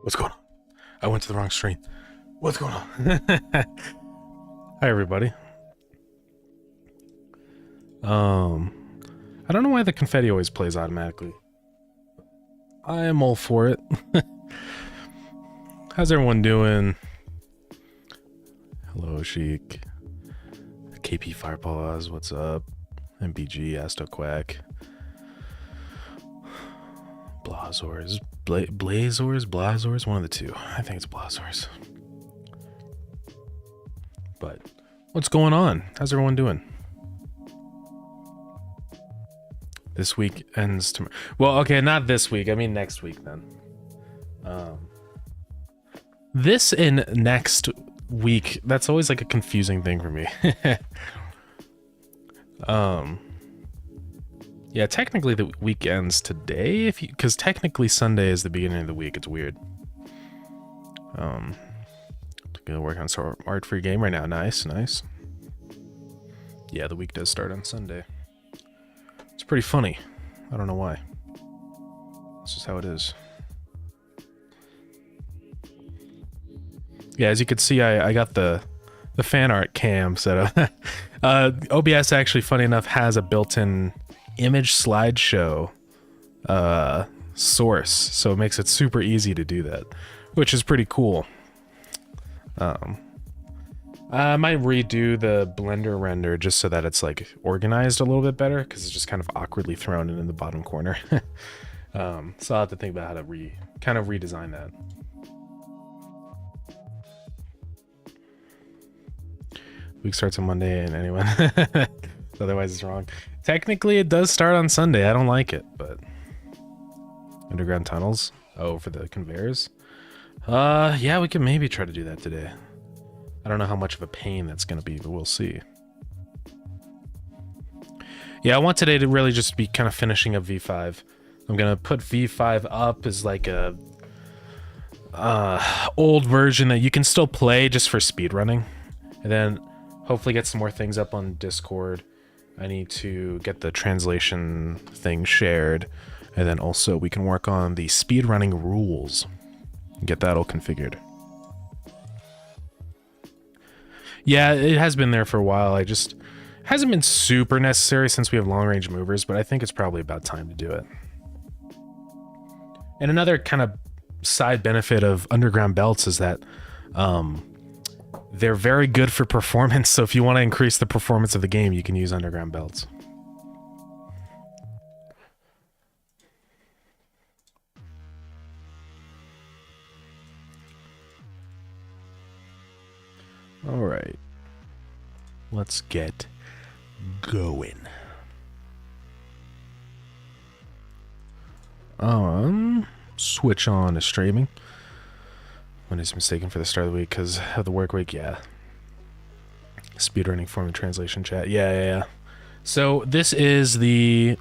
What's going on? I went to the wrong screen. What's going on? Hi, everybody. I don't know why the confetti always plays automatically. I am all for it. How's everyone doing? Hello, Sheik. KP Firepaws, what's up? MBG, Astoquack. Blazors. Blazors? One of the two. I think it's Blazors. But what's going on? How's everyone doing? This week ends tomorrow. Well, okay, not this week. I mean next week then. This and next week, that's always like a confusing thing for me. Yeah, technically the week ends today, because technically Sunday is the beginning of the week. It's weird. Gonna work on some art for your game right now. Nice. Yeah, the week does start on Sunday. It's pretty funny. I don't know why. It's just how it is. Yeah, as you can see, I got the fan art cam set up. OBS actually, funny enough, has a built-in image slideshow source, so it makes it super easy to do that, which is pretty cool. I might redo the Blender render just so that it's like organized a little bit better, because it's just kind of awkwardly thrown in the bottom corner. So I'll have to think about how to redesign that. Week starts on Monday, and anyone otherwise it's wrong. Technically, it does start on Sunday. I don't like it, but underground tunnels. Oh, for the conveyors. Yeah, we can maybe try to do that today. I don't know how much of a pain that's gonna be, but we'll see. Yeah, I want today to really just be kind of finishing up V5. I'm gonna put V5 up as like a old version that you can still play just for speedrunning, and then hopefully get some more things up on Discord. I need to get the translation thing shared, and then also we can work on the speedrunning rules and get that all configured. Yeah, it has been there for a while. I just Hasn't been super necessary since we have long-range movers, but I think it's probably about time to do it. And another kind of side benefit of underground belts is that they're very good for performance. So if you want to increase the performance of the game, you can use underground belts. All right, let's get going. Switch on to streaming. Monday's mistaken for the start of the week because of the work week. Yeah. Speedrunning form of translation chat. Yeah. So this is the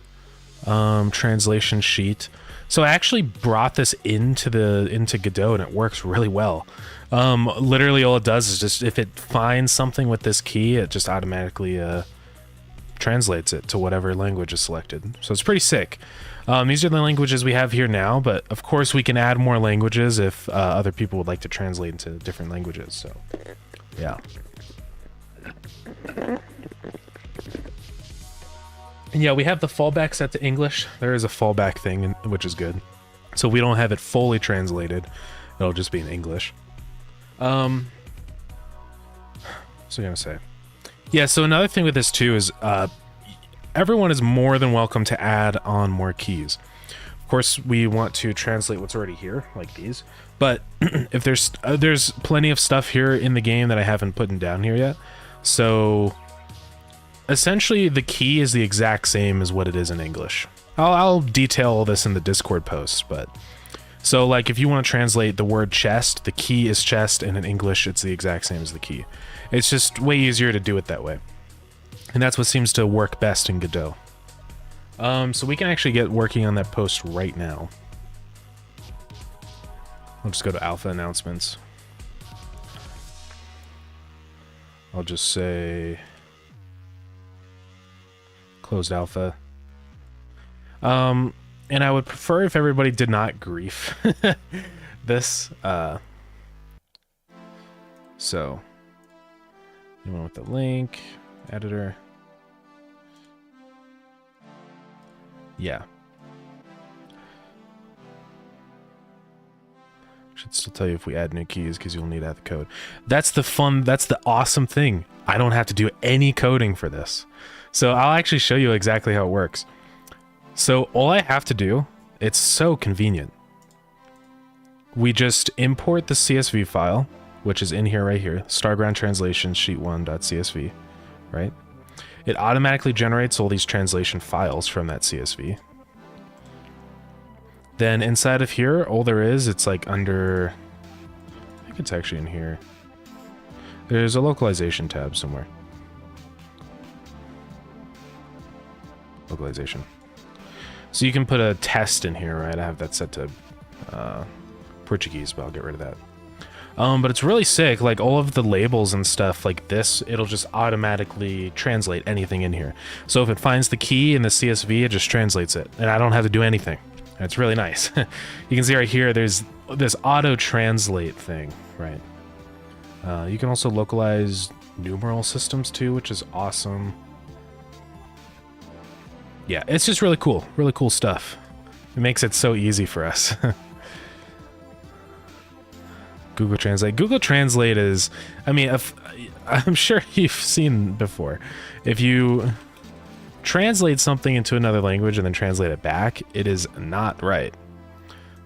translation sheet. So I actually brought this into Godot and it works really well. Literally all it does is just if it finds something with this key, it just automatically translates it to whatever language is selected. So it's pretty sick. These are the languages we have here now, but of course we can add more languages if other people would like to translate into different languages. So yeah. And yeah, we have the fallback set to English. There is a fallback thing, which is good. So we don't have it fully translated. It'll just be in English. So I'm gonna say. Yeah, so another thing with this too is everyone is more than welcome to add on more keys. Of course, we want to translate what's already here, like these. But if there's plenty of stuff here in the game that I haven't put down here yet. So essentially, the key is the exact same as what it is in English. I'll detail all this in the Discord post, but so like if you want to translate the word chest, the key is chest, and in English it's the exact same as the key. It's just way easier to do it that way. And that's what seems to work best in Godot. So we can actually get working on that post right now. I'll just go to alpha announcements. I'll just say closed alpha. And I would prefer if everybody did not grief this. So you went with the link editor. Yeah. Should still tell you if we add new keys because you'll need to add the code. That's the awesome thing. I don't have to do any coding for this. So I'll actually show you exactly how it works. So all I have to do, it's so convenient. We just import the CSV file, which is in here right here, Starground translation sheet1.csv, right? It automatically generates all these translation files from that CSV. Then inside of here, all there is, it's like under, I think it's actually in here. There's a localization tab somewhere. Localization. So you can put a test in here, right? I have that set to Portuguese, but I'll get rid of that. But it's really sick, like all of the labels and stuff like this, it'll just automatically translate anything in here. So if it finds the key in the CSV, it just translates it, and I don't have to do anything. And it's really nice. You can see right here, there's this auto-translate thing, right? You can also localize numeral systems too, which is awesome. Yeah, it's just really cool stuff. It makes it so easy for us. Google Translate. Google Translate is, I mean, I'm sure you've seen before. If you translate something into another language and then translate it back, it is not right.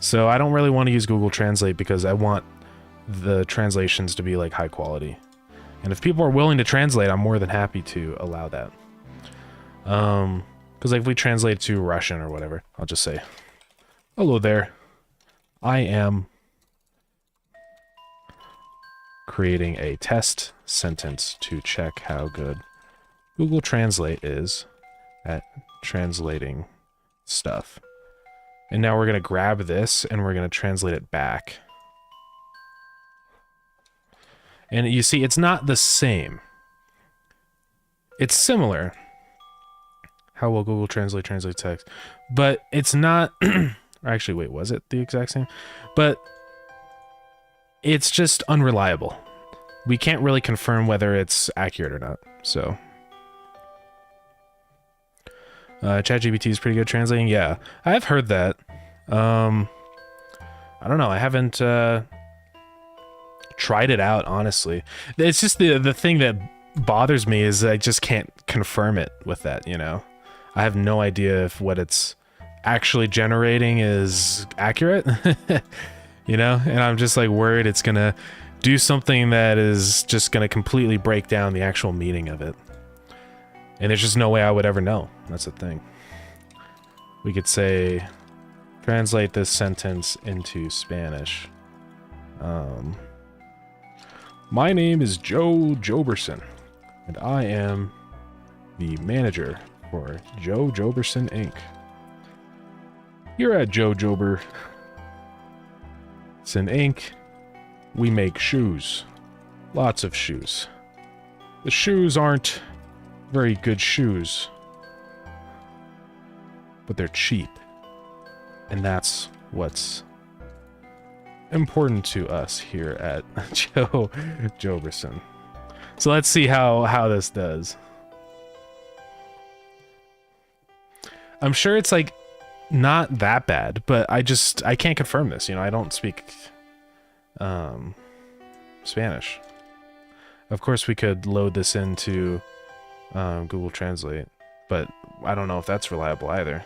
So I don't really want to use Google Translate because I want the translations to be like high quality. And if people are willing to translate, I'm more than happy to allow that. Because like if we translate to Russian or whatever, I'll just say, hello there, I am creating a test sentence to check how good Google Translate is at translating stuff. And now we're going to grab this and we're going to translate it back. And you see, it's not the same. It's similar. How will Google Translate text? But it's not... Actually, wait, was it the exact same? But it's just unreliable. We can't really confirm whether it's accurate or not, so... ChatGPT is pretty good translating. Yeah, I've heard that. I don't know. I haven't tried it out, honestly. It's just the thing that bothers me is I just can't confirm it with that, you know? I have no idea if what it's actually generating is accurate, you know? And I'm just like worried it's gonna do something that is just gonna completely break down the actual meaning of it. And there's just no way I would ever know. That's the thing. We could say, translate this sentence into Spanish. My name is Joe Joberson, and I am the manager for Joe Joberson Inc. Here at Joe Joberson Inc., we make shoes. Lots of shoes. The shoes aren't very good shoes, but they're cheap. And that's what's important to us here at Joe Joberson. So let's see how this does. I'm sure it's like not that bad, but I can't confirm this, you know. I don't speak Spanish. Of course we could load this into Google Translate, but I don't know if that's reliable either.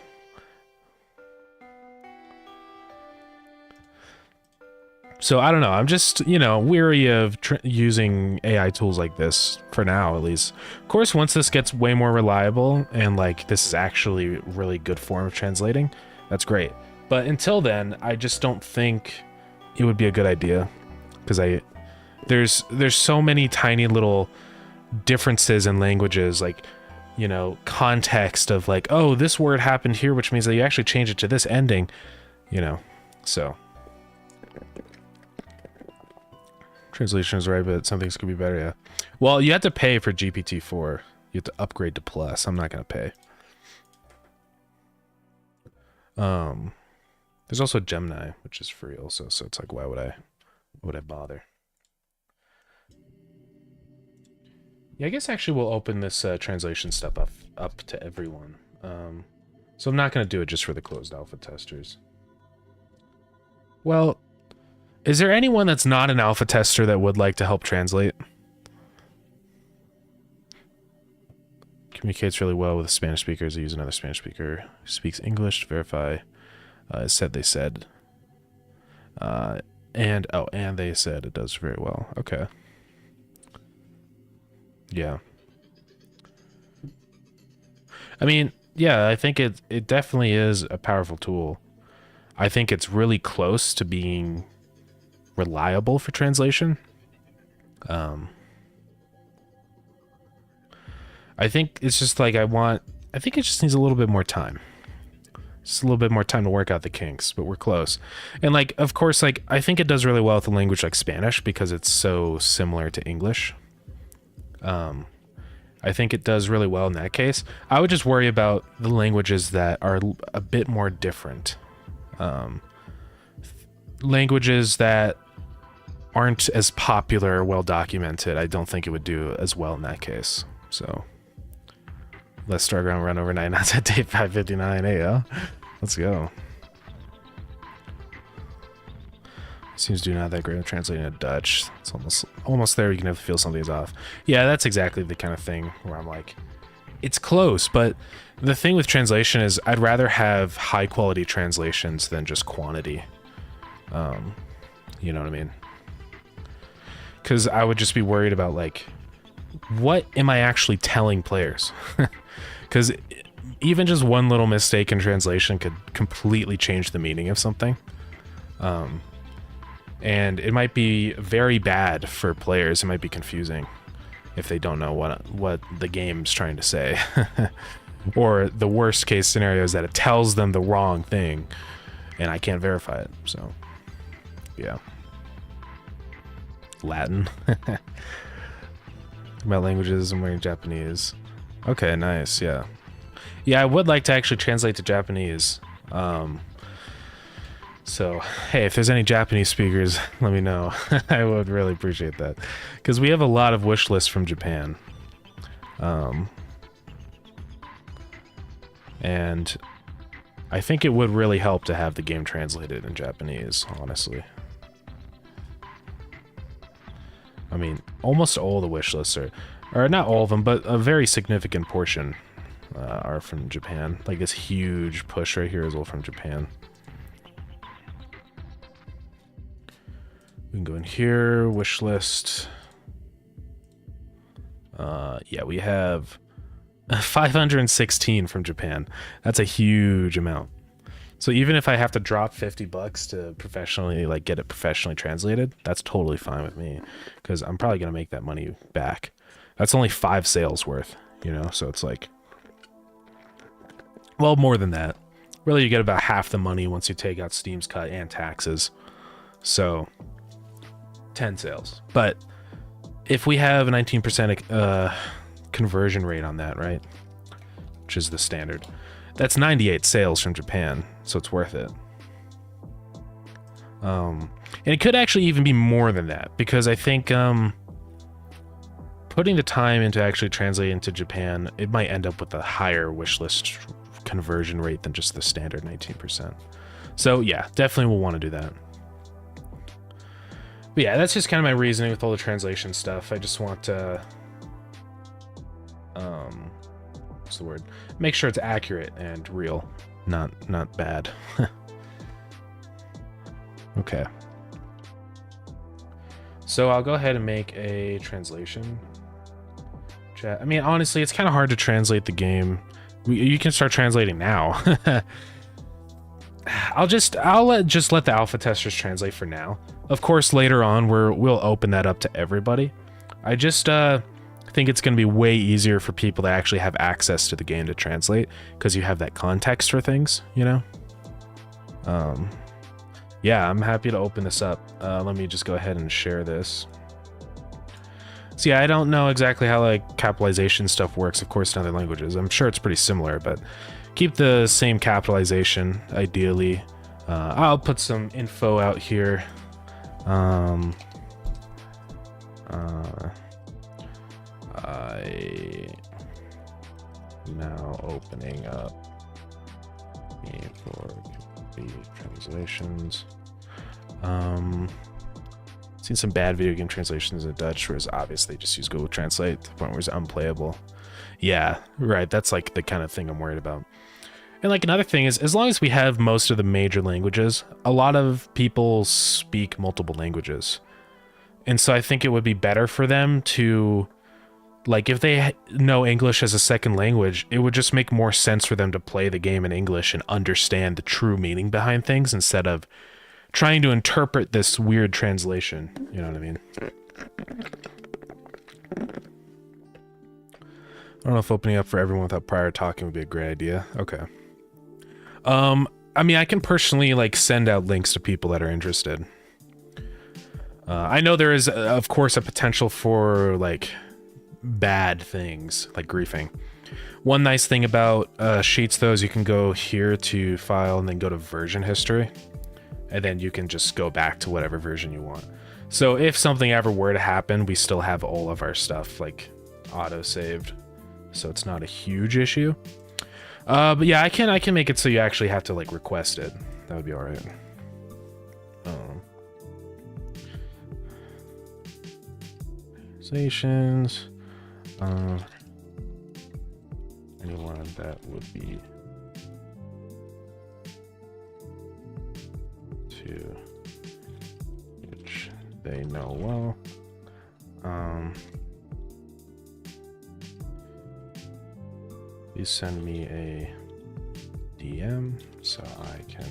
So I don't know, I'm just, you know, weary of using AI tools like this, for now at least. Of course, once this gets way more reliable, and like this is actually a really good form of translating, that's great. But until then, I just don't think it would be a good idea, because there's so many tiny little differences in languages, like, you know, context of like, oh, this word happened here, which means that you actually change it to this ending, you know, so. Translation is right, but some things could be better, yeah. Well, you have to pay for GPT-4. You have to upgrade to Plus. I'm not going to pay. There's also Gemini, which is free also, so it's like, why would I bother? Yeah, I guess actually we'll open this translation stuff up to everyone. So I'm not going to do it just for the closed alpha testers. Well, is there anyone that's not an alpha tester that would like to help translate? Communicates really well with Spanish speakers. I use another Spanish speaker who speaks English to verify. Said they said. And they said it does very well. Okay. Yeah. I mean, yeah, I think it definitely is a powerful tool. I think it's really close to being reliable for translation. I think it's just like I think it just needs a little bit more time. Just a little bit more time to work out the kinks, but we're close. And like, of course, like I think it does really well with a language like Spanish because it's so similar to English. I think it does really well in that case. I would just worry about the languages that are a bit more different. Languages that aren't as popular or well documented, I don't think it would do as well in that case. So let's Starground run overnight. That's at day 559. Hey, yo. Let's go. Seems to do not that great at translating to Dutch. It's almost there. You can feel something is off. Yeah, that's exactly the kind of thing where I'm like, it's close, but the thing with translation is I'd rather have high quality translations than just quantity. You know what I mean? Because I would just be worried about like, what am I actually telling players? Because even just one little mistake in translation could completely change the meaning of something. And it might be very bad for players. It might be confusing if they don't know what the game's trying to say. Or the worst case scenario is that it tells them the wrong thing and I can't verify it. So, yeah. Latin. About languages, I'm learning Japanese. Okay, nice, yeah. Yeah, I would like to actually translate to Japanese. So, hey, if there's any Japanese speakers, let me know. I would really appreciate that. Because we have a lot of wish lists from Japan. And I think it would really help to have the game translated in Japanese, honestly. I mean, almost all the wish lists are, or not all of them, but a very significant portion are from Japan. Like this huge push right here is all from Japan. We can go in here, wish list. Yeah, we have 516 from Japan. That's a huge amount. So even if I have to drop $50 to professionally, like, get it professionally translated, that's totally fine with me, because I'm probably gonna make that money back. That's only 5 sales worth, you know. So it's like, well, more than that. Really, you get about half the money once you take out Steam's cut and taxes. So 10 sales. But if we have a 19% conversion rate on that, right, which is the standard, that's 98 sales from Japan, so it's worth it. And it could actually even be more than that, because I think putting the time into actually translating into Japan, it might end up with a higher wishlist conversion rate than just the standard 19%. So yeah, definitely will want to do that. But yeah, that's just kind of my reasoning with all the translation stuff. I just want to, what's the word? Make sure it's accurate and real, not bad. Okay. So I'll go ahead and make a translation chat. I mean, honestly, it's kind of hard to translate the game. You can start translating now. I'll let the alpha testers translate for now. Of course, later on we'll open that up to everybody. I just think it's going to be way easier for people to actually have access to the game to translate, because you have that context for things, you know. Yeah, I'm happy to open this up. Let me just go ahead and share this. So yeah, I don't know exactly how like capitalization stuff works, of course, in other languages. I'm sure it's pretty similar, but keep the same capitalization, ideally. I'll put some info out here. I'm now opening up for complete translations. Seen some bad video game translations in Dutch, whereas obviously just use Google Translate to the point where it's unplayable. Yeah, right. That's like the kind of thing I'm worried about. And like another thing is, as long as we have most of the major languages, a lot of people speak multiple languages. And so I think it would be better for them to, like, if they know English as a second language, it would just make more sense for them to play the game in English and understand the true meaning behind things, instead of trying to interpret this weird translation. You know what I mean? I don't know if opening up for everyone without prior talking would be a great idea. Okay. I mean, I can personally like send out links to people that are interested. I know there is, of course, a potential for like bad things like griefing. One nice thing about Sheets, though, is you can go here to file and then go to version history, and then you can just go back to whatever version you want. So if something ever were to happen, we still have all of our stuff like auto saved, so it's not a huge issue. But yeah, I can make it so you actually have to like request it. That would be all right. Organizations. Anyone that would be to which they know well. Please send me a DM so I can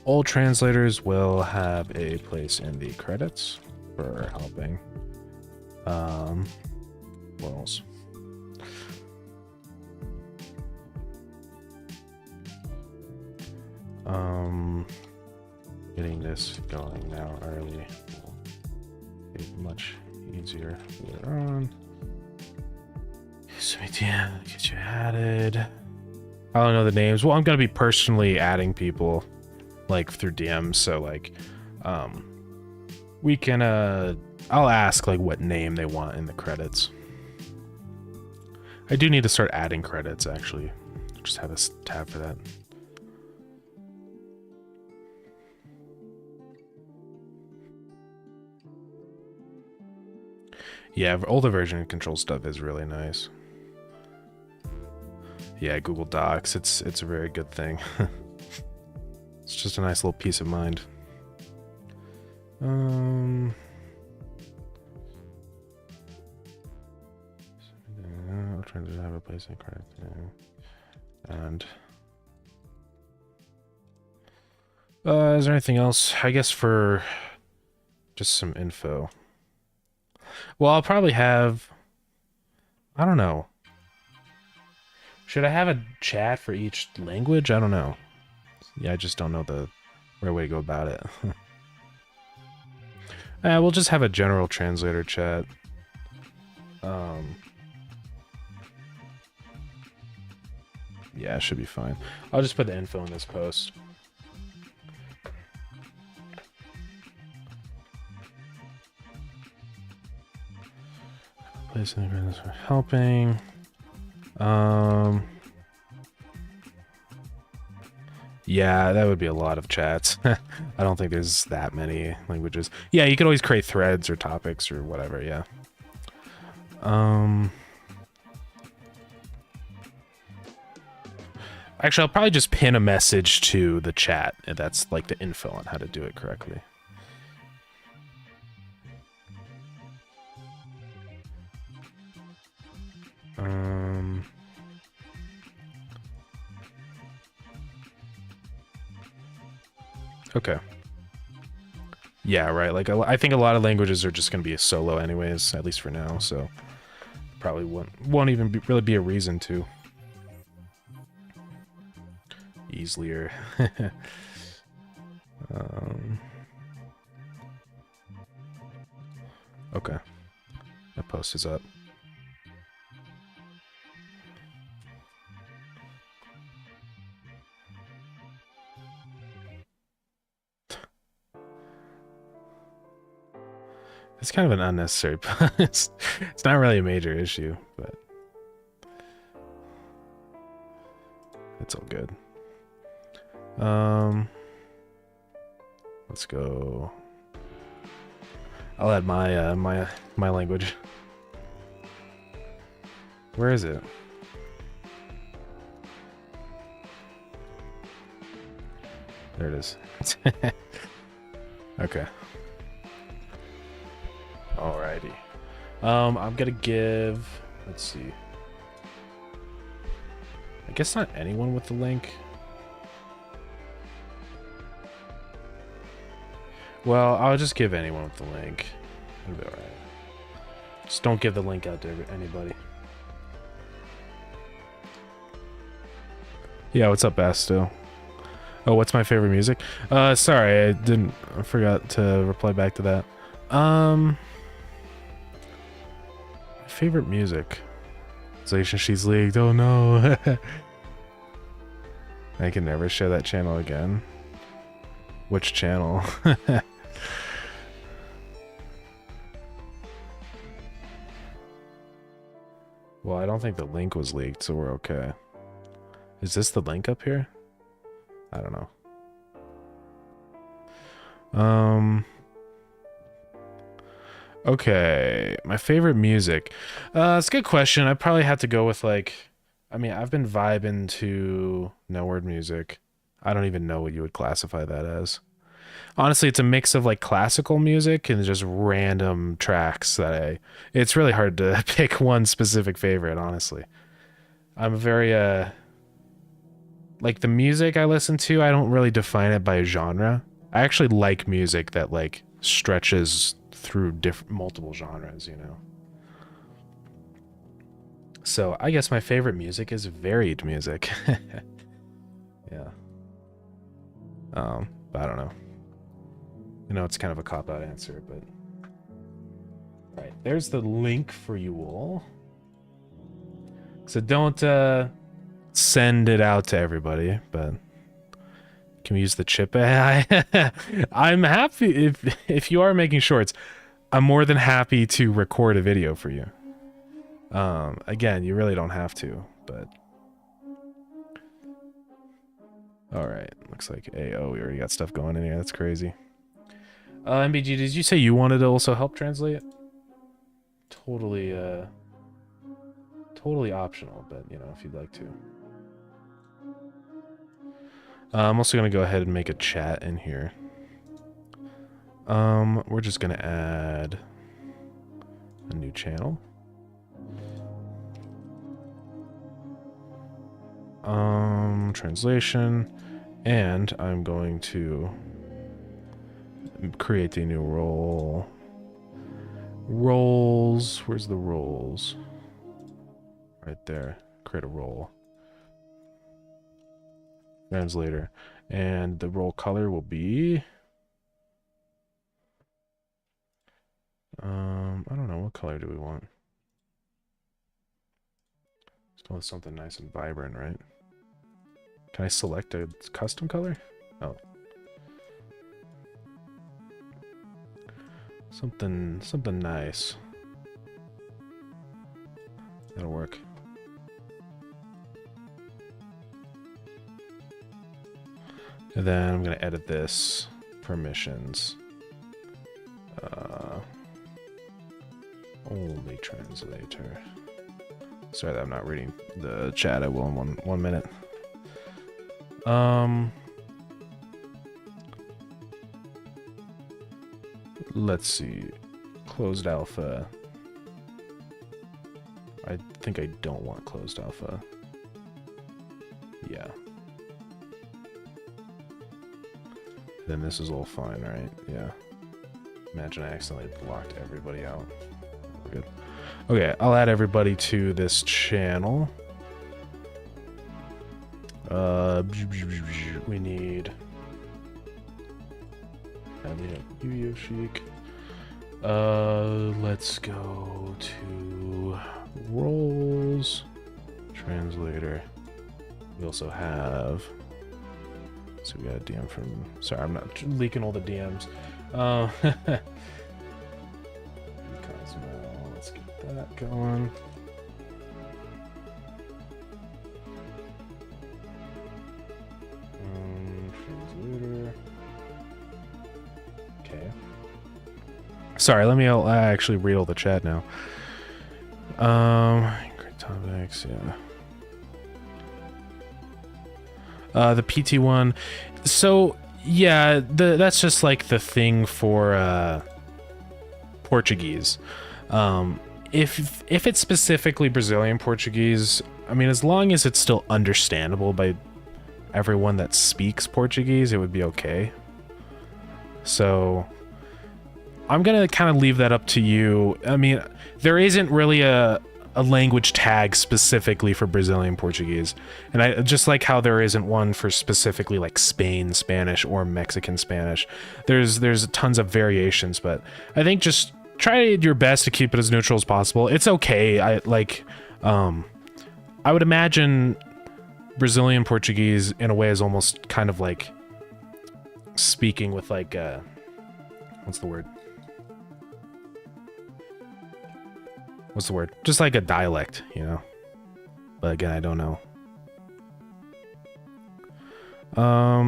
all translators will have a place in the credits for helping. What else? Getting this going now early will be much easier later on. So yeah, get you added. I don't know the names. Well, I'm gonna be personally adding people like through DMs, so like we can I'll ask like what name they want in the credits. I do need to start adding credits, actually. Just have a tab for that. Yeah, older version of control stuff is really nice. Yeah, Google Docs, it's a very good thing. It's just a nice little peace of mind. I'm trying to have a place in credit. And is there anything else? I guess for just some info. Well, I'll probably have, I don't know. Should I have a chat for each language? I don't know. Yeah, I just don't know the right way to go about it. We'll just have a general translator chat. Yeah, it should be fine. I'll just put the info in this post. Place in the for helping. Yeah, that would be a lot of chats. I don't think there's that many languages. Yeah, you could always create threads or topics or whatever, yeah. Actually, I'll probably just pin a message to the chat. That's like the info on how to do it correctly. Okay. Yeah, right. Like, I think a lot of languages are just going to be a solo anyways, at least for now, so probably won't even really be a reason to. Easier. Okay. That post is up. It's kind of an unnecessary post. It's not really a major issue, but it's all good. Let's go. I'll add my my language. Where is it? There it is. Okay. Alrighty. I'm gonna give, let's see. I guess not anyone with the link. Well, I'll just give anyone with the link. It'll be alright. Just don't give the link out to anybody. Yeah, what's up, Basto? Oh, what's my favorite music? Sorry, I forgot to reply back to that. Favorite music. She's leaked. Oh no. I can never share that channel again. Which channel? Well, I don't think the link was leaked, so we're okay. Is this the link up here? I don't know. Okay, my favorite music. It's a good question. I probably have to go with, like, I mean, I've been vibing to no word music. I don't even know what you would classify that as. Honestly, it's a mix of like classical music and just random tracks that it's really hard to pick one specific favorite, honestly. I'm very like the music I listen to, I don't really define it by a genre. I actually like music that like stretches through multiple genres, you know. So I guess my favorite music is varied music. Yeah. I don't know. You know, it's kind of a cop-out answer, but all right, there's the link for you all. So don't send it out to everybody, but can we use the chip AI? I'm happy if you are making shorts. I'm more than happy to record a video for you. Again, you really don't have to, but all right. Looks like AO. We already got stuff going in here. That's crazy. MBG, did you say you wanted to also help translate? Totally, totally optional, but you know, if you'd like to. I'm also gonna go ahead and make a chat in here. We're just gonna add a new channel. Translation, and I'm going to create a new role. Roles, where's the roles? Right there, create a role. Translator, and the role color will be, I don't know, what color do we want? Still something nice and vibrant, right? Can I select a custom color? Oh. Something nice. That'll work. And then I'm gonna edit this. Permissions. Only translator. Sorry that I'm not reading the chat. I will in one minute. Let's see. Closed alpha. I think I don't want closed alpha. Yeah. Then this is all fine, right? Yeah. Imagine I accidentally blocked everybody out. We're good. Okay, I'll add everybody to this channel. We need... Yu-Gi-Oh! Chic. Let's go to roles. Translator. We also have... So we got a DM from... Sorry, I'm not leaking all the DMs. Let's get that going. Translator. Okay. Sorry, let me actually read all the chat now. Great topics, yeah. The PT one. So yeah, that's just like the thing for Portuguese. If it's specifically Brazilian Portuguese, I mean, as long as it's still understandable by everyone that speaks Portuguese, it would be okay. So I'm gonna kind of leave that up to you. I mean, there isn't really a language tag specifically for Brazilian Portuguese, and I just like how there isn't one for specifically like Spain Spanish or Mexican Spanish. There's tons of variations, but I think just try your best to keep it as neutral as possible. It's okay. I would imagine Brazilian Portuguese in a way is almost kind of like speaking with like what's the word? Just like a dialect, you know? But again, I don't know.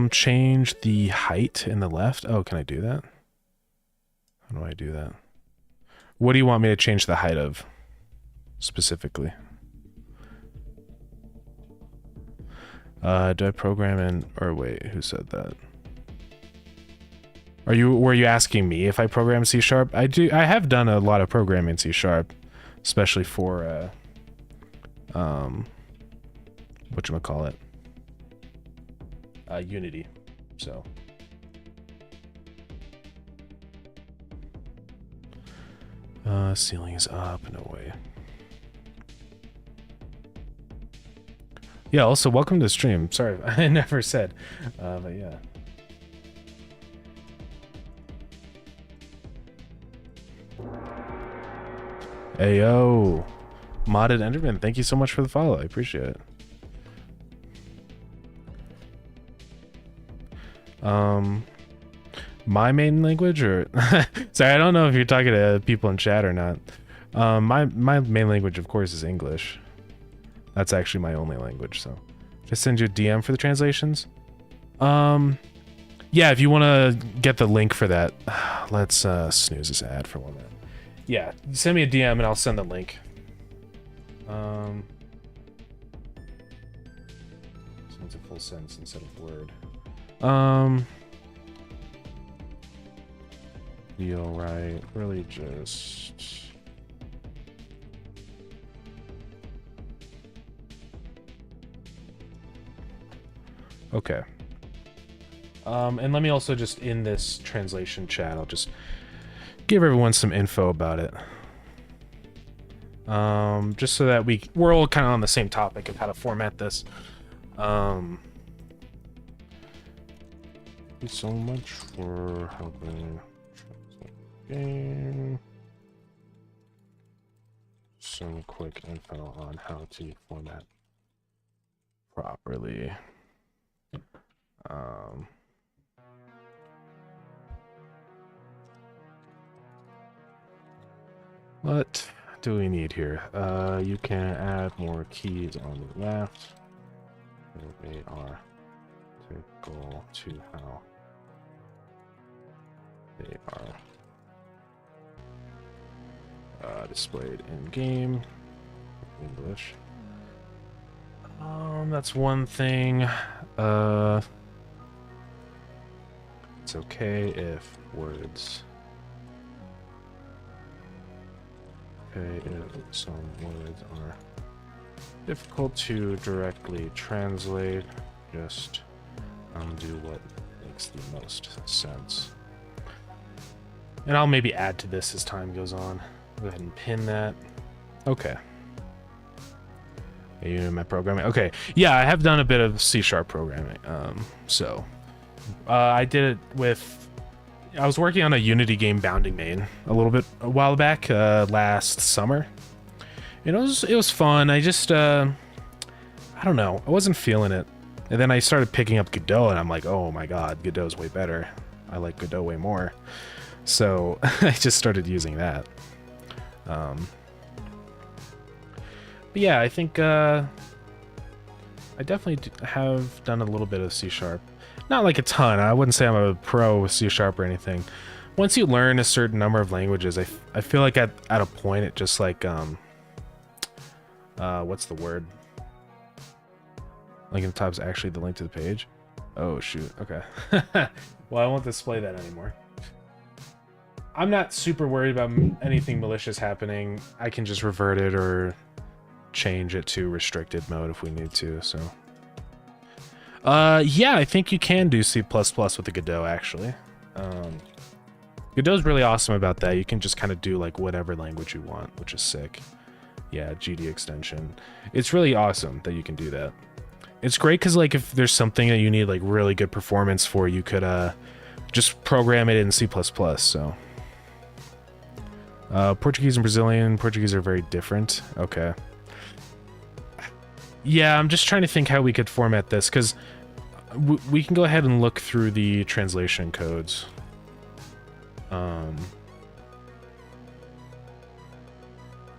Change the height in the left. Oh, can I do that? How do I do that? What do you want me to change the height of specifically? Do I program in, or wait, who said that? Were you asking me if I program C#? I have done a lot of programming in C#. Especially for, whatchamacallit, Unity, so. Ceiling is up, no way. Yeah, also, welcome to the stream. Sorry, I never said, but yeah. Ayo, modded Enderman, thank you so much for the follow. I appreciate it. My main language, or sorry, I don't know if you're talking to people in chat or not. My main language, of course, is English. That's actually my only language, so just send you a DM for the translations. Yeah, if you want to get the link for that, let's snooze this ad for 1 minute. Yeah, send me a DM and I'll send the link. So it's a full sentence instead of word. Feel right, really just... Okay. And let me also just, in this translation chat, I'll just give everyone some info about it. Just so that we're all kind of on the same topic of how to format this. Thank you so much for helping translate the game. Some quick info on how to format properly. What do we need here? You can add more keys on the left. They are typical to how they are displayed in game. English. That's one thing. It's okay if words. Okay, if some words are difficult to directly translate, just do what makes the most sense. And I'll maybe add to this as time goes on. Go ahead and pin that. Okay. Are you in my programming? Okay. Yeah, I have done a bit of C# programming. I did it with... I was working on a Unity game bounding main a while back, last summer. And it was fun. I just, I don't know. I wasn't feeling it. And then I started picking up Godot, and I'm like, oh my god, Godot's way better. I like Godot way more. So I just started using that. But yeah, I think I definitely have done a little bit of C#. Not like a ton. I wouldn't say I'm a pro with C# or anything. Once you learn a certain number of languages, I feel like at a point it just like what's the word? Link in the top is actually the link to the page. Oh shoot. Okay. Well, I won't display that anymore. I'm not super worried about anything malicious happening. I can just revert it or change it to restricted mode if we need to. So. Yeah, I think you can do C++ with the Godot, actually. Godot's really awesome about that. You can just kind of do, like, whatever language you want, which is sick. Yeah, GD extension. It's really awesome that you can do that. It's great because, like, if there's something that you need, like, really good performance for, you could, just program it in C++, so... Portuguese and Brazilian. Portuguese are very different. Okay. Yeah, I'm just trying to think how we could format this, because we can go ahead and look through the translation codes.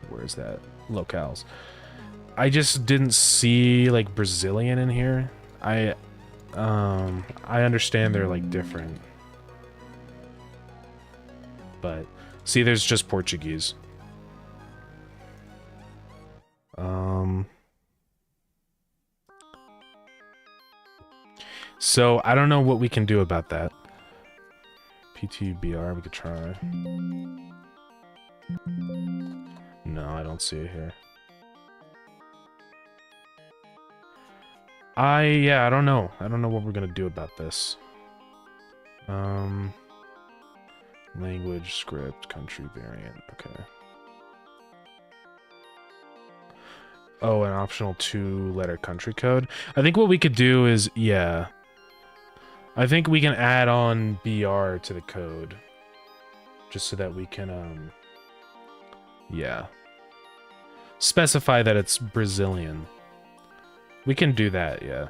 Where's that? Locales. I just didn't see, like, Brazilian in here. I understand they're, like, different. But, see, there's just Portuguese. So, I don't know what we can do about that. PTBR, we could try. No, I don't see it here. Yeah, I don't know. I don't know what we're gonna do about this. Language, script, country variant, okay. Oh, an optional 2-letter country code. I think what we could do is, yeah. I think we can add on BR to the code. Just so that we can, yeah. Specify that it's Brazilian. We can do that, yeah.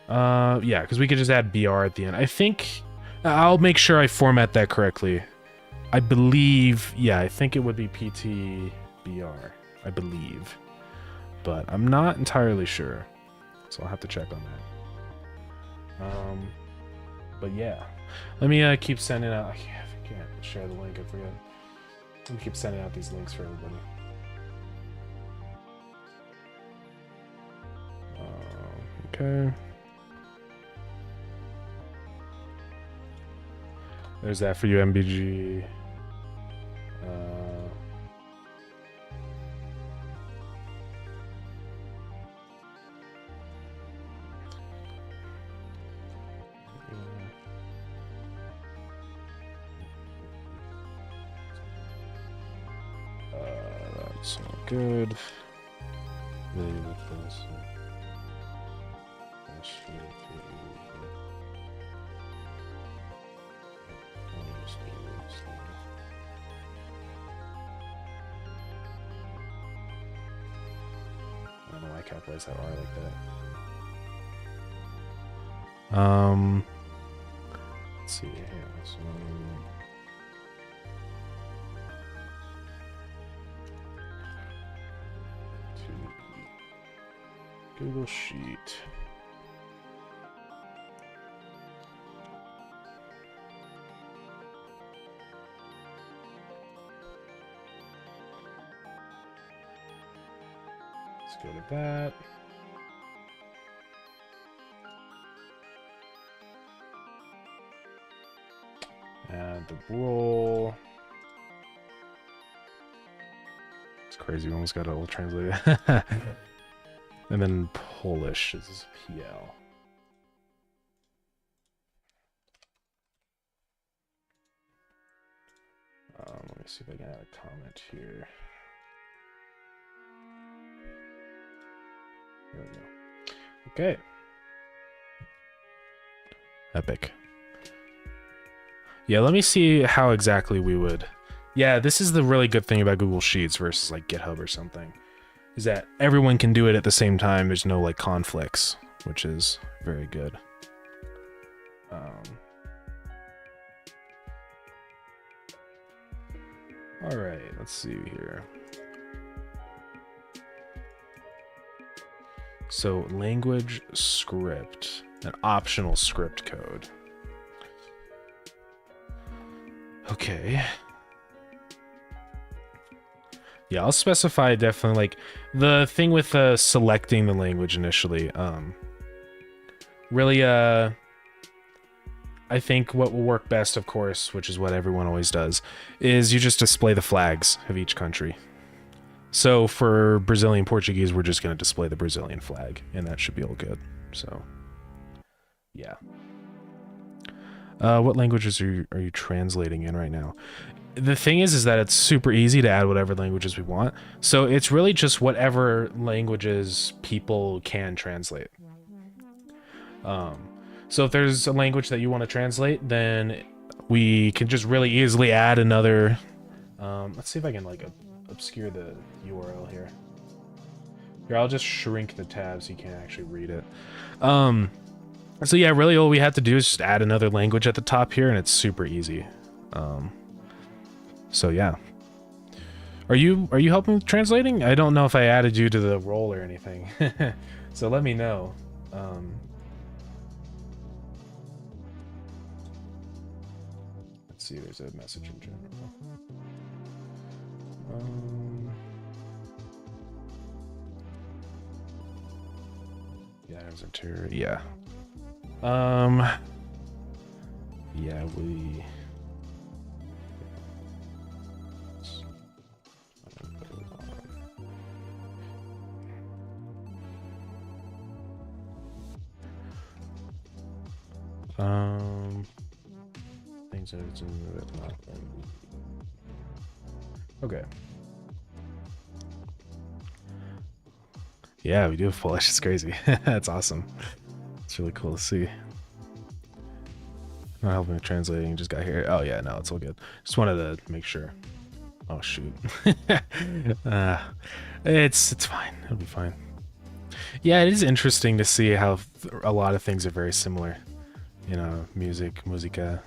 Yeah, because we could just add BR at the end. I think I'll make sure I format that correctly. I believe, yeah, I think it would be PTBR, I believe. But I'm not entirely sure, so I'll have to check on that. But yeah, let me keep sending out. I can't share the link. I forget. Let me keep sending out these links for everybody. Okay. There's that for you, MBG. That's not good. Really with this. I don't know why I capitalize that R like that. Let's see here. So, Google Sheet. Let's go to that. Add the role. It's crazy. We almost got it all translated. And then Polish is PL. Let me see if I can add a comment here. There we go. Okay. Epic. Yeah, let me see how exactly we would. Yeah, this is the really good thing about Google Sheets versus like GitHub or something. Is that everyone can do it at the same time. There's no like conflicts, which is very good. All right, let's see here. So language script, an optional script code. Okay. Yeah, I'll specify definitely like the thing with selecting the language initially. Really, I think what will work best, of course, which is what everyone always does, is you just display the flags of each country. So for Brazilian Portuguese, we're just going to display the Brazilian flag, and that should be all good. So, yeah. What languages are you translating in right now? The thing is that it's super easy to add whatever languages we want. So it's really just whatever languages people can translate. So if there's a language that you want to translate, then we can just really easily add another. Let's see if I can like obscure the URL here. Here, I'll just shrink the tab so you can't actually read it. So yeah, really all we have to do is just add another language at the top here, and it's super easy. So yeah. Are you helping with translating? I don't know if I added you to the role or anything. So let me know. Let's see, there's a message in general. Yeah, there's interior. Yeah. Yeah, we. Things that it's in the not. Okay. Yeah, we do have Polish. It's crazy. That's awesome. It's really cool to see. Not helping with translating, just got here. Oh yeah, no, it's all good. Just wanted to make sure. Oh shoot. It's fine. It'll be fine. Yeah, it is interesting to see how a lot of things are very similar. You know, musica.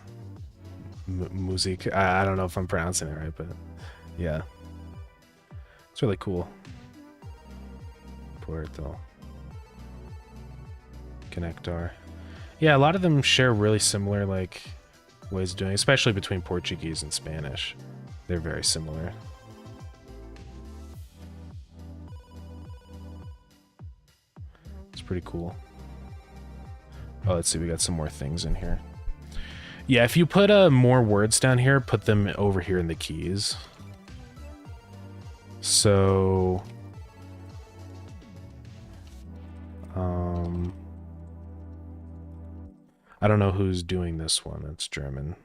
music. I don't know if I'm pronouncing it right, but yeah, it's really cool. Puerto Connector. Yeah, a lot of them share really similar like ways of doing it, especially between Portuguese and Spanish. They're very similar. It's pretty cool. Oh, let's see, we got some more things in here. Yeah, if you put more words down here, put them over here in the keys. So I don't know who's doing this one. It's German.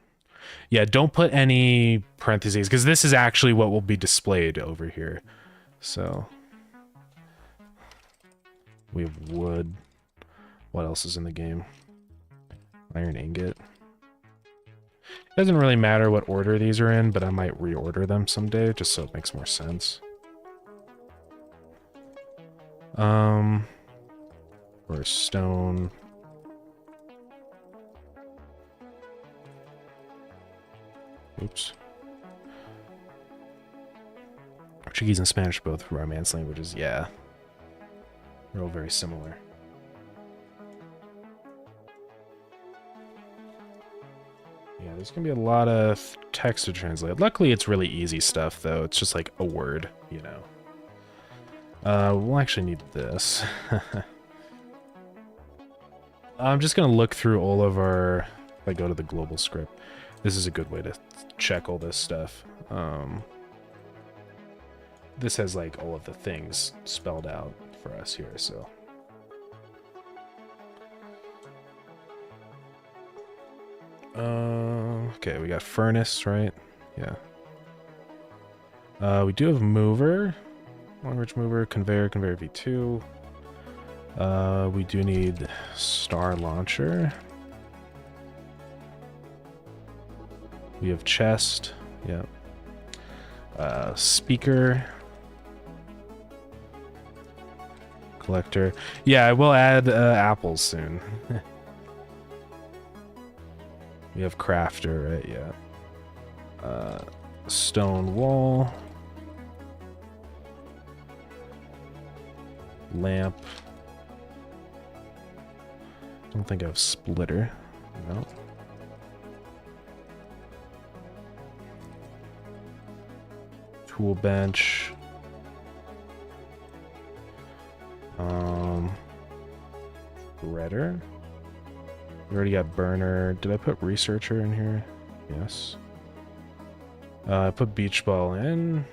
Yeah, don't put any parentheses because this is actually what will be displayed over here. So we have wood. What else is in the game? Iron ingot. It doesn't really matter what order these are in, but I might reorder them someday just so it makes more sense. Or stone. Oops. Portuguese and Spanish are both Romance languages. Yeah. They're all very similar. Yeah, there's gonna be a lot of text to translate. Luckily, it's really easy stuff, though. It's just like a word, you know. We'll actually need this. I'm just gonna look through all of our... If I go to the global script, this is a good way to check all this stuff. This has like all of the things spelled out for us here, so... Okay, we got furnace, right? Yeah. We do have mover. Long range mover, conveyor V2. We do need star launcher. We have chest. Yeah. Speaker. Collector. Yeah, I will add apples soon. We have crafter, right? Yeah. Stone wall. Lamp. Don't think I have splitter. No. Tool bench. Redder. We already got burner. Did I put researcher in here? Yes. I put beach ball in.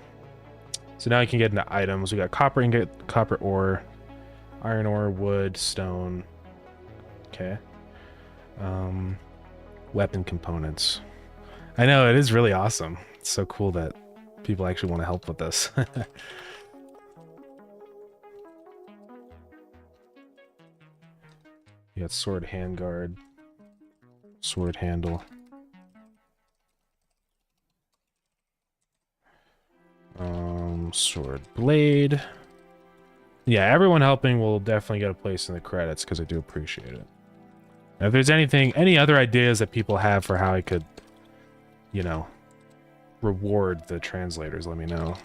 So now you can get into items. We got copper ingot, copper ore, iron ore, wood, stone. Okay. Weapon components. I know, it is really awesome. It's so cool that people actually want to help with this. You got sword handguard, sword handle. Sword blade. Yeah, everyone helping will definitely get a place in the credits because I do appreciate it. Now, if there's any other ideas that people have for how I could, you know, reward the translators, let me know.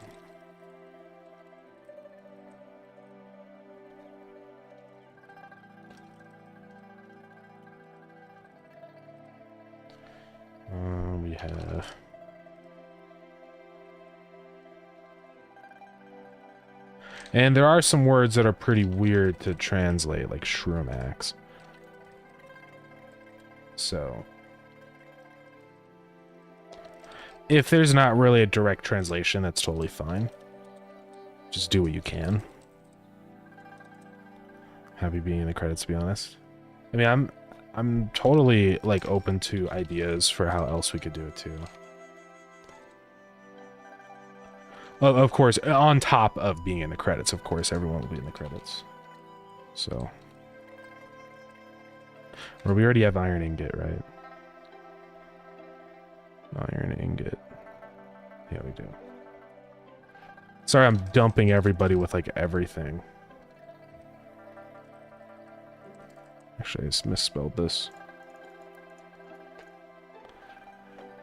We have... And there are some words that are pretty weird to translate, like shroom axe. So... if there's not really a direct translation, that's totally fine. Just do what you can. Happy being in the credits, to be honest. I mean, I'm totally, like, open to ideas for how else we could do it, too. Of course, on top of being in the credits, of course, everyone will be in the credits. So. Or we already have iron ingot, right? Iron ingot. Yeah, we do. Sorry, I'm dumping everybody with, like, everything. Actually, I just misspelled this.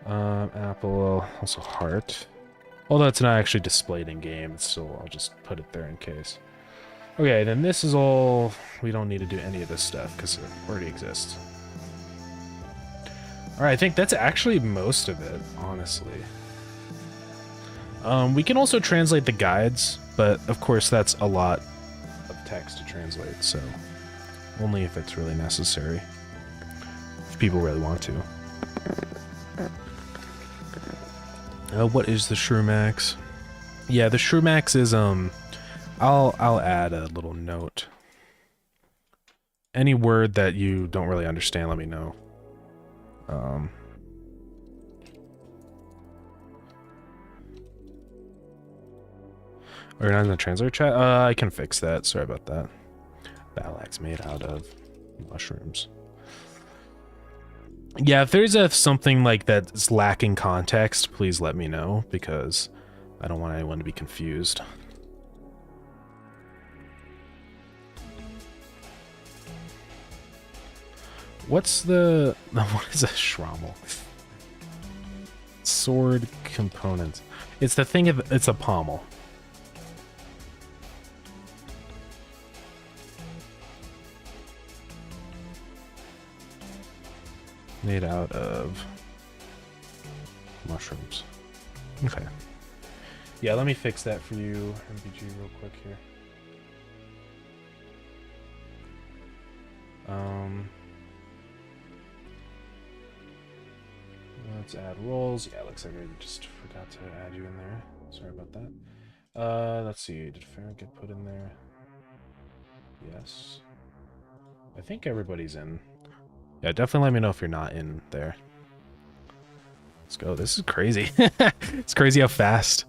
Apple, also heart. Although it's not actually displayed in game, it's still, I'll just put it there in case. Okay, then this is all, we don't need to do any of this stuff because it already exists. Alright, I think that's actually most of it, honestly. We can also translate the guides, but of course that's a lot of text to translate, so only if it's really necessary. If people really want to. What is the Shroomax? Yeah, the Shroomax is, I'll add a little note. Any word that you don't really understand, let me know. Or you're not in the translator chat? I can fix that, sorry about that. Ballack's made out of mushrooms. Yeah, if there's something like that's lacking context, please let me know, because I don't want anyone to be confused. What's the... What is a Schrammel? Sword component. It's the thing of... It's a pommel. Made out of mushrooms. Okay. Yeah, let me fix that for you, MBG, real quick here. Let's add roles. Yeah, looks like I just forgot to add you in there. Sorry about that. Let's see. Did Farron get put in there? Yes. I think everybody's in. Yeah, definitely let me know if you're not in there. Let's go. This is crazy. It's crazy how fast.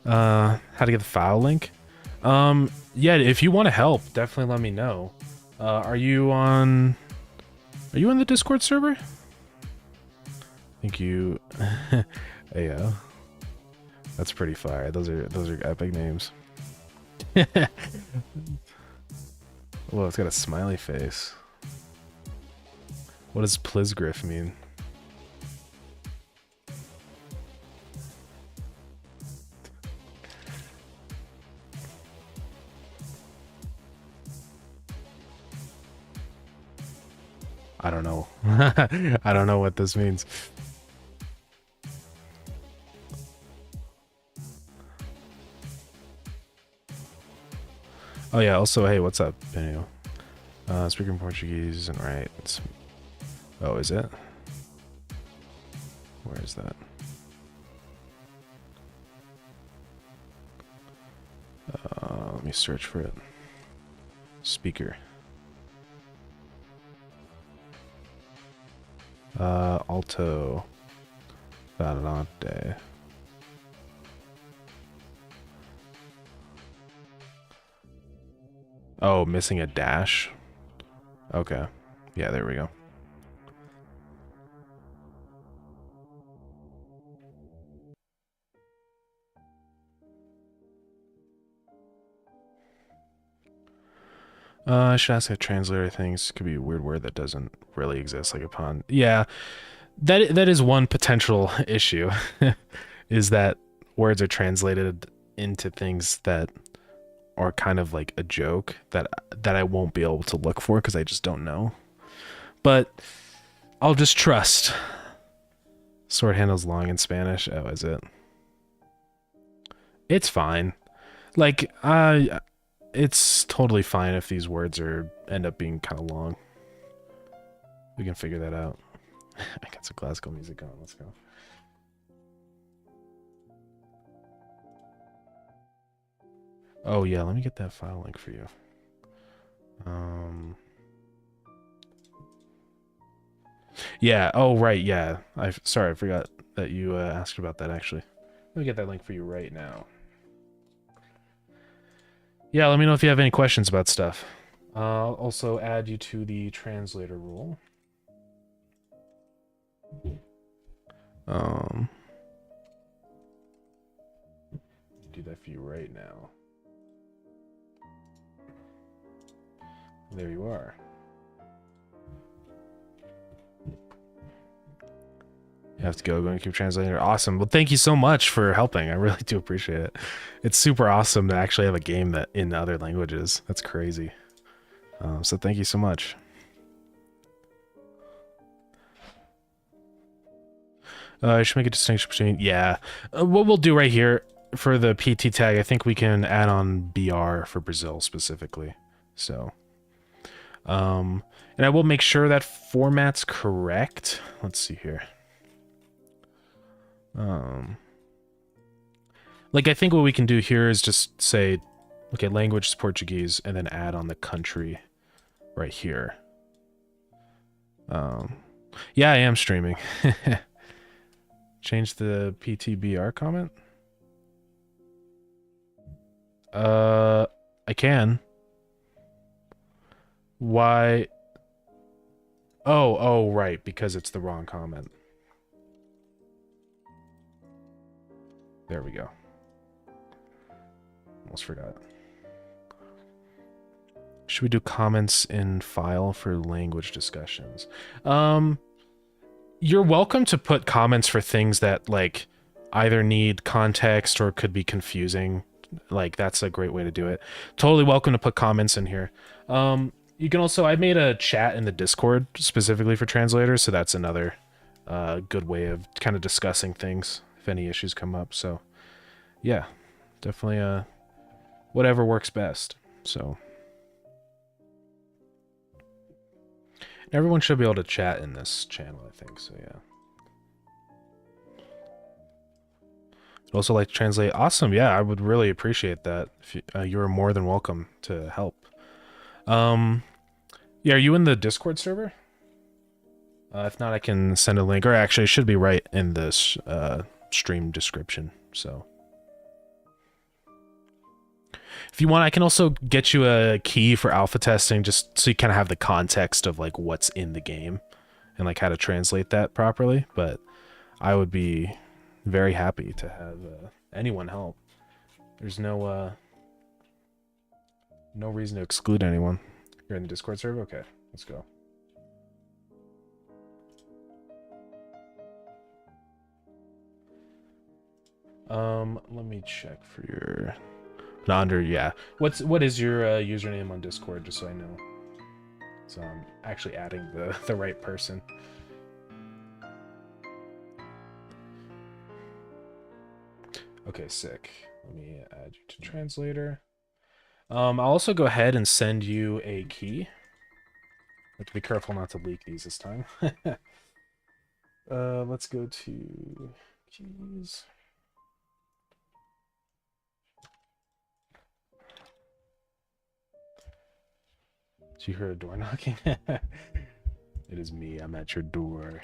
How to get the file link? Yeah, if you want to help, definitely let me know. Are you on the Discord server? Thank you. Ayo. That's pretty fire. Those are epic names. Whoa, it's got a smiley face. What does Plisgriff mean? I don't know. I don't know what this means. Oh yeah, also, hey, what's up, Benio? Speaking Portuguese isn't right. Oh, is it? Where is that? Let me search for it. Speaker. Alto. Falante. Oh, missing a dash? Okay. Yeah, there we go. I should ask a translator. Things could be a weird word that doesn't really exist, like upon. Yeah, that is one potential issue, is that words are translated into things that are kind of like a joke that I won't be able to look for because I just don't know. But I'll just trust. Sword handles long in Spanish. Oh, is it? It's fine. Like, it's totally fine if these words end up being kind of long. We can figure that out. I got some classical music on. Let's go. Oh yeah, let me get that file link for you. Yeah. Oh right. Yeah. Sorry, I forgot that you asked about that. Actually, let me get that link for you right now. Yeah. Let me know if you have any questions about stuff. I'll also add you to the translator rule. Do that for you right now. There you are. You have to go and keep translating. Awesome. Well, thank you so much for helping. I really do appreciate it. It's super awesome to actually have a game that in other languages. That's crazy. So thank you so much. I should make a distinction between, yeah. What we'll do right here for the PT tag, I think we can add on BR for Brazil specifically. So, and I will make sure that format's correct. Let's see here. Like I think what we can do here is just say, okay, language is Portuguese, and then add on the country right here. Yeah, I am streaming. Change the PTBR comment. I can. Why? Oh, right, because it's the wrong comment. There we go. Almost forgot. Should we do comments in file for language discussions? You're welcome to put comments for things that like either need context or could be confusing. Like that's a great way to do it. Totally welcome to put comments in here. You can also, I made a chat in the Discord specifically for translators, so that's another good way of kind of discussing things if any issues come up. So yeah, definitely whatever works best. So everyone should be able to chat in this channel, I think, so yeah. I'd also like to translate. Awesome, yeah, I would really appreciate that. If you are more than welcome to help. Yeah, are you in the Discord server? If not, I can send a link, or actually it should be right in this stream description, so. If you want, I can also get you a key for alpha testing, just so you kind of have the context of like what's in the game and like how to translate that properly. But I would be very happy to have anyone help. There's no reason to exclude anyone. You're in the Discord server? Okay, let's go. Let me check for your... Under, yeah. What is your username on Discord, just so I know? So I'm actually adding the right person. Okay, sick. Let me add you to translator. I'll also go ahead and send you a key. Have to be careful not to leak these this time. Let's go to keys. Did you hear a door knocking? It is me. I'm at your door.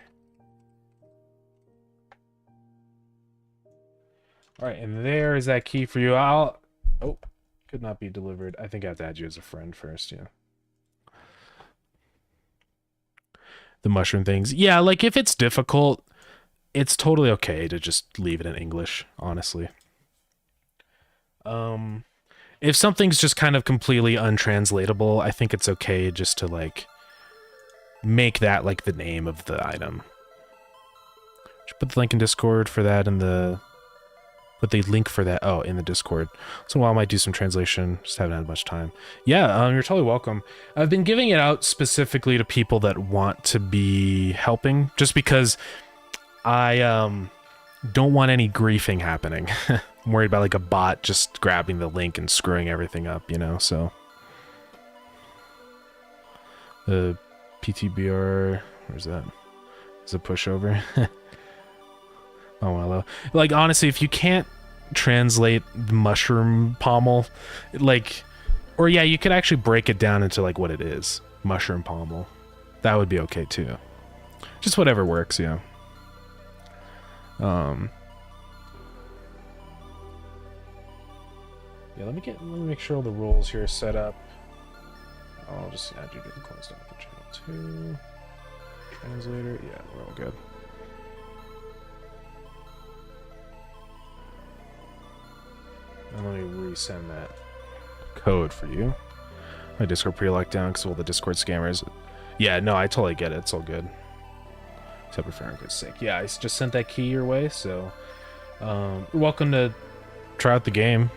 All right, and there is that key for you. Oh, could not be delivered. I think I have to add you as a friend first, yeah. The mushroom things. Yeah, like if it's difficult, it's totally okay to just leave it in English, honestly. If something's just kind of completely untranslatable, I think it's okay just to like make that like the name of the item. Should put the link in Discord for that and put the link for that in the Discord. So while I might do some translation, just haven't had much time. Yeah, you're totally welcome. I've been giving it out specifically to people that want to be helping, just because I don't want any griefing happening. I'm worried about like a bot just grabbing the link and screwing everything up, you know, so. The PTBR, where's that? Is a pushover? Oh, hello. Like, honestly, if you can't translate the mushroom pommel, like, or yeah, you could actually break it down into like what it is. Mushroom pommel. That would be okay too. Just whatever works, yeah. Yeah, let me make sure all the rules here are set up. I'll just add you to the closed off for channel 2. Translator, yeah, we're all good. And let me resend that code for you. My Discord pre-locked down because all the Discord scammers. Yeah, no, I totally get it. It's all good. Except for Farrakhan's sake. Yeah, I just sent that key your way, so you're welcome to try out the game.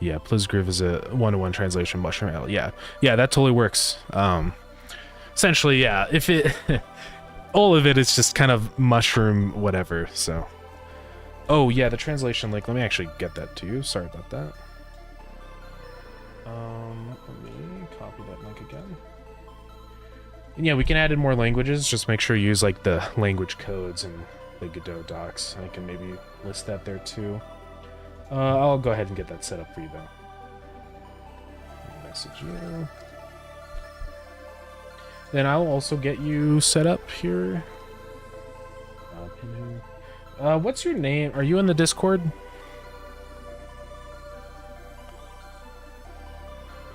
Yeah, Plisgriv is a one-to-one translation mushroom ale. Yeah, that totally works. Essentially, yeah, if it all of it is just kind of mushroom whatever. So, oh yeah, the translation link. Let me actually get that to you. Sorry about that. Let me copy that link again. And yeah, we can add in more languages. Just make sure you use like the language codes and the Godot docs. I can maybe list that there too. I'll go ahead and get that set up for you though. Message you. Then I'll also get you set up here. What's your name? Are you in the Discord?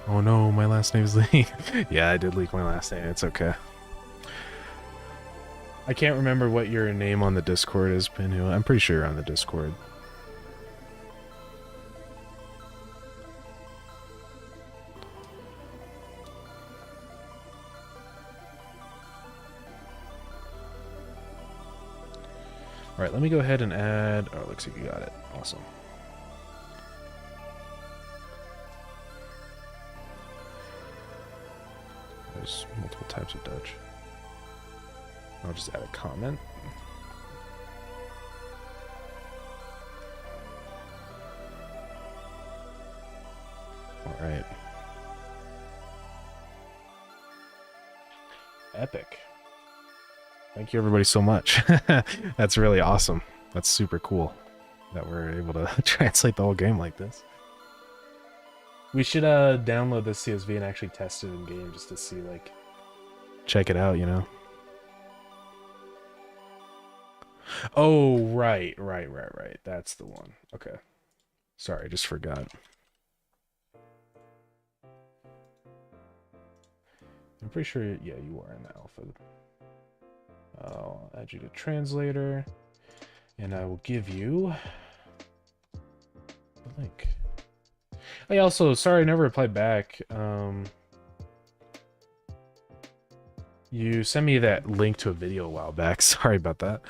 Oh no, my last name's Lee. Yeah, I did leak my last name. It's okay. I can't remember what your name on the Discord is, Pinu. I'm pretty sure you're on the Discord. Alright, let me go ahead and add... Oh, looks like you got it. Awesome. There's multiple types of Dutch. I'll just add a comment. Alright. Epic. Thank you everybody so much. That's really awesome. That's super cool that we're able to translate the whole game like this. We should download this CSV and actually test it in game just to see, like, check it out, you know? Oh, right. That's the one. Okay. Sorry, I just forgot. I'm pretty sure, yeah, you are in the alpha. I'll add you to translator, and I will give you the link. I also, sorry, I never replied back. You sent me that link to a video a while back. Sorry about that.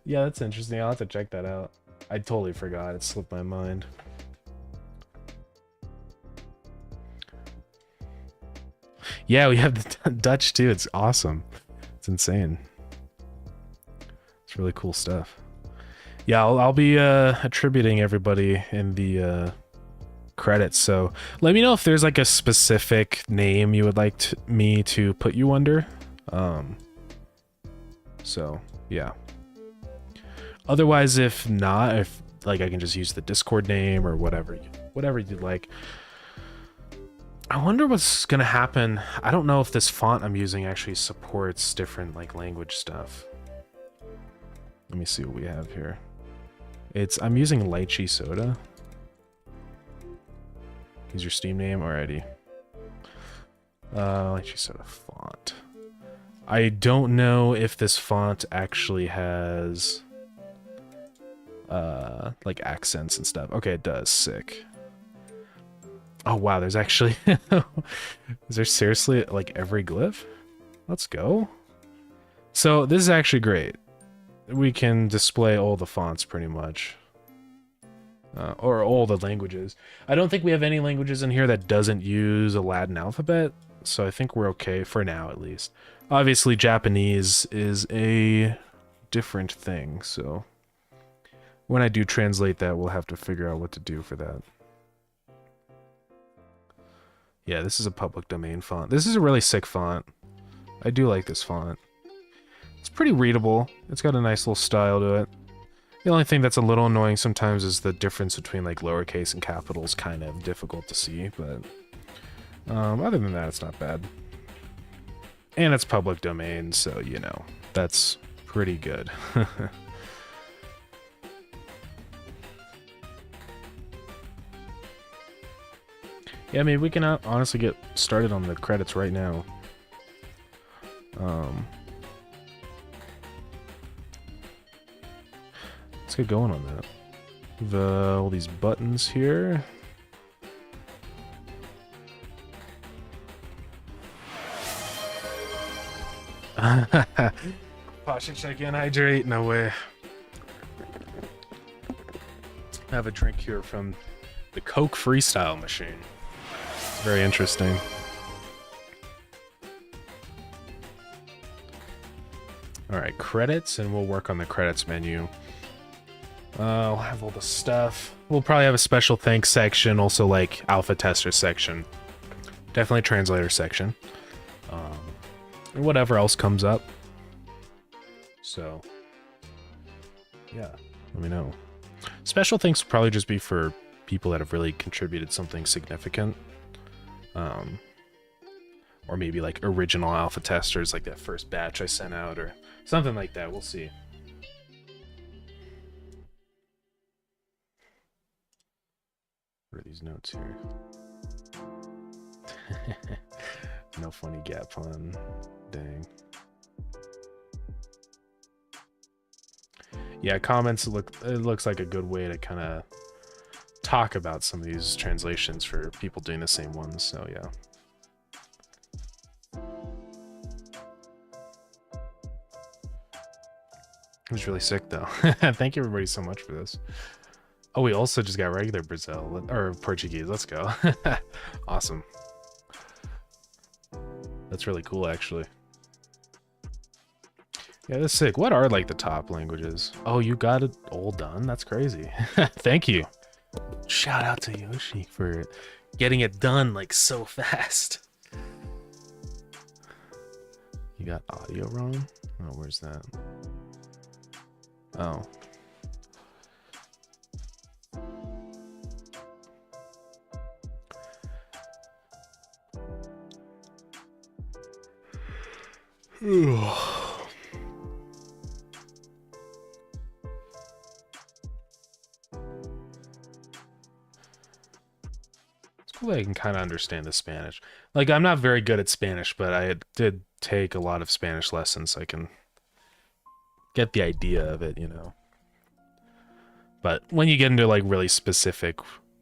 Yeah, that's interesting. I'll have to check that out. I totally forgot. It slipped my mind. Yeah, we have the Dutch too. It's awesome. It's insane. It's really cool stuff. Yeah, I'll be attributing everybody in the credits. So let me know if there's like a specific name you would like me to put you under. So yeah. Otherwise, if not, if like I can just use the Discord name or whatever you'd like. I wonder what's gonna happen. I don't know if this font I'm using actually supports different like language stuff. Let me see what we have here. I'm using Lychee Soda. Use your Steam name already. Lychee Soda font. I don't know if this font actually has like accents and stuff. Okay, it does. Sick. Oh wow, there's actually is there seriously like every glyph? Let's go. So this is actually great. We can display all the fonts pretty much. Or all the languages. I don't think we have any languages in here that doesn't use a Latin alphabet, so I think we're okay for now at least. Obviously Japanese is a different thing, so when I do translate that, we'll have to figure out what to do for that. Yeah, this is a public domain font. This is a really sick font. I do like this font. It's pretty readable. It's got a nice little style to it. The only thing that's a little annoying sometimes is the difference between like lowercase and capitals, kind of difficult to see, but other than that, it's not bad. And it's public domain, so you know, that's pretty good. Yeah, I mean, we can honestly get started on the credits right now. Let's get going on that. All these buttons here. Posture check in, hydrate. No way. I have a drink here from the Coke Freestyle machine. It's very interesting. All right, credits, and we'll work on the credits menu. I'll have all the stuff. We'll probably have a special thanks section, also like alpha tester section. Definitely translator section. And whatever else comes up. So, yeah, let me know. Special thanks will probably just be for people that have really contributed something significant. Or maybe like original alpha testers, like that first batch I sent out, or something like that. We'll see. What are these notes here? No funny gap pun. Dang. Yeah, comments it looks like a good way to kind of talk about some of these translations for people doing the same ones, so yeah. It was really sick though. Thank you everybody so much for this. Oh, we also just got regular Brazil or Portuguese. Let's go. Awesome. That's really cool, actually. Yeah, that's sick. What are like the top languages? Oh, you got it all done? That's crazy. Thank you. Shout out to Yoshi for getting it done like so fast. You got audio wrong? Oh, where's that? Oh. It's cool that I can kind of understand the Spanish. Like, I'm not very good at Spanish, but I did take a lot of Spanish lessons, so I can get the idea of it, you know. But when you get into like really specific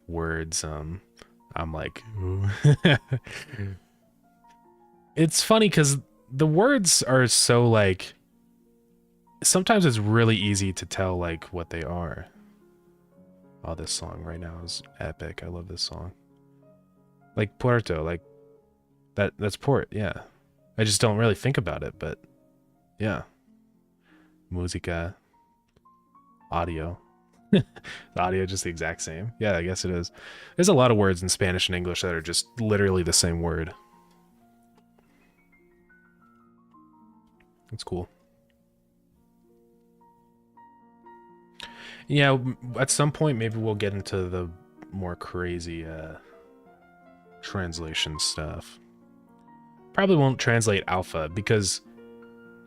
words, I'm like, it's funny because the words are so like, sometimes it's really easy to tell like what they are. Oh, this song right now is epic. I love this song. Like Puerto, like that's port, yeah. I just don't really think about it, but yeah. Musica, audio. The audio just the exact same. Yeah, I guess it is. There's a lot of words in Spanish and English that are just literally the same word. That's cool. Yeah, at some point maybe we'll get into the more crazy translation stuff. Probably won't translate alpha because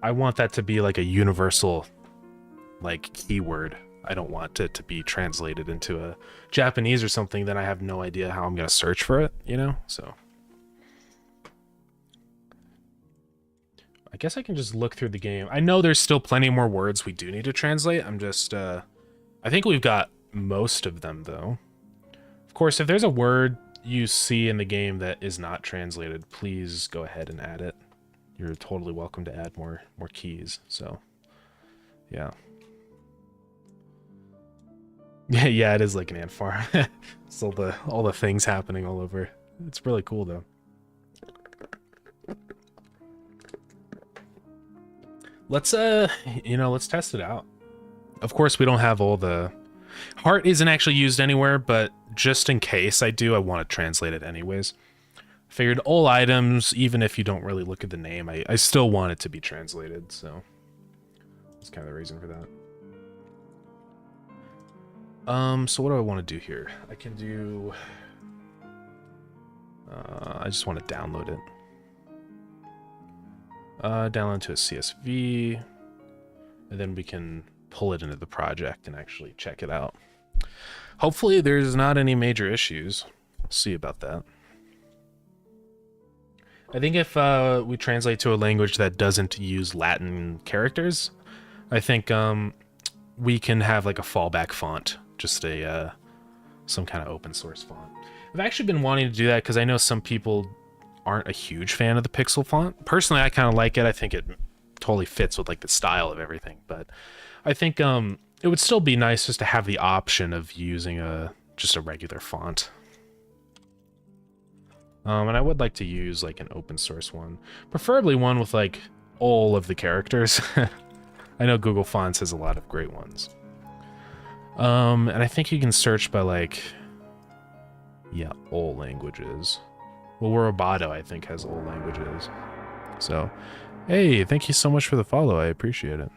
I want that to be like a universal like keyword. I don't want it to be translated into a Japanese or something, then I have no idea how I'm going to search for it, you know? So I guess I can just look through the game. I know there's still plenty more words we do need to translate. I'm just, I think we've got most of them though. Of course, if there's a word you see in the game that is not translated, please go ahead and add it. You're totally welcome to add more keys. So, yeah. Yeah, it is like an ant farm. It's all the things happening all over. It's really cool though. Let's let's test it out. Of course, we don't have all the heart isn't actually used anywhere, but just in case I do, I want to translate it anyways. Figured all items, even if you don't really look at the name, I still want it to be translated, so that's kind of the reason for that. So what do I want to do here? I can do I just want to download it. Download to a CSV, and then we can pull it into the project and actually check it out. Hopefully there's not any major issues. We'll see about that. I think if we translate to a language that doesn't use Latin characters, I think we can have like a fallback font, just a some kind of open source font. I've actually been wanting to do that because I know some people aren't a huge fan of the Pixel font. Personally, I kind of like it. I think it totally fits with like the style of everything. But I think it would still be nice just to have the option of using just a regular font. And I would like to use like an open source one, preferably one with like all of the characters. I know Google Fonts has a lot of great ones. And I think you can search by like, yeah, all languages. Well, Roboto, I think, has all languages. So, hey, thank you so much for the follow. I appreciate it.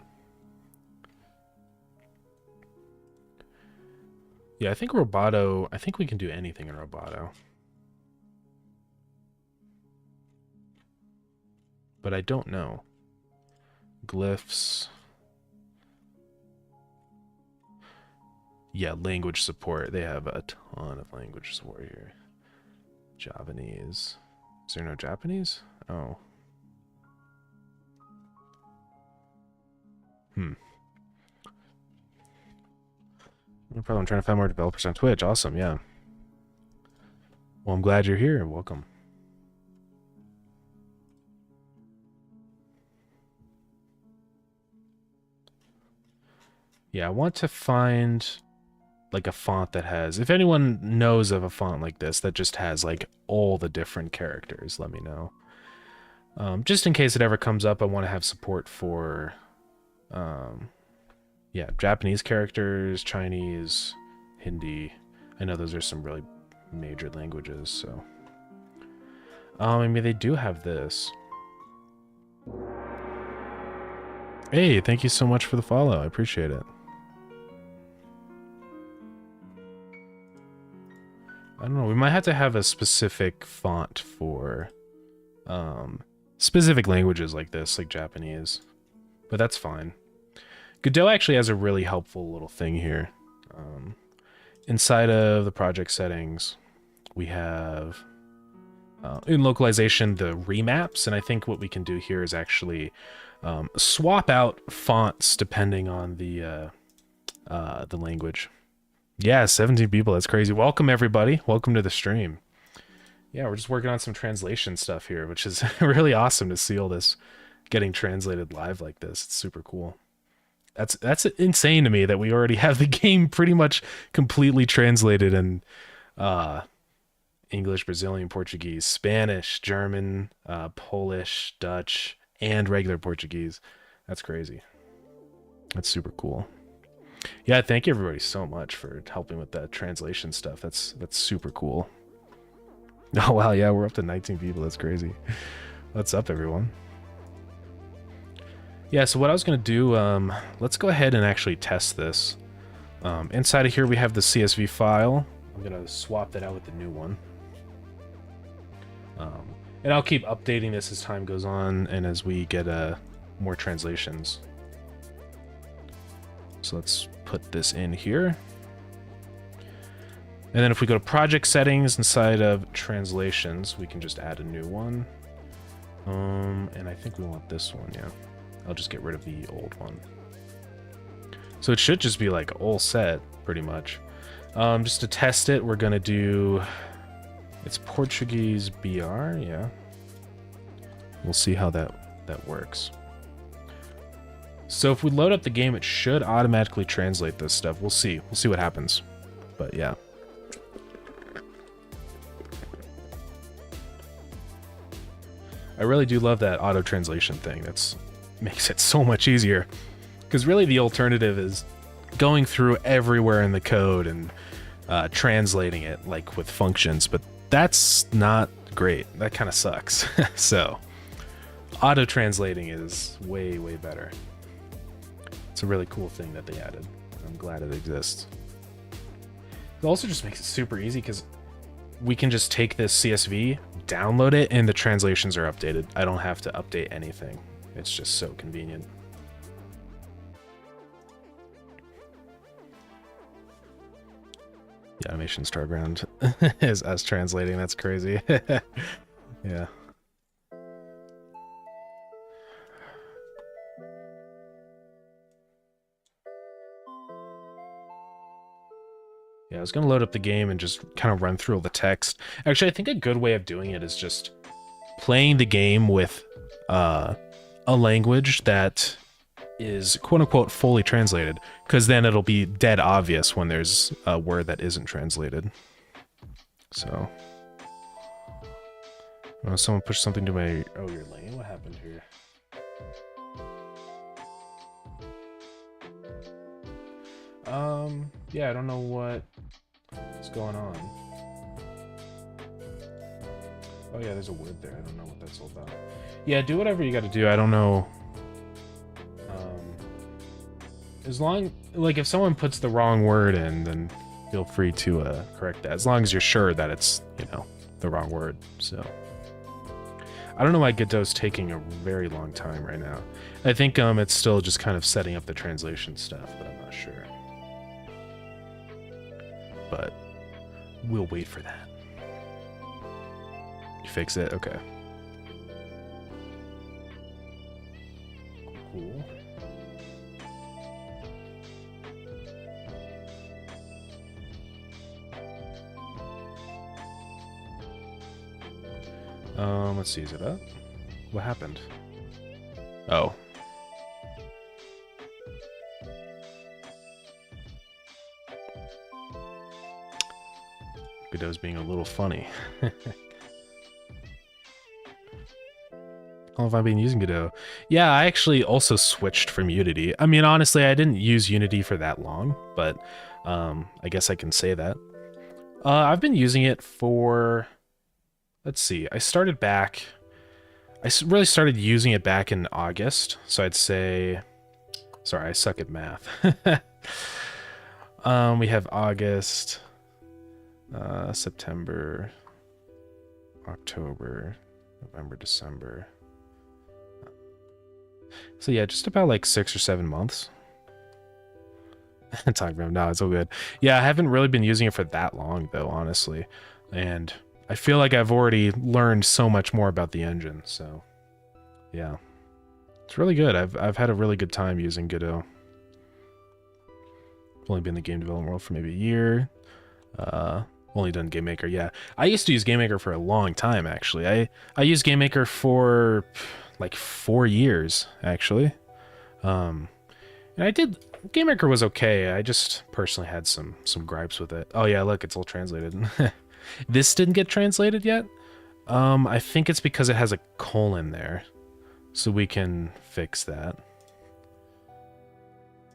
Yeah, I think Roboto, I think we can do anything in Roboto. But I don't know. Glyphs. Yeah, language support. They have a ton of language support here. Javanese. Is there no Japanese? Oh. No problem. I'm trying to find more developers on Twitch. Awesome, yeah. Well, I'm glad you're here. Welcome. Yeah, I want to find like a font that has, if anyone knows of a font like this that just has like all the different characters, let me know. Just in case it ever comes up, I want to have support for yeah, Japanese characters, Chinese, Hindi. I know those are some really major languages, so I mean, they do have this. Hey, thank you so much for the follow. I appreciate it. I don't know, we might have to have a specific font for specific languages like this, like Japanese. But that's fine. Godot actually has a really helpful little thing here. Inside of the project settings, we have in localization the remaps, and I think what we can do here is actually swap out fonts depending on the language. Yeah, 17 people. That's crazy. Welcome, everybody. Welcome to the stream. Yeah, we're just working on some translation stuff here, which is really awesome to see all this getting translated live like this. It's super cool. That's insane to me that we already have the game pretty much completely translated in English, Brazilian, Portuguese, Spanish, German, Polish, Dutch, and regular Portuguese. That's crazy. That's super cool. Yeah, thank you everybody so much for helping with that translation stuff. That's super cool. Oh wow, yeah, we're up to 19 people. That's crazy. What's up, everyone? Yeah, so what I was gonna do, let's go ahead and actually test this. Inside of here we have the CSV file. I'm gonna swap that out with the new one. And I'll keep updating this as time goes on and as we get more translations. So let's put this in here. And then if we go to project settings inside of translations, we can just add a new one. And I think we want this one, yeah. I'll just get rid of the old one. So it should just be like all set, pretty much. Just to test it, we're gonna do, it's Portuguese BR, yeah. We'll see how that works. So if we load up the game, it should automatically translate this stuff. We'll see. We'll see what happens. But yeah. I really do love that auto translation thing. Makes it so much easier. Because really the alternative is going through everywhere in the code and translating it like with functions, but that's not great. That kind of sucks. So auto translating is way, way better. It's a really cool thing that they added. I'm glad it exists. It also just makes it super easy because we can just take this CSV, download it, and the translations are updated. I don't have to update anything. It's just so convenient. The animation Starground is us translating. That's crazy. Yeah. Yeah, I was gonna load up the game and just kind of run through all the text. Actually, I think a good way of doing it is just playing the game with a language that is quote unquote fully translated, because then it'll be dead obvious when there's a word that isn't translated. So, oh, someone pushed something to my. Oh, your lane. What happened here? Yeah, I don't know what's going on. Oh yeah, there's a word there. I don't know what that's all about. Yeah, do whatever you got to do. I don't know. As long, like, if someone puts the wrong word in, then feel free to correct that. As long as you're sure that it's, you know, the wrong word. So, I don't know why Godot's taking a very long time right now. I think it's still just kind of setting up the translation stuff, but I'm not sure. But we'll wait for that. You fix it? Okay. Cool. Let's see, is it up? What happened? Oh. Godot's being a little funny. How long have I been using Godot? Yeah, I actually also switched from Unity. I mean, honestly, I didn't use Unity for that long, but I guess I can say that. I've been using it for... Let's see, I really started using it back in August, so I'd say... Sorry, I suck at math. We have August, September, October, November, December. So yeah, just about like 6 or 7 months. Talking about no, it's all good. Yeah, I haven't really been using it for that long though, honestly. And I feel like I've already learned so much more about the engine, so yeah. It's really good. I've had a really good time using Godot. I've only been in the game development world for maybe a year. Only done GameMaker, yeah. I used to use GameMaker for a long time, actually. I used GameMaker for like 4 years, actually. And I did... GameMaker was okay. I just personally had some gripes with it. Oh yeah, look, it's all translated. This didn't get translated yet. I think it's because it has a colon there. So we can fix that.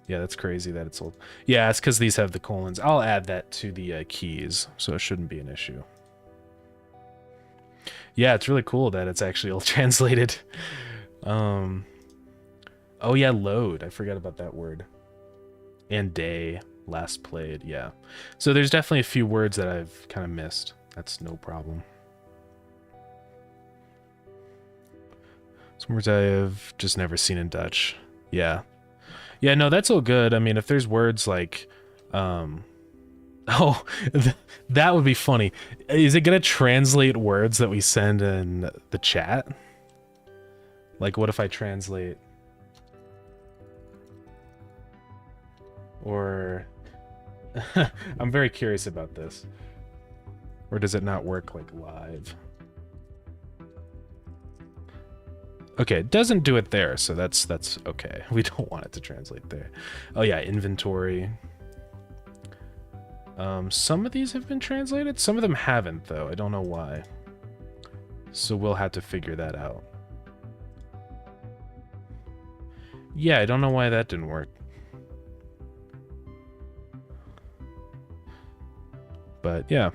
Yeah, that's crazy that it's all... Yeah, it's because these have the colons. I'll add that to the keys, so it shouldn't be an issue. Yeah, it's really cool that it's actually all translated. Oh yeah, load. I forgot about that word. And day, last played, yeah. So there's definitely a few words that I've kind of missed. That's no problem. Some words I have just never seen in Dutch. Yeah. Yeah, no, that's all good. I mean, if there's words like... Oh, that would be funny. Is it going to translate words that we send in the chat? Like, what if I translate... Or... I'm very curious about this. Or does it not work, like, live? Okay, it doesn't do it there, so that's okay. We don't want it to translate there. Oh yeah, inventory. Some of these have been translated. Some of them haven't, though. I don't know why. So we'll have to figure that out. Yeah, I don't know why that didn't work. But yeah.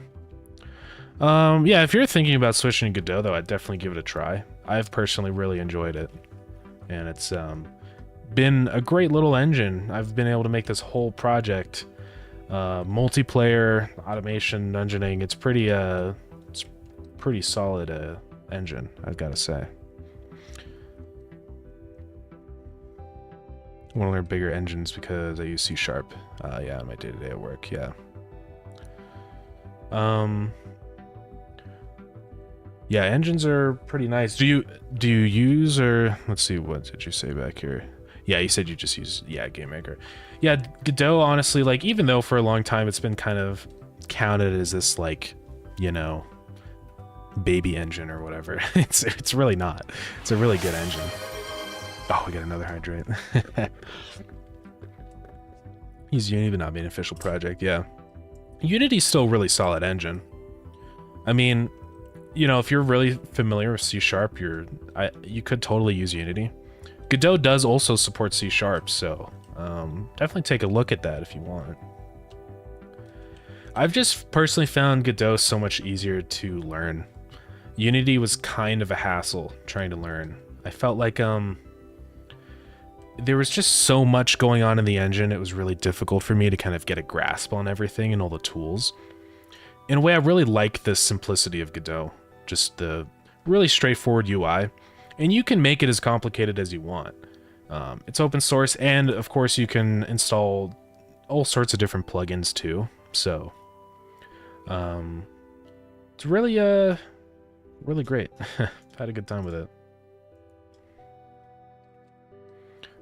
Yeah, if you're thinking about switching to Godot, though, I'd definitely give it a try. I've personally really enjoyed it. And it's been a great little engine. I've been able to make this whole project multiplayer, automation, dungeoning. It's pretty solid engine, I've got to say. I want to learn bigger engines because I use C#. Yeah, in my day-to-day at work, yeah. Yeah, engines are pretty nice. Do you use, or let's see, what did you say back here? Yeah, you said you just use, yeah, GameMaker. Yeah, Godot, honestly, like, even though for a long time it's been kind of counted as this, like, you know, baby engine or whatever, it's really not. It's a really good engine. Oh, we got another hydrate. Use Unity but not be an official project, yeah. Unity's still a really solid engine. I mean, you know, if you're really familiar with C#, you could totally use Unity. Godot does also support C#, so definitely take a look at that if you want. I've just personally found Godot so much easier to learn. Unity was kind of a hassle trying to learn. I felt like there was just so much going on in the engine, it was really difficult for me to kind of get a grasp on everything and all the tools. In a way, I really like the simplicity of Godot, just the really straightforward UI, and you can make it as complicated as you want. It's open source, and of course you can install all sorts of different plugins too, so it's really really great. I've had a good time with it.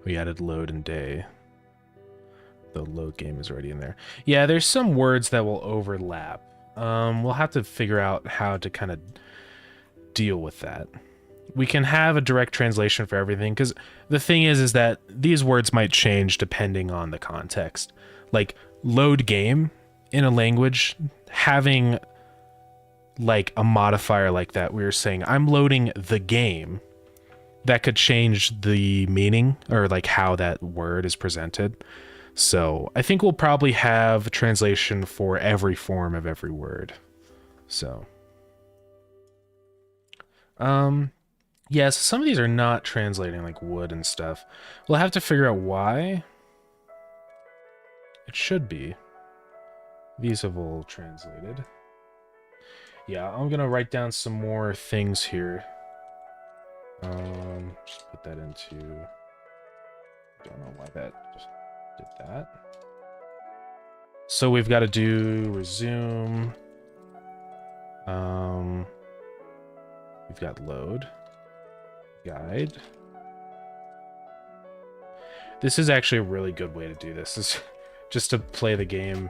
We added load and day. The load game is already in there. Yeah, there's some words that will overlap. We'll have to figure out how to kind of deal with that. We can have a direct translation for everything, because the thing is that these words might change depending on the context. Like, load game in a language, having like a modifier like that, we were saying, I'm loading the game, that could change the meaning, or like how that word is presented. So I think we'll probably have a translation for every form of every word. So yeah, so some of these are not translating, like wood and stuff. We'll have to figure out why. It should be. These have all translated. Yeah, I'm gonna write down some more things here. Just put that into, don't know why that just did that. So we've got to do resume. We've got load, guide. This is actually a really good way to do this, is just to play the game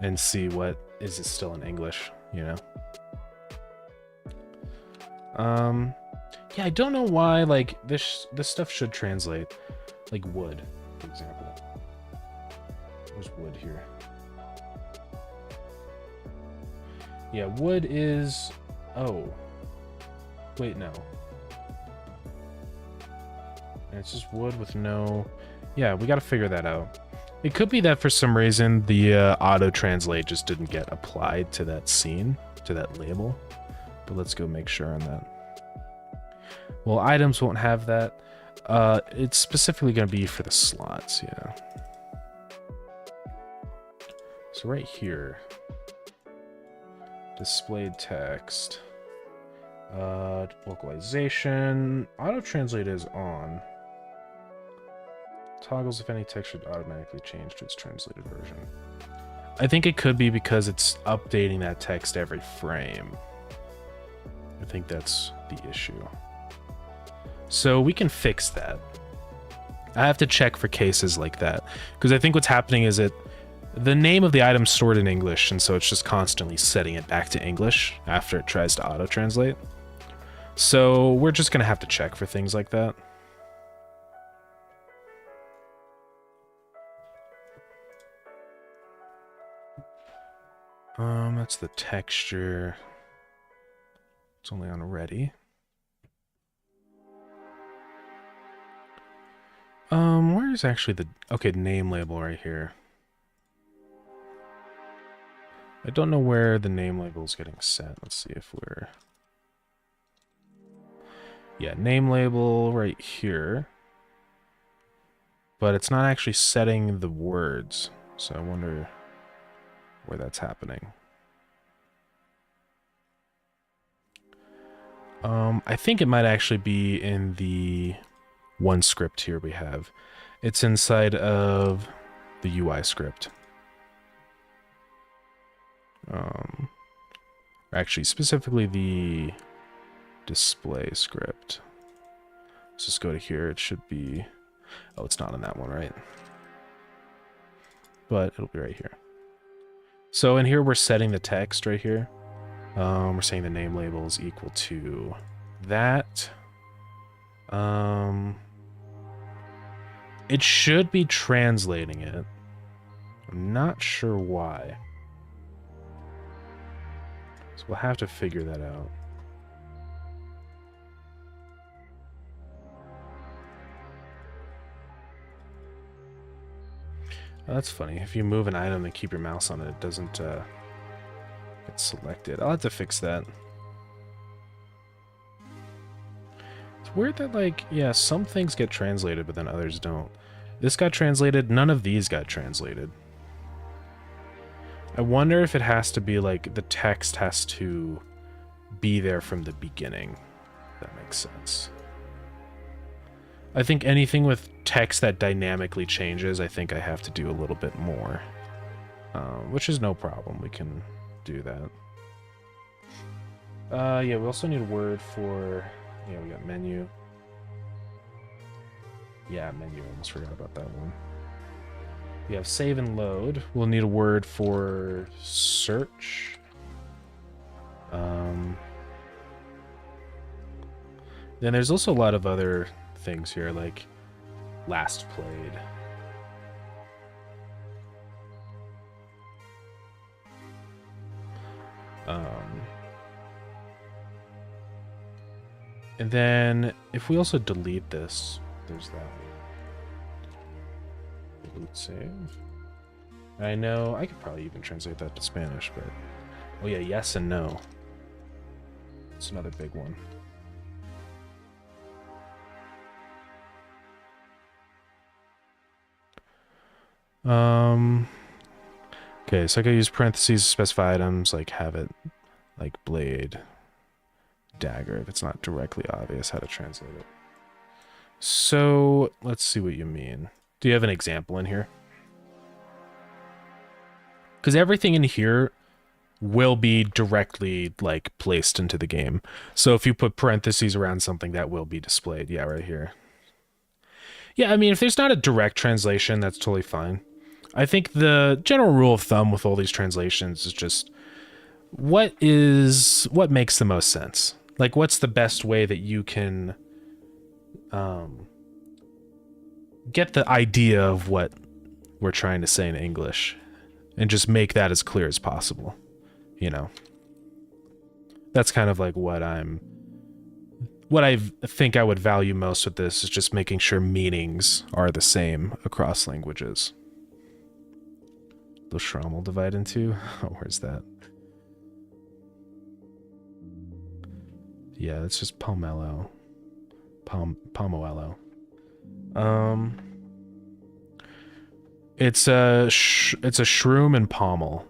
and see what is it still in English, you know. Yeah, I don't know why, like, this stuff should translate. Like wood, for example. There's wood here. Yeah, wood is... Oh. Wait, no. And it's just wood with no... Yeah, we gotta figure that out. It could be that for some reason the auto-translate just didn't get applied to that scene, to that label. But let's go make sure on that. Well, items won't have that. It's specifically going to be for the slots, yeah. So right here, displayed text, localization, auto-translate is on. Toggles if any text should automatically change to its translated version. I think it could be because it's updating that text every frame. I think that's the issue. So we can fix that. I have to check for cases like that, because I think what's happening is the name of the item stored in English, and so it's just constantly setting it back to English after it tries to auto-translate. So we're just gonna have to check for things like that. That's the texture. It's only on ready. Where's actually the... Okay, name label right here. I don't know where the name label is getting set. Let's see if we're... Yeah, name label right here. But it's not actually setting the words. So I wonder where that's happening. I think it might actually be in the one script here we have. It's inside of the UI script. Actually, specifically the display script. Let's just go to here. It should be... Oh, it's not on that one, right? But it'll be right here. So in here, we're setting the text right here. We're saying the name label is equal to that. It should be translating it. I'm not sure why. So we'll have to figure that out. Oh, that's funny. If you move an item and keep your mouse on it, it doesn't get selected. I'll have to fix that. It's weird that, like, yeah, some things get translated, but then others don't. This got translated. None of these got translated. I wonder if it has to be, like, the text has to be there from the beginning. If that makes sense. I think anything with text that dynamically changes, I think I have to do a little bit more. Which is no problem. We can do that. Yeah, we also need a word for... Yeah, we got menu. Yeah, menu. I almost forgot about that one. We have save and load. We'll need a word for search. Then there's also a lot of other things here, like last played. And then if we also delete this, there's that. Delete save. I know I could probably even translate that to Spanish, but oh yeah, yes and no. It's another big one. Okay, so I could use parentheses to specify items, like have it like blade, dagger, if it's not directly obvious how to translate it. So let's see what you mean. Do you have an example in here? Because everything in here will be directly like placed into the game. So if you put parentheses around something, that will be displayed. Yeah, right here. Yeah, I mean, if there's not a direct translation, that's totally fine. I think the general rule of thumb with all these translations is just what makes the most sense? Like, what's the best way that you can get the idea of what we're trying to say in English and just make that as clear as possible, you know? That's kind of like what I think I would value most with this, is just making sure meanings are the same across languages. The Schrammel divide into? Oh, where's that? Yeah, it's just pomelo. Pomoello. It's a shroom and pommel.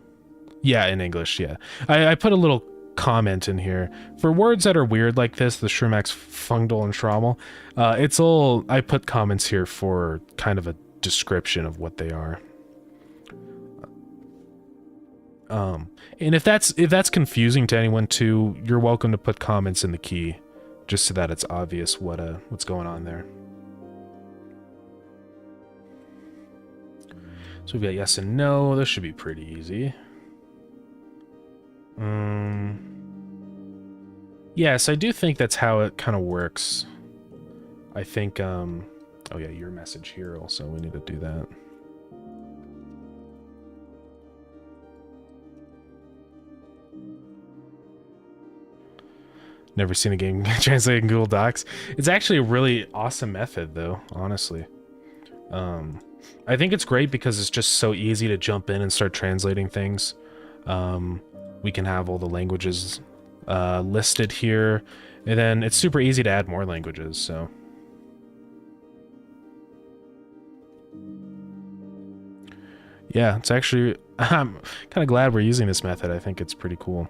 Yeah, in English, yeah. I put a little comment in here. For words that are weird like this, the Shroomax, Fungdal, and Schrammel, I put comments here for kind of a description of what they are. And if that's confusing to anyone too, you're welcome to put comments in the key, just so that it's obvious what's going on there. So we've got yes and no. This should be pretty easy. Yes, I do think that's how it kind of works. I think, oh yeah, your message here also, we need to do that. Never seen a game translated in Google Docs. It's actually a really awesome method, though, honestly. I think it's great because it's just so easy to jump in and start translating things. We can have all the languages listed here, and then it's super easy to add more languages, so. Yeah, it's actually, I'm kind of glad we're using this method. I think it's pretty cool.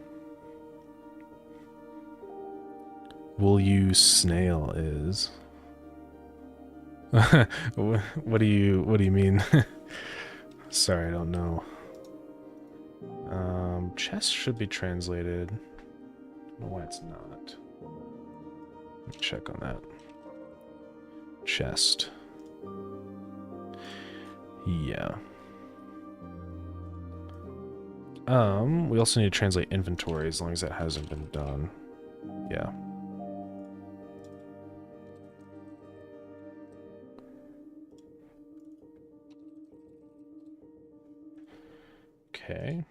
Will you snail is? What do you mean? Sorry, I don't know. Chest should be translated. I don't know why it's not. Let me check on that. Chest. Yeah. We also need to translate inventory as long as that hasn't been done. Yeah. Okay.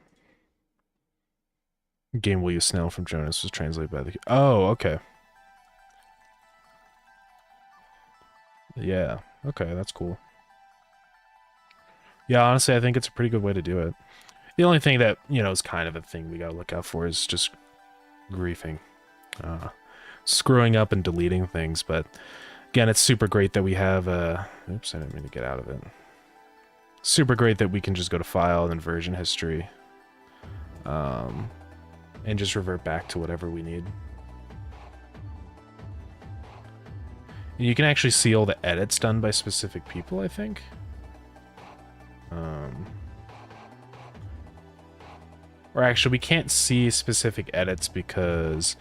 Game will use Snell from Jonas was translated by the... Oh, okay. Yeah. Okay, that's cool. Yeah, honestly, I think it's a pretty good way to do it. The only thing that, you know, is kind of a thing we gotta look out for is just griefing. Screwing up and deleting things, but again, it's super great that we have oops, I didn't mean to get out of it. Super great that we can just go to File and then Version History. And just revert back to whatever we need. And you can actually see all the edits done by specific people, I think. Or actually, we can't see specific edits because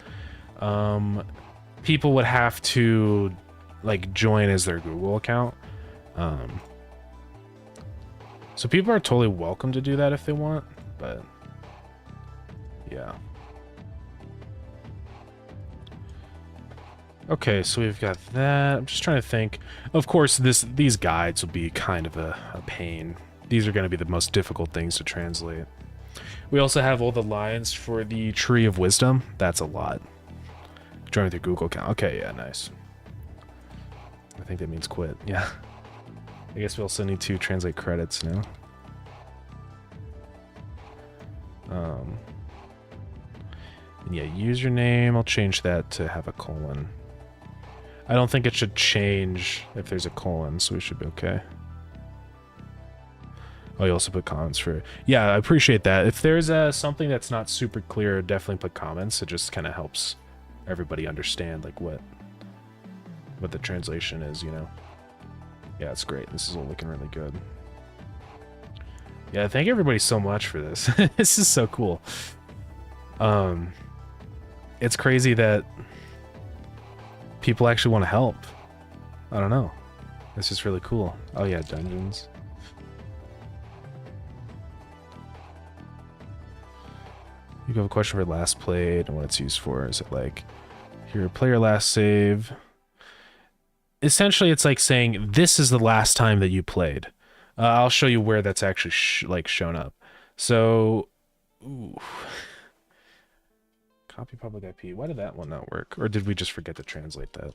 people would have to like join as their Google account. So people are totally welcome to do that if they want, but yeah. Okay, so we've got that. I'm just trying to think. Of course, these guides will be kind of a pain. These are going to be the most difficult things to translate. We also have all the lines for the Tree of Wisdom. That's a lot. Join with your Google account. Okay, yeah, nice. I think that means quit. Yeah. I guess we also need to translate credits now. And yeah, username. I'll change that to have a colon. I don't think it should change if there's a colon, so we should be okay. Oh, you also put comments for... Yeah, I appreciate that. If there's something that's not super clear, definitely put comments. It just kind of helps everybody understand like what the translation is, you know? Yeah, it's great. This is all looking really good. Yeah, thank everybody so much for this. This is so cool. It's crazy that people actually want to help. I don't know. It's just really cool. Oh yeah, dungeons. You have a question for last played and what it's used for. Is it like, here, player last save? Essentially, it's like saying, this is the last time that you played. I'll show you where that's actually like shown up. So, ooh. Copy public IP. Why did that one not work? Or did we just forget to translate that?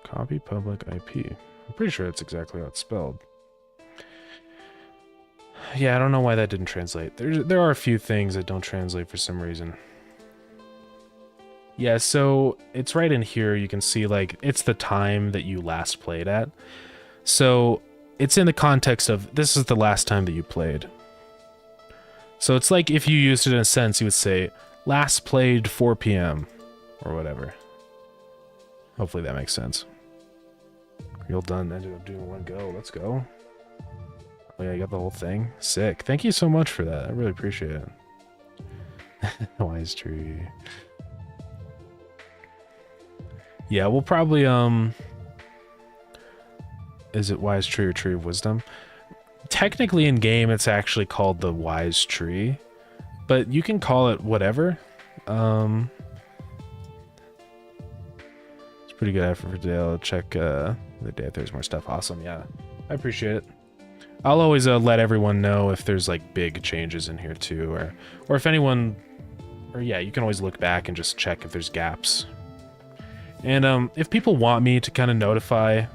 Copy public IP. I'm pretty sure that's exactly how it's spelled. Yeah, I don't know why that didn't translate. There are a few things that don't translate for some reason. Yeah, so it's right in here. You can see like it's the time that you last played at. So it's in the context of this is the last time that you played. So it's like if you used it in a sentence, you would say last played 4 p.m. or whatever. Hopefully that makes sense. Real done. Ended up doing one go. Let's go. Oh yeah, you got the whole thing. Sick. Thank you so much for that. I really appreciate it. Wise tree. Yeah, we'll probably is it wise tree or tree of wisdom? Technically in game it's actually called the wise tree, but you can call it whatever. It's pretty good effort for today. I'll check the day if there's more stuff. Awesome. Yeah, I appreciate it. I'll always let everyone know if there's like big changes in here too, or if anyone, or yeah, you can always look back and just check if there's gaps. And if people want me to kind of notify,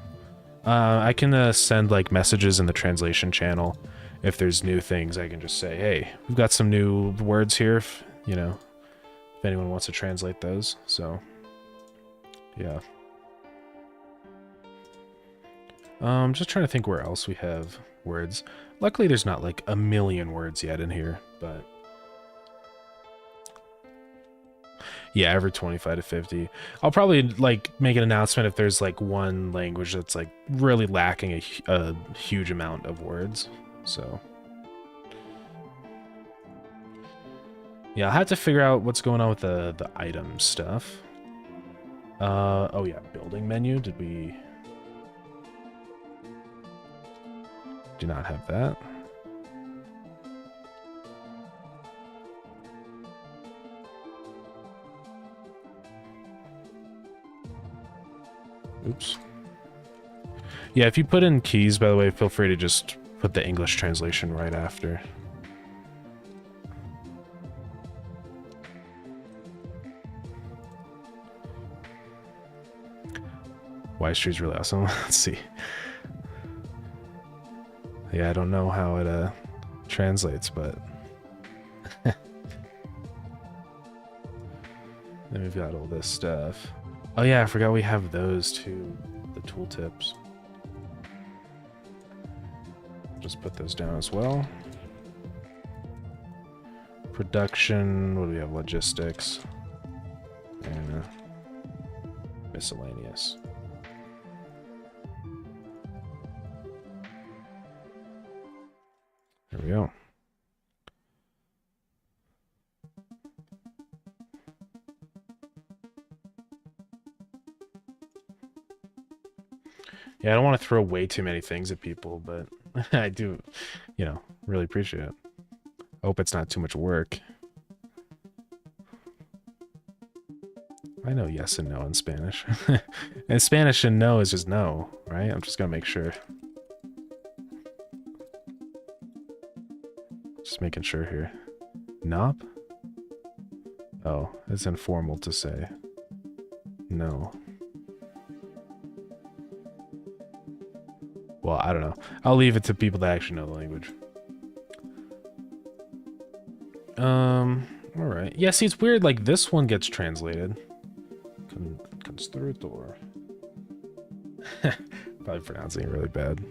I can send like messages in the translation channel. If there's new things, I can just say, hey, we've got some new words here, if, you know, if anyone wants to translate those. So, yeah. Just trying to think where else we have words. Luckily, there's not like a million words yet in here, but yeah, every 25 to 50. I'll probably like make an announcement if there's like one language that's like really lacking a huge amount of words. So yeah, I'll have to figure out what's going on with the item stuff. Oh yeah, building menu. Did we do not have that? Oops. Yeah, if you put in keys, by the way, feel free to just put the English translation right after. Wishlist is really awesome. Let's see. Yeah, I don't know how it translates, but then we've got all this stuff. Oh yeah, I forgot we have those too, the tooltips. Just put those down as well. Production, what do we have? Logistics. And miscellaneous. There we go. Yeah, I don't want to throw way too many things at people, but I do, you know, really appreciate it. I hope it's not too much work. I know yes and no in Spanish. And Spanish and no is just no, right? I'm just gonna make sure. Just making sure here. Nop? Oh, it's informal to say no. Well, I don't know. I'll leave it to people that actually know the language. Alright. Yeah, see, it's weird, like, this one gets translated. Constructor. Probably pronouncing it really bad.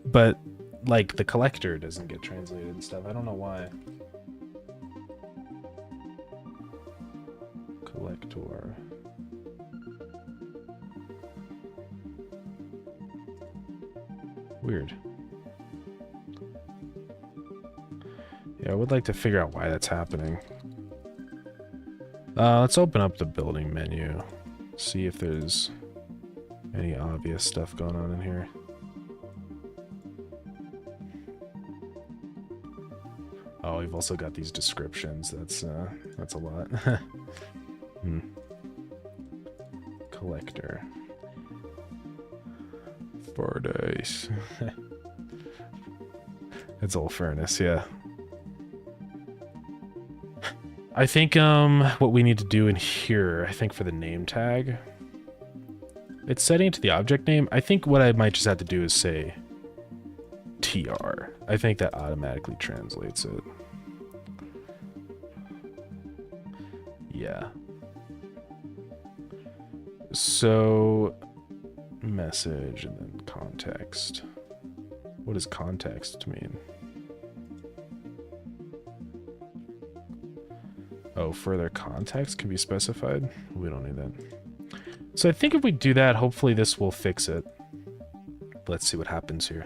But, like, the collector doesn't get translated and stuff. I don't know why. Collector. Weird. Yeah, I would like to figure out why that's happening. Let's open up the building menu. See if there's any obvious stuff going on in here. Oh, we've also got these descriptions. That's a lot. Collector. 4 days. It's all fairness, yeah. I think what we need to do in here, I think for the name tag, it's setting it to the object name. I think what I might just have to do is say TR. I think that automatically translates it. Yeah. So message and then context. What does context mean? Oh, further context can be specified? We don't need that. So I think if we do that, hopefully this will fix it. Let's see what happens here.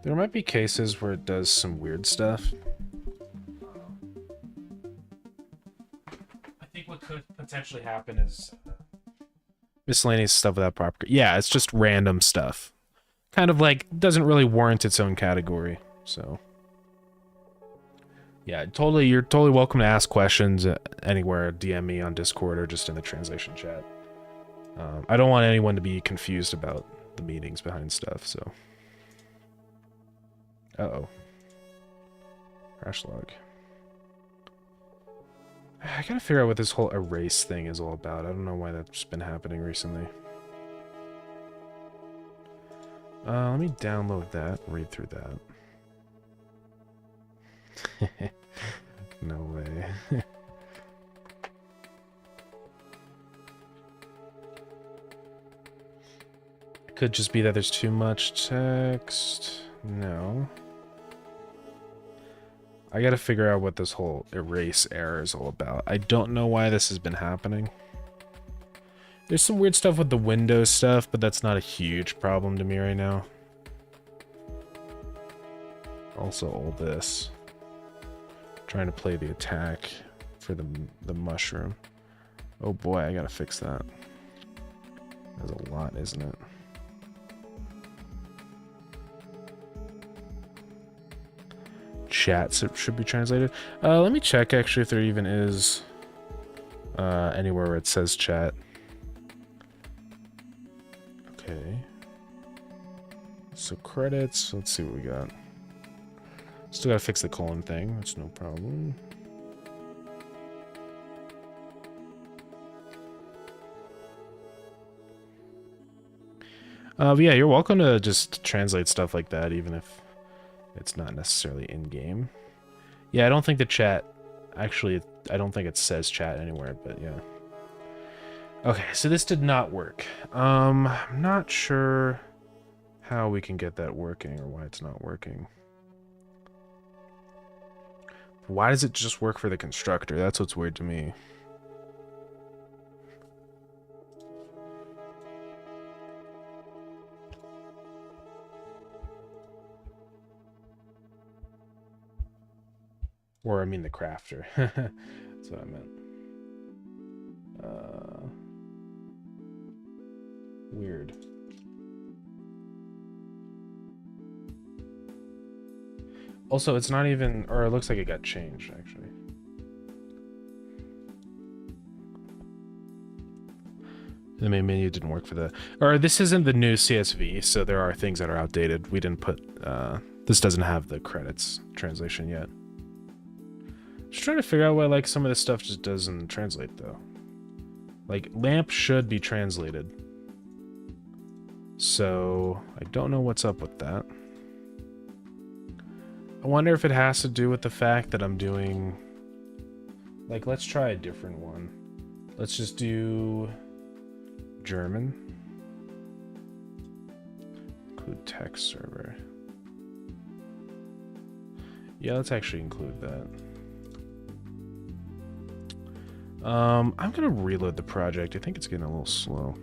There might be cases where it does some weird stuff. I think what could potentially happen is miscellaneous stuff without proper... Yeah, it's just random stuff. Kind of like, doesn't really warrant its own category, so... Yeah, totally. You're totally welcome to ask questions anywhere, DM me on Discord or just in the translation chat. I don't want anyone to be confused about the meanings behind stuff, so... Uh-oh. Crash log. I gotta figure out what this whole erase thing is all about. I don't know why that's been happening recently. Let me download that, read through that. No way. Could just be that there's too much text. No. I gotta figure out what this whole erase error is all about. I don't know why this has been happening. There's some weird stuff with the Windows stuff, but that's not a huge problem to me right now. Also all this. Trying to play the attack for the mushroom. Oh boy, I gotta fix that. That's a lot, isn't it? chats should be translated. Let me check actually if there even is anywhere where it says chat. Okay. So credits, let's see what we got. Still gotta fix the colon thing, that's no problem. But yeah, you're welcome to just translate stuff like that, even if it's not necessarily in-game. Yeah, I don't think the chat, actually, I don't think it says chat anywhere, but yeah. Okay, so this did not work. I'm not sure how we can get that working or why it's not working. Why does it just work for the constructor? That's what's weird to me. Or, I mean, the crafter. That's what I meant. Weird. Also, it's not even... Or it looks like it got changed, actually. The main menu didn't work for the... Or this isn't the new CSV, so there are things that are outdated. We didn't put... this doesn't have the credits translation yet. Just trying to figure out why, like, some of this stuff just doesn't translate, though. Like, lamp should be translated. So, I don't know what's up with that. I wonder if it has to do with the fact that I'm doing... Like, let's try a different one. Let's just do... German. Include text server. Yeah, let's actually include that. I'm gonna reload the project. I think it's getting a little slow.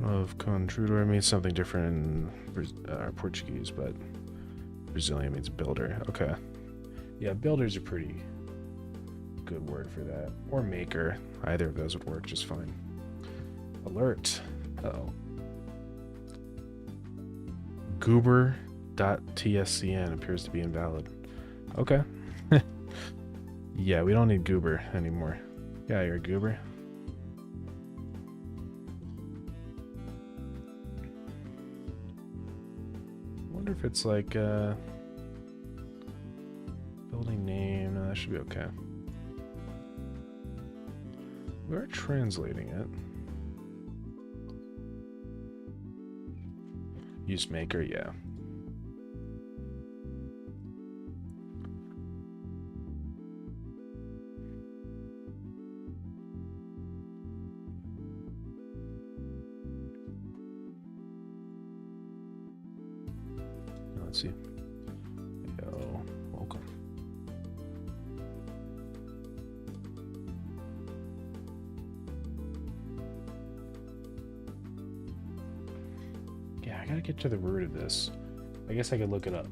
Of Contrudor means something different in Portuguese, but Brazilian means builder. Okay. Yeah, builder's a pretty good word for that. Or maker. Either of those would work just fine. Alert. Uh-oh. Goober.tscn appears to be invalid. Okay. Yeah, we don't need Goober anymore. Yeah, you're a Goober. Wonder if it's like building name. No, that should be okay. We're translating it. Use maker, yeah. Let's see. Yo, welcome. Yeah, I gotta get to the root of this. I guess I could look it up.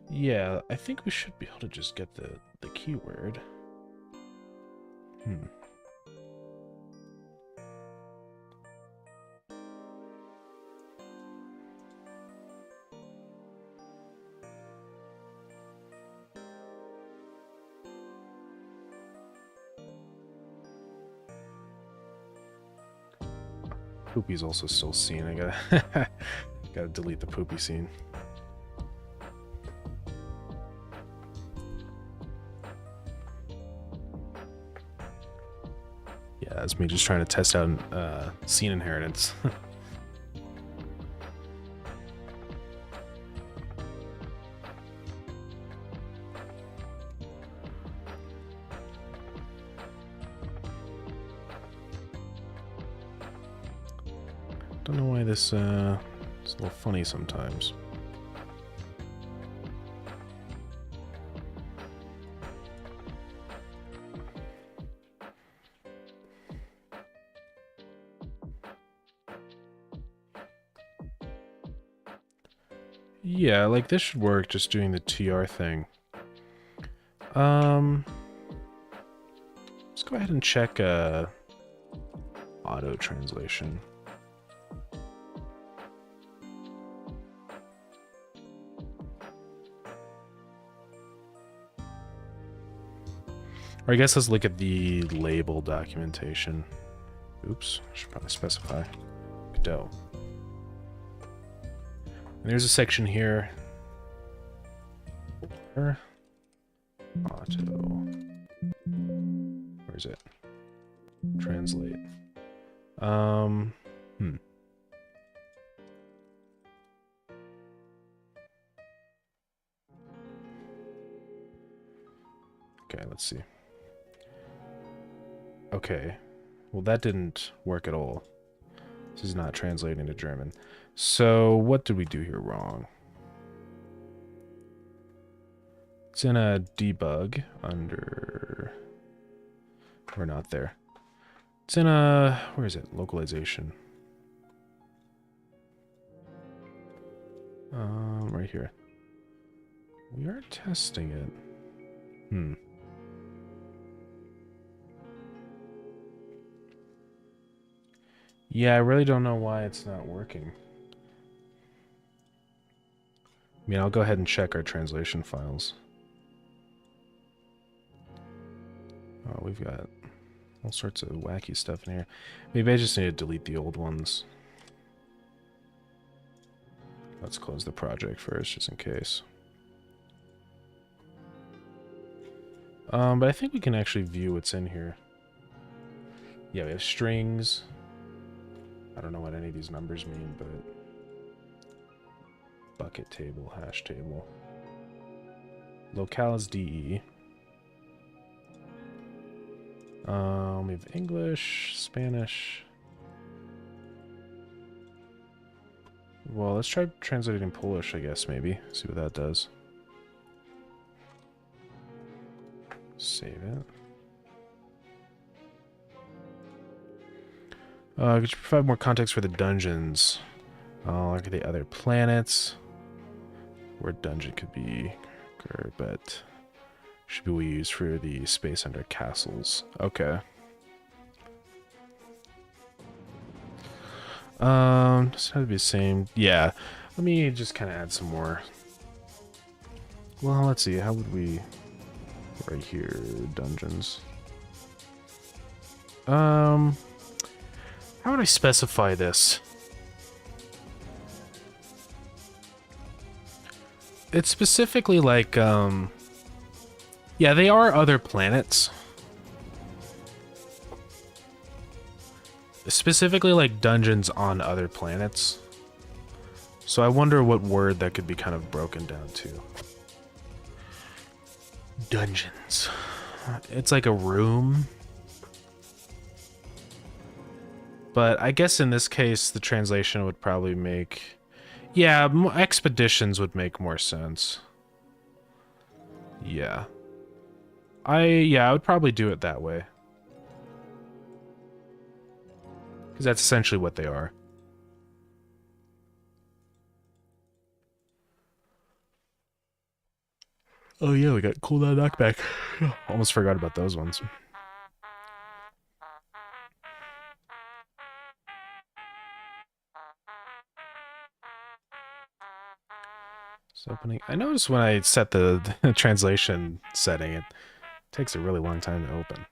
Yeah, I think we should be able to just get the keyword. Poopy's also still seen. I gotta gotta delete the poopy scene. Yeah, that's me just trying to test out scene inheritance. Don't know why this it's a little funny sometimes. Yeah, like this should work, just doing the TR thing. Let's go ahead and check auto translation. Or I guess let's look at the label documentation. Oops, I should probably specify. Godot. And there's a section here. Auto. Where is it? Translate. Okay, let's see. Okay. Well, that didn't work at all. This is not translating to German. So, what did we do here wrong? It's in a debug under... We're not there. It's in a... Where is it? Localization. Right here. We are testing it. Yeah, I really don't know why it's not working. I mean, I'll go ahead and check our translation files. Oh, we've got all sorts of wacky stuff in here. Maybe I just need to delete the old ones. Let's close the project first, just in case. But I think we can actually view what's in here. Yeah, we have strings. I don't know what any of these numbers mean, but... Bucket table, hash table. Locale is DE. We have English, Spanish. Well, let's try translating in Polish, I guess, maybe. See what that does. Save it. Could you provide more context for the dungeons? Look at the other planets. Where dungeon could be, but should be what we use for the space under castles. Okay. This has to be the same. Yeah. Let me just kind of add some more. Well, let's see. How would we? Right here, dungeons. How would I specify this? It's specifically like, yeah, they are other planets. Specifically like dungeons on other planets. So I wonder what word that could be kind of broken down to. Dungeons. It's like a room. But I guess in this case, the translation would probably make... Yeah, expeditions would make more sense. Yeah. I would probably do it that way. Because that's essentially what they are. Oh yeah, we got cooldown knockback. Almost forgot about those ones. It's opening. I noticed when I set the translation setting, it takes a really long time to open.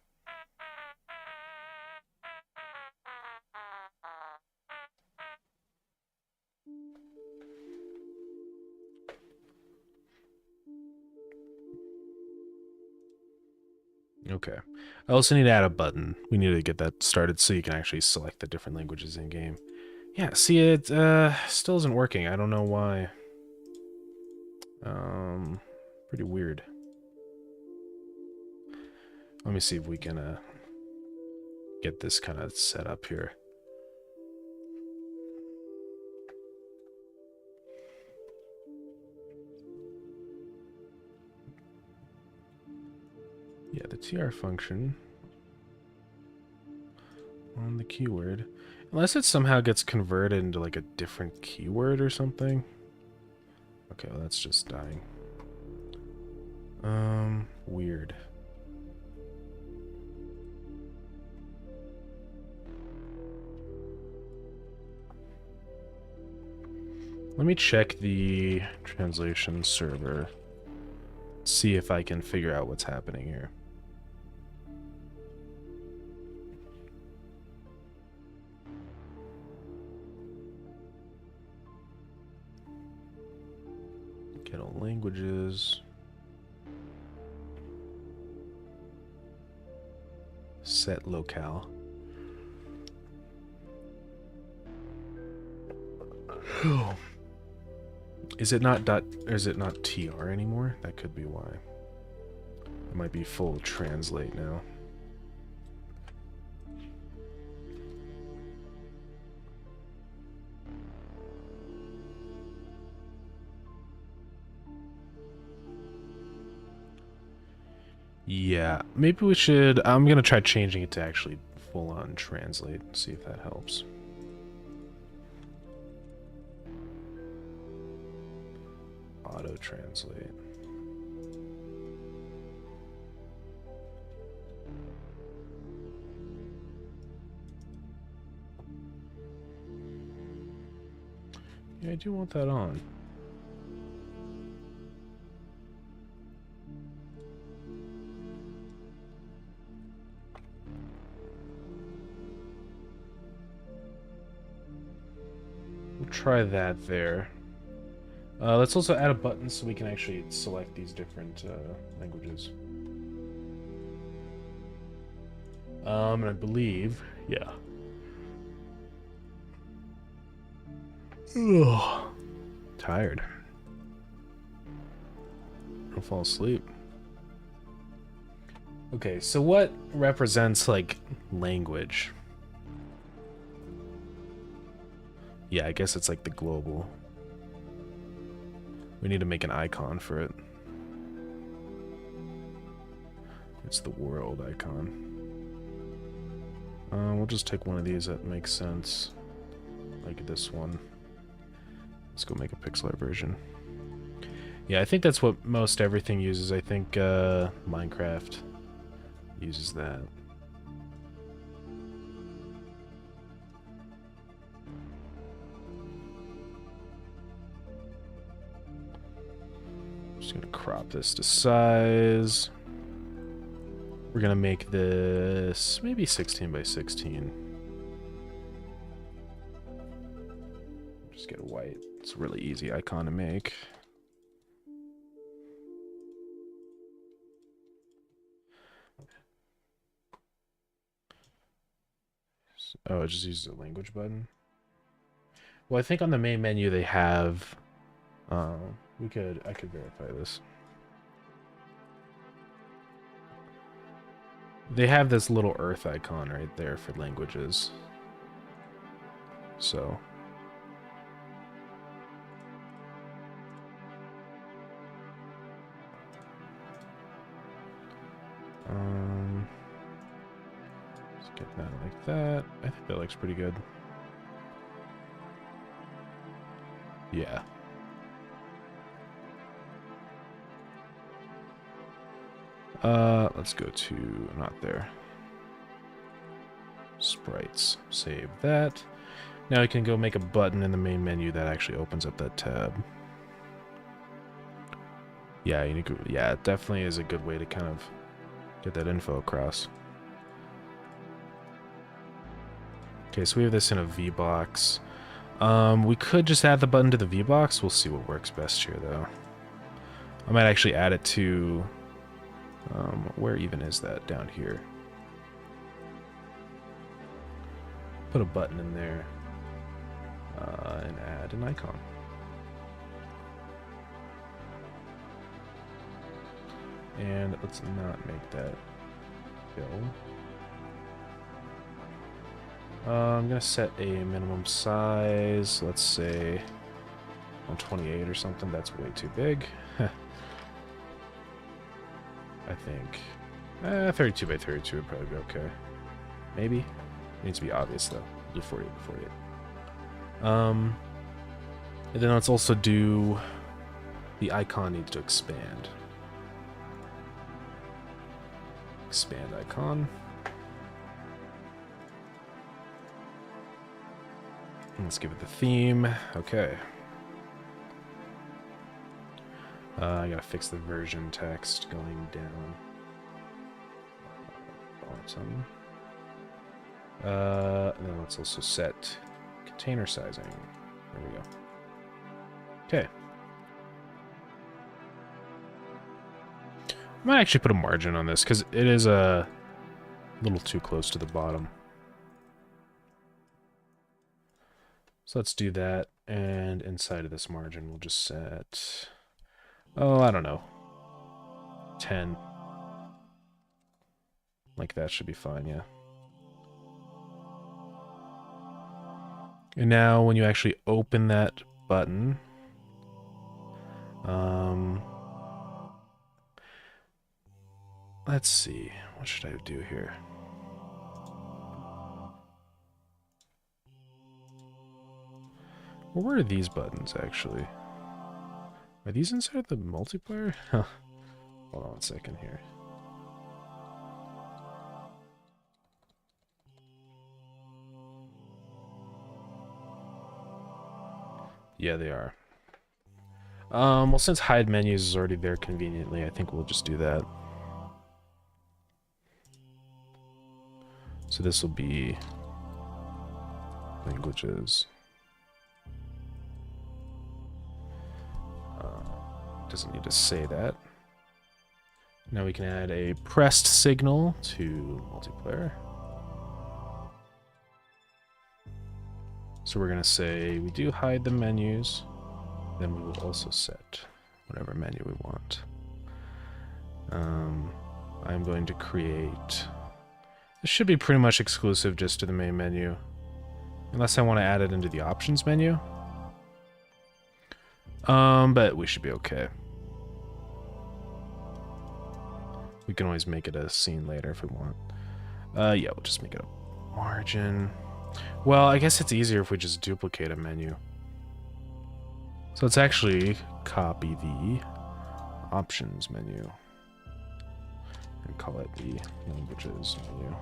Okay. I also need to add a button. We need to get that started so you can actually select the different languages in game. Yeah, see, it still isn't working. I don't know why. Pretty weird. Let me see if we can get this kind of set up here. Yeah, the TR function on the keyword. Unless it somehow gets converted into like a different keyword or something. Okay, well, that's just dying. Weird. Let me check the translation server. See if I can figure out what's happening here. Get all languages. Set locale. Oh. Is it not dot, or is it not TR anymore? That could be why. It might be full translate now. Yeah, maybe we should, I'm gonna try changing it to actually full on translate, see if that helps. Auto translate. Yeah, I do want that on. We'll try that there. Let's also add a button so we can actually select these different languages. And I believe, yeah. Ugh. Tired. I'll fall asleep. Okay, so what represents, like, language? Yeah, I guess it's like the global. We need to make an icon for it. It's the world icon. We'll just take one of these that makes sense. Like this one. Let's go make a pixel art version. Yeah, I think that's what most everything uses. I think Minecraft uses that. Just gonna crop this to size. We're gonna make this maybe 16 by 16. Just get a white. It's a really easy icon to make. Oh, it just uses a language button. Well, I think on the main menu they have. I could verify this. They have this little earth icon right there for languages. So. Just get that like that. I think that looks pretty good. Yeah. Let's go to, not there. Sprites. Save that. Now we can go make a button in the main menu that actually opens up that tab. Yeah, yeah, it definitely is a good way to kind of get that info across. Okay, so we have this in a VBox. We could just add the button to the VBox. We'll see what works best here, though. I might actually add it to... where even is that? Down here. Put a button in there. And add an icon. And let's not make that fill. I'm gonna set a minimum size, let's say 128 or something. That's way too big. I think 32 by 32 would probably be okay. Maybe. It needs to be obvious though. Do 48 by 48. And then let's also do the icon needs to expand. Expand icon. Let's give it the theme. Okay. I gotta fix the version text going down. Bottom. And then let's also set container sizing. There we go. Okay. I might actually put a margin on this because it is a little too close to the bottom. So let's do that, and inside of this margin we'll just set, oh, I don't know, 10. Like that should be fine, yeah. And now when you actually open that button, let's see, what should I do here? Well, where are these buttons, actually? Are these inside the multiplayer? Huh. Hold on a second here. Yeah, they are. Well, since hide menus is already there conveniently, I think we'll just do that. So this will be languages. Doesn't need to say that. Now we can add a pressed signal to multiplayer. So we're going to say we do hide the menus, then we will also set whatever menu we want. I'm going to create... This should be pretty much exclusive just to the main menu, unless I want to add it into the options menu. But we should be okay. We can always make it a scene later if we want. Yeah, we'll just make it a margin. Well, I guess it's easier if we just duplicate a menu. So let's actually copy the options menu and call it the languages menu.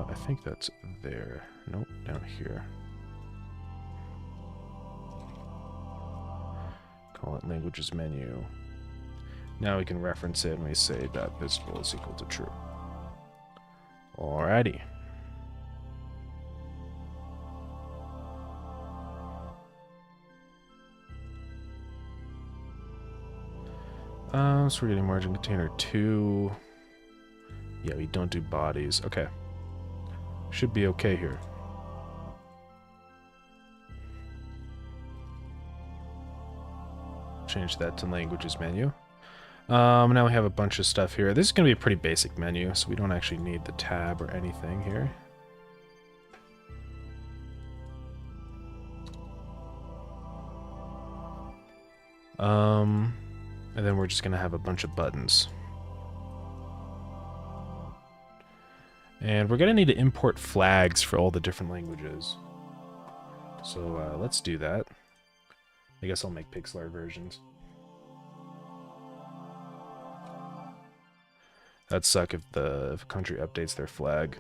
I think that's there. Nope, down here. Call it languages menu. Now we can reference it and we say that visible is equal to true. Alrighty. So we're getting margin container 2. Yeah, we don't do bodies. Okay. Should be okay here. Change that to languages menu. Now we have a bunch of stuff here. This is going to be a pretty basic menu, so we don't actually need the tab or anything here. And then we're just going to have a bunch of buttons. And we're going to need to import flags for all the different languages. So let's do that. I guess I'll make pixel art versions. That'd suck if the country updates their flag.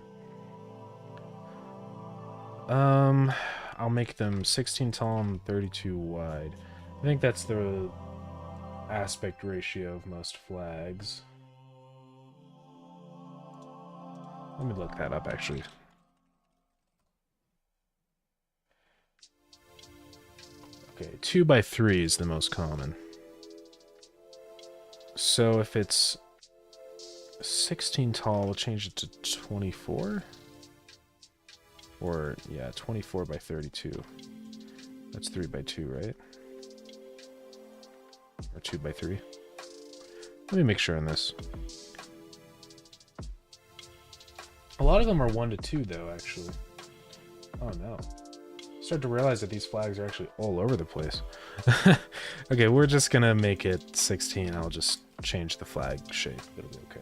I'll make them 16 tall and 32 wide. I think that's the aspect ratio of most flags. Let me look that up, actually. Okay, 2x3 is the most common. So if it's 16 tall, we'll change it to 24? Or, yeah, 24 by 32. That's 3x2, right? Or 2x3. Let me make sure on this. A lot of them are 1 to 2, though, actually. Oh, no. Start to realize that these flags are actually all over the place. Okay, we're just gonna make it 16. I'll just change the flag shape. It'll be okay.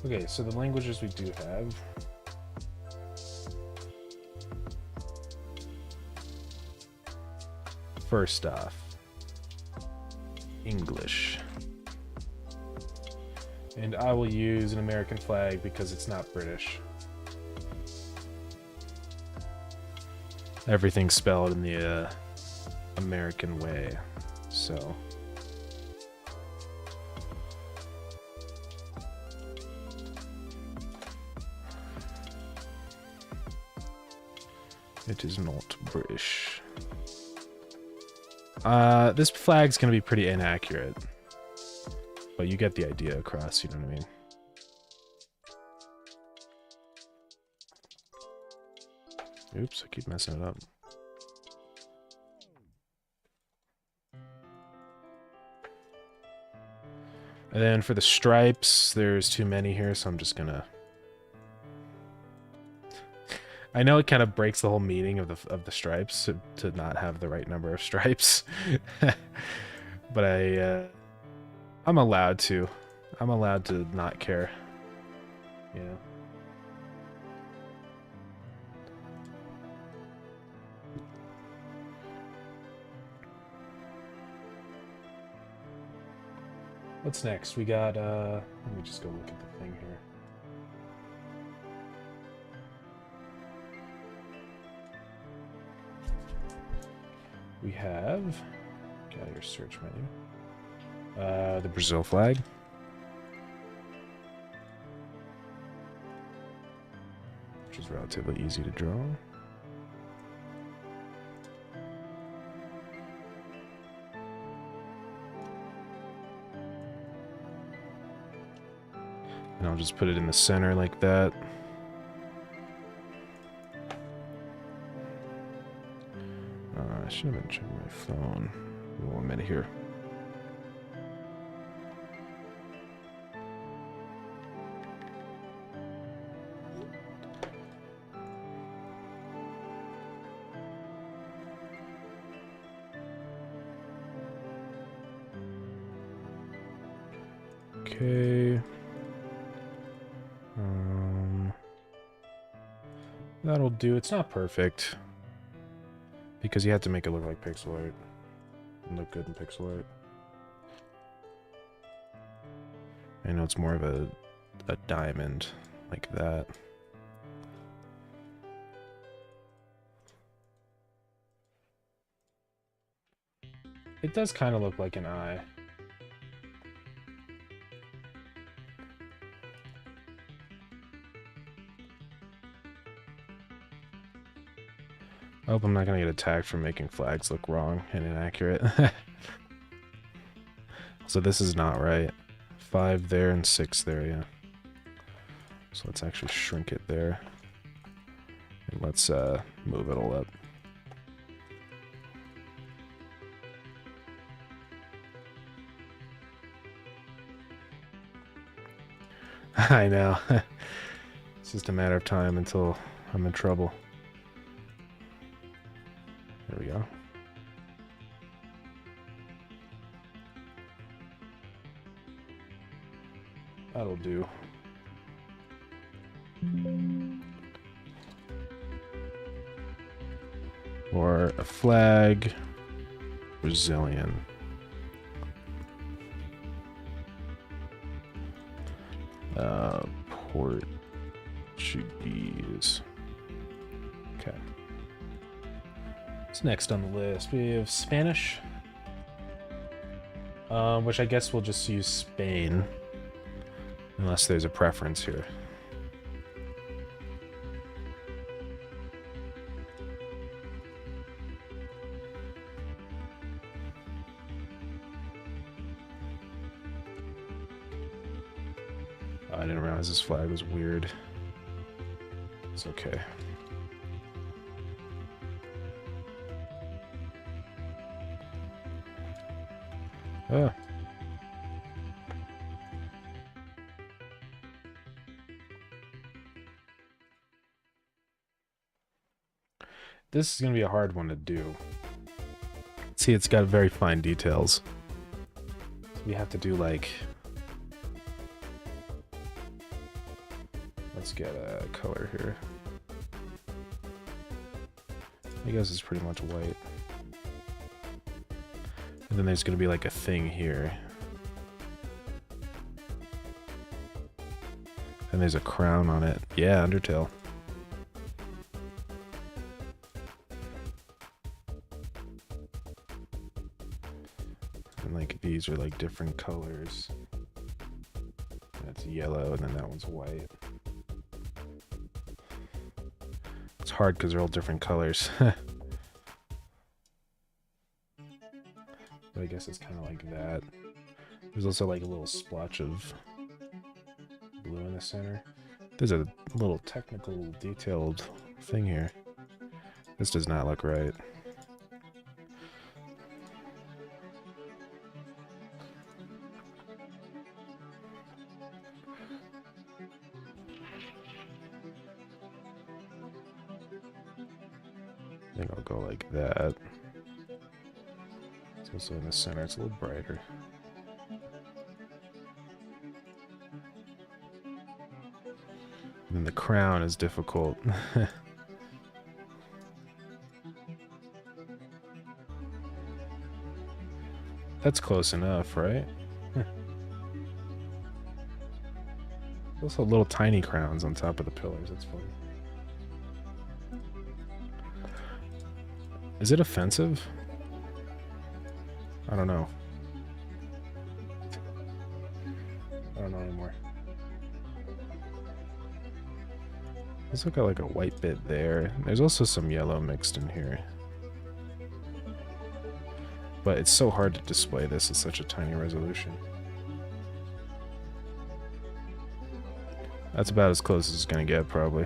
Okay, so the languages we do have. First off, English. And I will use an American flag because it's not British. Everything's spelled in the American way, so. It is not British. This flag's gonna be pretty inaccurate. But you get the idea across, you know what I mean? Oops, I keep messing it up. And then for the stripes, there's too many here, so I'm just gonna... I know it kind of breaks the whole meaning of the stripes to not have the right number of stripes. But I'm allowed to. I'm allowed to not care. Yeah. What's next? We got, let me just go look at the thing here. We have, got your search menu. The Brazil flag. Which is relatively easy to draw. And I'll just put it in the center like that. I should have been checking my phone. 1 minute here. Okay. That'll do. It's not perfect. Because you have to make it look like pixel art. And look good in pixel art. I know it's more of a diamond like that. It does kind of look like an eye. I hope I'm not going to get attacked for making flags look wrong and inaccurate. So this is not right. 5 there and 6 there, yeah. So let's actually shrink it there. And let's move it all up. I know. It's just a matter of time until I'm in trouble. There we go. That'll do. Or a flag, Brazilian. Portuguese. Okay. What's next on the list? We have Spanish. Which I guess we'll just use Spain. Unless there's a preference here. I didn't realize this flag was weird. It's okay. Ah. This is going to be a hard one to do. See, it's got very fine details. So we have to do like... Let's get a color here. I guess it's pretty much white. And then there's gonna be like a thing here. And there's a crown on it. Yeah, Undertale. And like these are like different colors. That's yellow, and then that one's white. It's hard because they're all different colors. But I guess it's kind of like that. There's also like a little splotch of blue in the center. There's a little technical detailed thing here. This does not look right. I think I'll go like that. It's also in the center, it's a little brighter. And then the crown is difficult. That's close enough, right? Also little tiny crowns on top of the pillars, that's fun. Is it offensive? I don't know. I don't know anymore. Let's look at like a white bit there. There's also some yellow mixed in here. But it's so hard to display this at such a tiny resolution. That's about as close as it's gonna get, probably.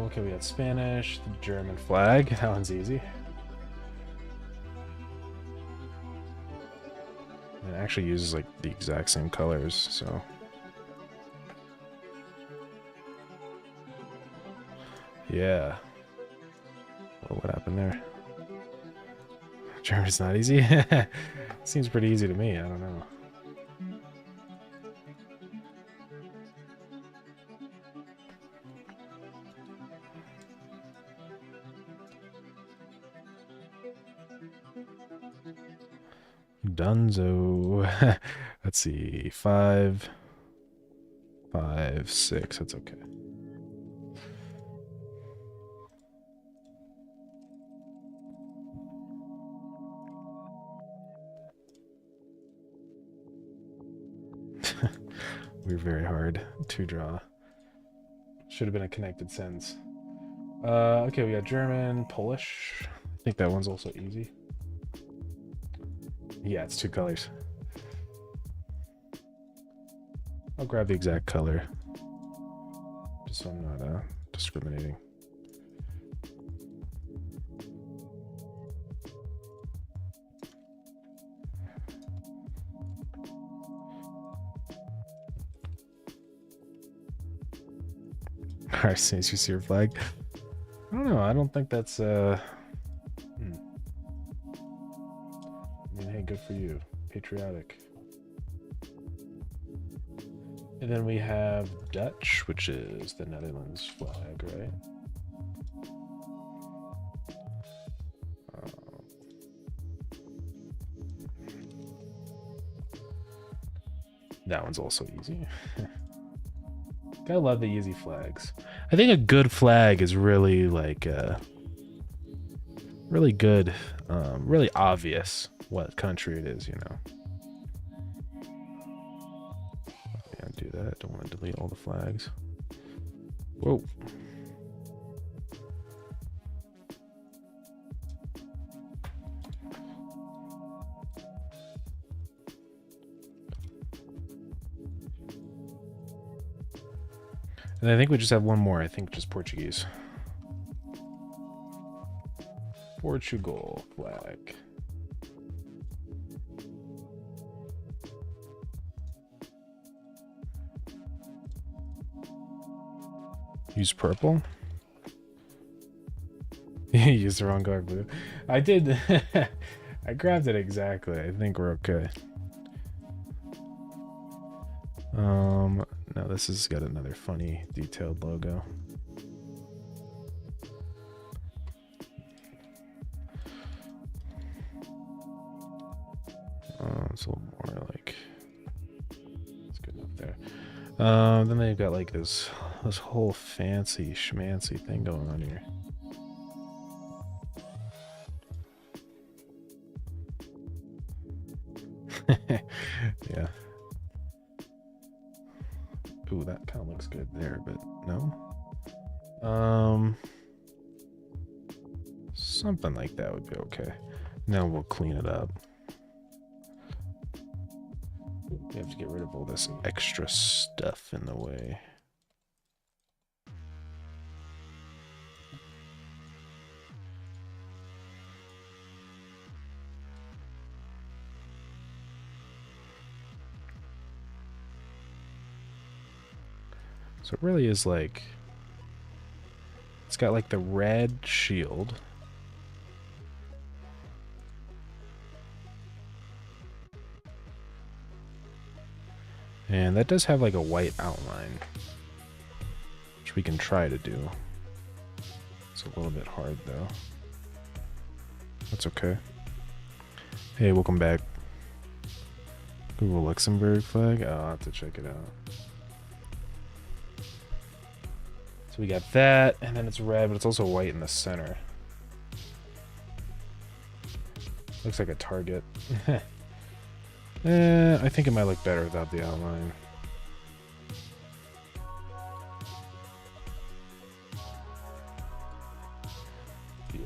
Okay, we got Spanish, the German flag. That one's easy. And it actually uses like the exact same colors, so. Yeah. Well, what happened there? German's not easy? Seems pretty easy to me, I don't know. Dunzo. Let's see. 5, 5, 6. That's okay. We're very hard to draw. Should have been a connected sentence. Okay, we got German, Polish. I think that one's also easy. Yeah, it's 2 colors. I'll grab the exact color, just so I'm not discriminating. Alright, since you see your flag. I don't know, I don't think that's I mean, hey, good for you. Patriotic. And then we have Dutch, which is the Netherlands flag, right? That one's also easy. Gotta love the easy flags. I think a good flag is really like really good, really obvious what country it is, you know. Yeah, do that. Don't want to delete all the flags. Whoa. And I think we just have one more. I think just Portuguese. Portugal flag. Use purple. used the wrong color blue. I did. I grabbed it exactly. I think we're okay. No, this has got another funny detailed logo. It's a little more like, it's good enough there. Then they've got like this whole fancy schmancy thing going on here. Yeah. Ooh, that kind of looks good there, but no. Something like that would be okay. Now we'll clean it up. We have to get rid of all this extra stuff in the way. So it really is like, it's got like the red shield. And that does have like a white outline, which we can try to do. It's a little bit hard though. That's okay. Hey, welcome back. Google Luxembourg flag? Oh, I'll have to check it out. So we got that, and then it's red, but it's also white in the center. Looks like a target. I think it might look better without the outline. Yeah.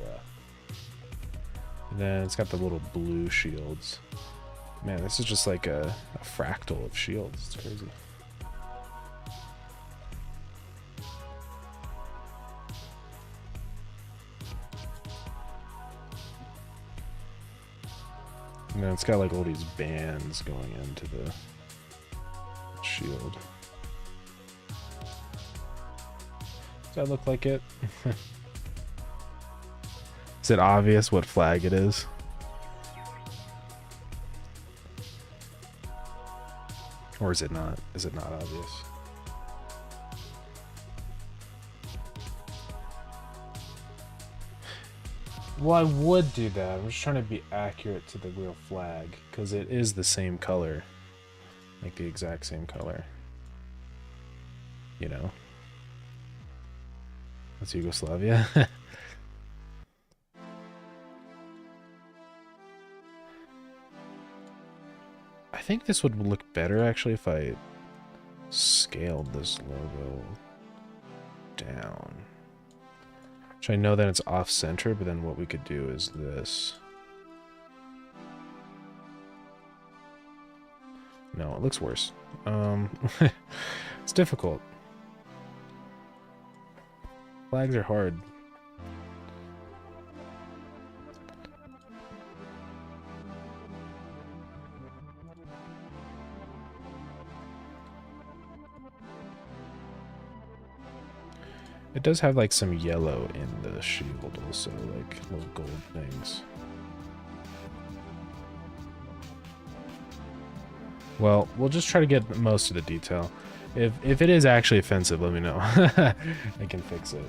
And then it's got the little blue shields. Man, this is just like a fractal of shields. It's crazy. And then it's got like all these bands going into the shield. Does that look like it? Is it obvious what flag it is? Or is it not? Is it not obvious? Well, I would do that. I'm just trying to be accurate to the real flag, because it is the same color. Like the exact same color. You know? That's Yugoslavia. I think this would look better actually if I scaled this logo down. Which I know that it's off center, but then what we could do is this. No, it looks worse. It's difficult. Flags are hard. It does have like some yellow in the shield also, like little gold things. Well, we'll just try to get most of the detail. If it is actually offensive, let me know. I can fix it.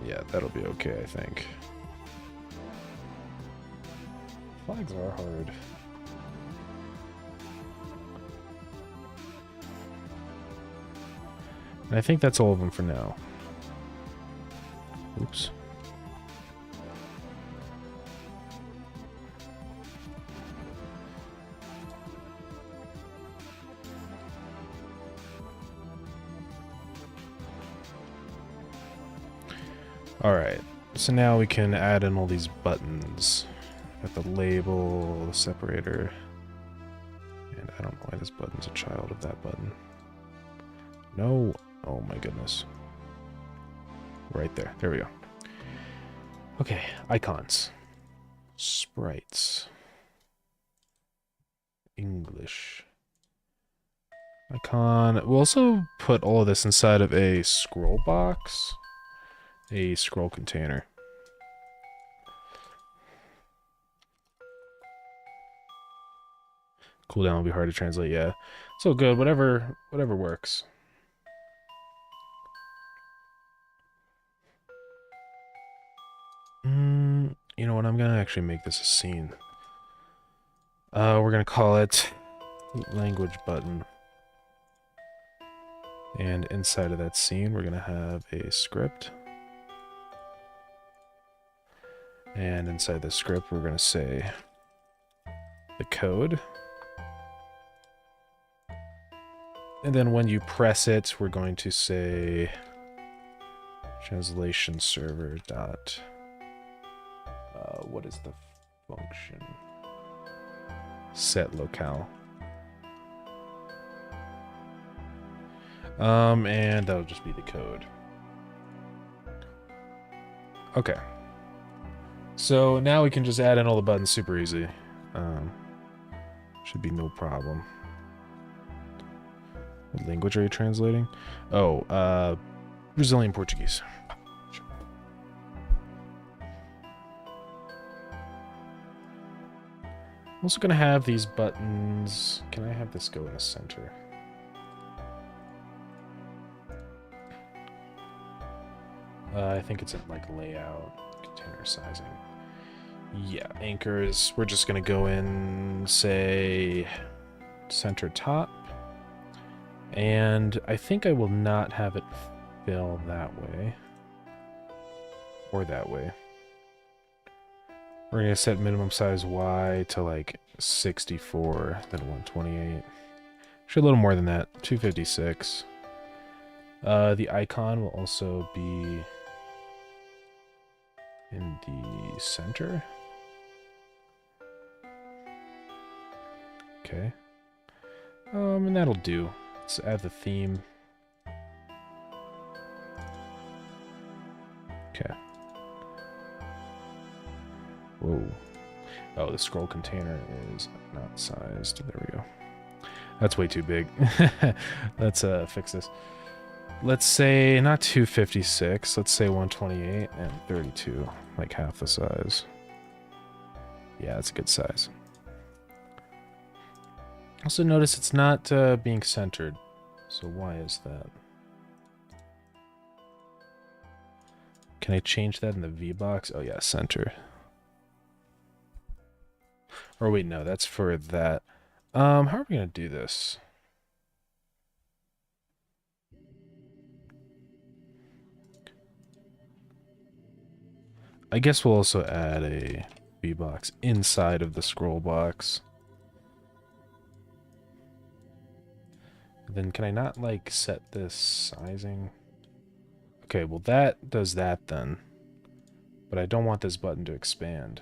Yeah, that'll be okay, I think. Flags are hard. And I think that's all of them for now. Oops. Alright, so now we can add in all these buttons. Got the label, the separator, and I don't know why this button's a child of that button. No! Oh my goodness. Right there. There we go. Okay, icons. Sprites. English. icon. We'll also put all of this inside of a scroll box, a scroll container. Cooldown will be hard to translate, yeah. So good, whatever works. You know what, I'm gonna actually make this a scene. We're gonna call it language button. And inside of that scene, we're gonna have a script. And inside the script, we're gonna say the code. And then when you press it, we're going to say translation server dot, what is the function? Set locale. And that'll just be the code. Okay. So now we can just add in all the buttons super easy. Should be no problem. What language are you translating? Oh, Brazilian Portuguese. I'm also gonna have these buttons. Can I have this go in the center? I think it's in like layout, container sizing. Yeah, anchors. We're just gonna go in, say, center top. And I think I will not have it fill that way. Or that way. We're gonna set minimum size Y to like 64, then 128. Actually, a little more than that, 256. The icon will also be in the center. Okay. And that'll do. Let's add the theme. Okay. Whoa. Oh, the scroll container is not sized. There we go. That's way too big. Let's fix this. Let's say not 256. Let's say 128 and 32. Like half the size. Yeah, that's a good size. Also notice it's not being centered. So why is that? Can I change that in the V-box? Oh yeah, center. Or wait, no, that's for that. How are we gonna do this? I guess we'll also add a V-box inside of the scroll box. Then can I not, like, set this sizing? Okay, well that does that then. But I don't want this button to expand.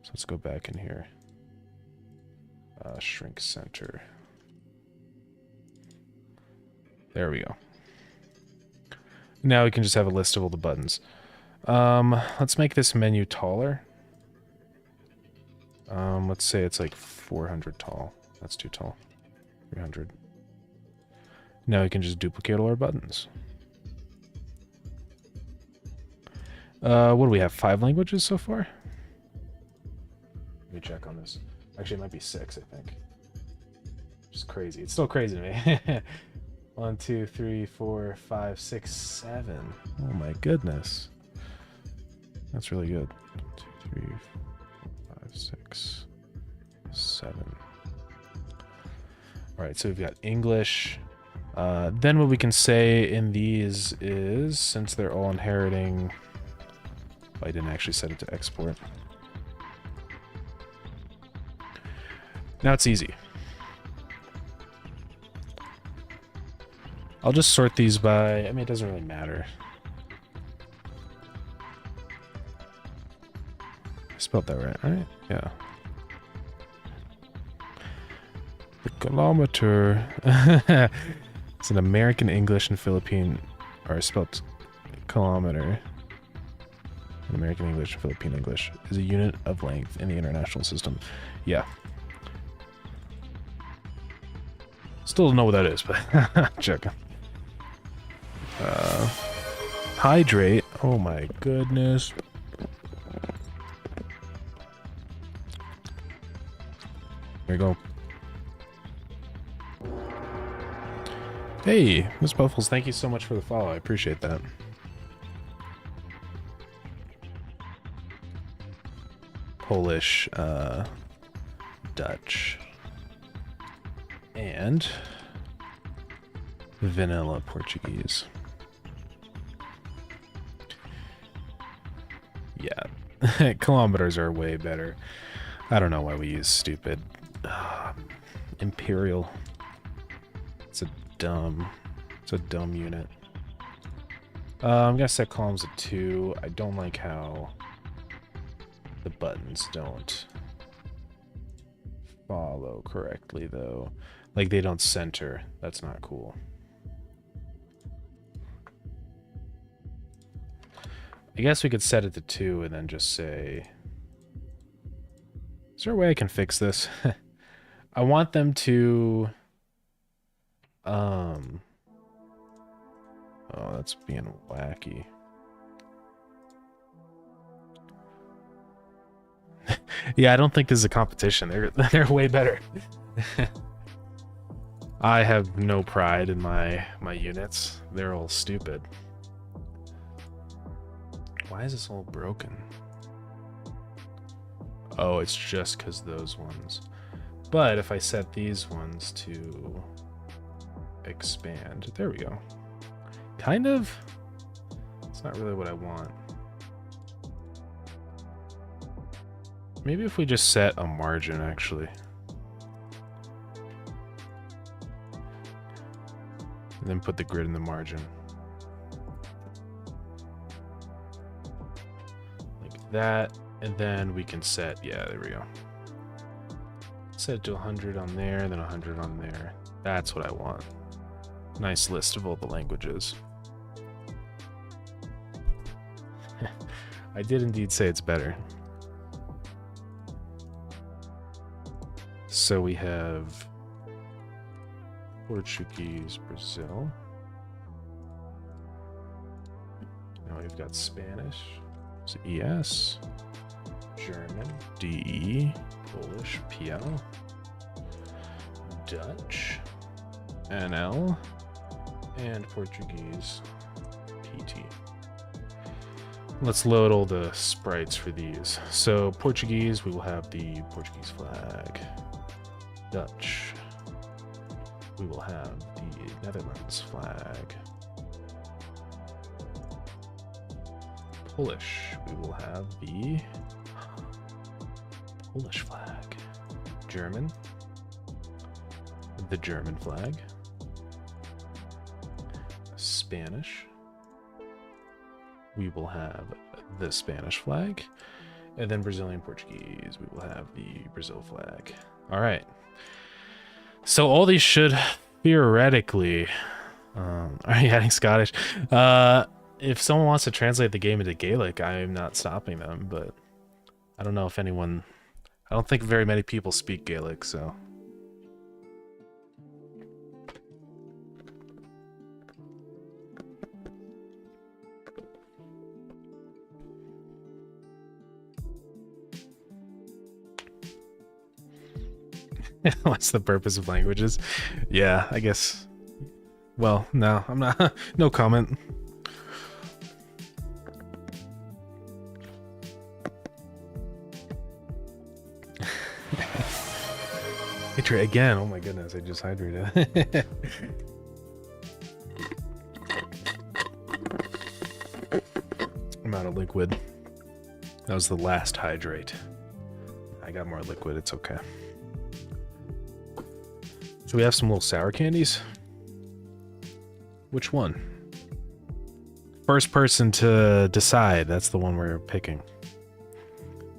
So let's go back in here. Shrink center. There we go. Now we can just have a list of all the buttons. Let's make this menu taller. Let's say it's like 400 tall. That's too tall. 300. Now we can just duplicate all our buttons. What do we have? 5 languages so far? Let me check on this. Actually, it might be 6, I think. Just crazy. It's still crazy to me. 1, 2, 3, 4, 5, 6, 7. Oh my goodness. That's really good. 2, 3, 4, 5, 6, 7. Alright, so we've got English. Then what we can say in these is, since they're all inheriting... I didn't actually set it to export. Now it's easy. I'll just sort these by... I mean, it doesn't really matter. I spelled that right? Yeah. The kilometer... It's an American English and Philippine... Or spelled kilometer. An American English and Philippine English is a unit of length in the international system. Yeah. Still don't know what that is, but checking. Hydrate. Oh my goodness. There you go. Hey, Miss Buffles, thank you so much for the follow. I appreciate that. Polish, Dutch, and vanilla Portuguese. Yeah, kilometers are way better. I don't know why we use stupid imperial. It's a dumb unit. I'm gonna set columns at 2. I don't like how the buttons don't follow correctly though. Like they don't center. That's not cool. I guess we could set it to 2 and then just say... Is there a way I can fix this? I want them to... Oh, that's being wacky. Yeah, I don't think this is a competition. They're way better. I have no pride in my units. They're all stupid. Why is this all broken? Oh, it's just because those ones. But if I set these ones to expand, there we go. Kind of. It's not really what I want. Maybe if we just set a margin, actually. And then put the grid in the margin. That, and then we can set, yeah, there we go. Set it to 100 on there, then 100 on there. That's what I want. Nice list of all the languages. I did indeed say it's better. So we have Portuguese, Brazil. Now we've got Spanish. So ES, German, DE, Polish, PL, Dutch, NL, and Portuguese, PT. Let's load all the sprites for these. So Portuguese, we will have the Portuguese flag. Dutch, we will have the Netherlands flag. Polish, we will have the Polish flag. German, the German flag. Spanish, we will have the Spanish flag. And then Brazilian Portuguese, we will have the Brazil flag. All right. So all these should theoretically... are you adding Scottish? If someone wants to translate the game into Gaelic, I'm not stopping them, but I don't know if anyone... I don't think very many people speak Gaelic, so... What's the purpose of languages? Yeah, I guess... Well, no, I'm not... No comment. Hydrate again. Oh my goodness, I just hydrated. I'm out of liquid. That was the last hydrate. I got more liquid, it's okay. So we have some little sour candies. Which one? First person to decide, that's the one we're picking.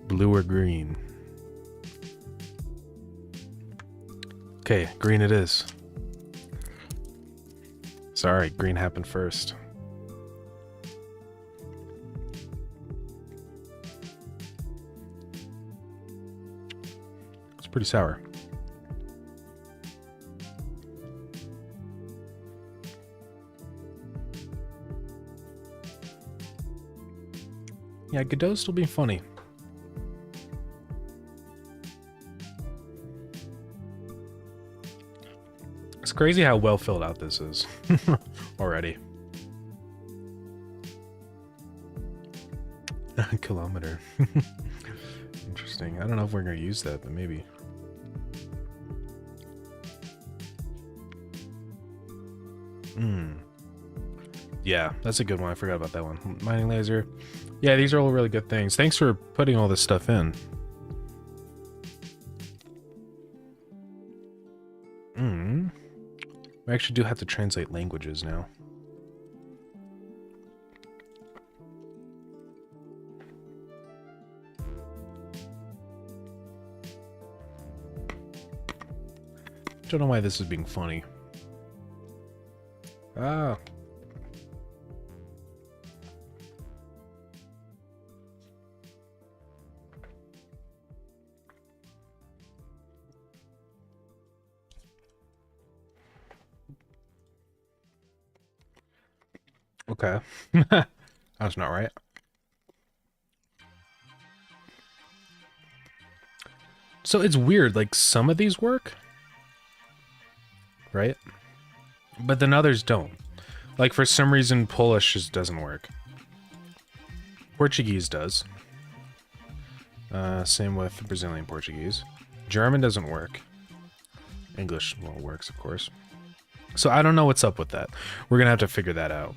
Blue or green? Okay, green it is. Sorry, green happened first. It's pretty sour. Yeah, Godot's still being funny. It's crazy how well filled out this is already. Kilometer. Interesting. I don't know if we're going to use that, but maybe. Yeah, that's a good one. I forgot about that one. Mining laser. Yeah, these are all really good things. Thanks for putting all this stuff in. We actually do have to translate languages now. Don't know why this is being funny. Ah. Okay. That's not right. So it's weird, like some of these work, right? But then others don't. Like for some reason Polish just doesn't work. Portuguese does. Same with Brazilian Portuguese. German doesn't work. English, well, works of course. So I don't know what's up with that. We're gonna have to figure that out.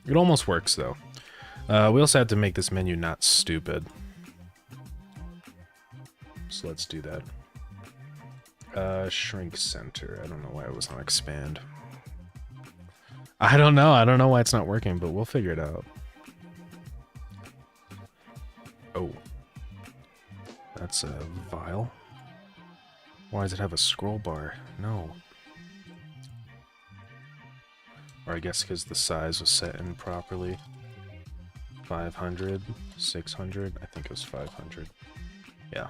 It almost works though. We also have to make this menu not stupid. So let's do that. Shrink center. I don't know why it was on expand. I don't know. I don't know why it's not working, but we'll figure it out. Oh. That's a vial. Why does it have a scroll bar? No. Or I guess because the size was set in properly. 500, 600. I think it was 500. Yeah.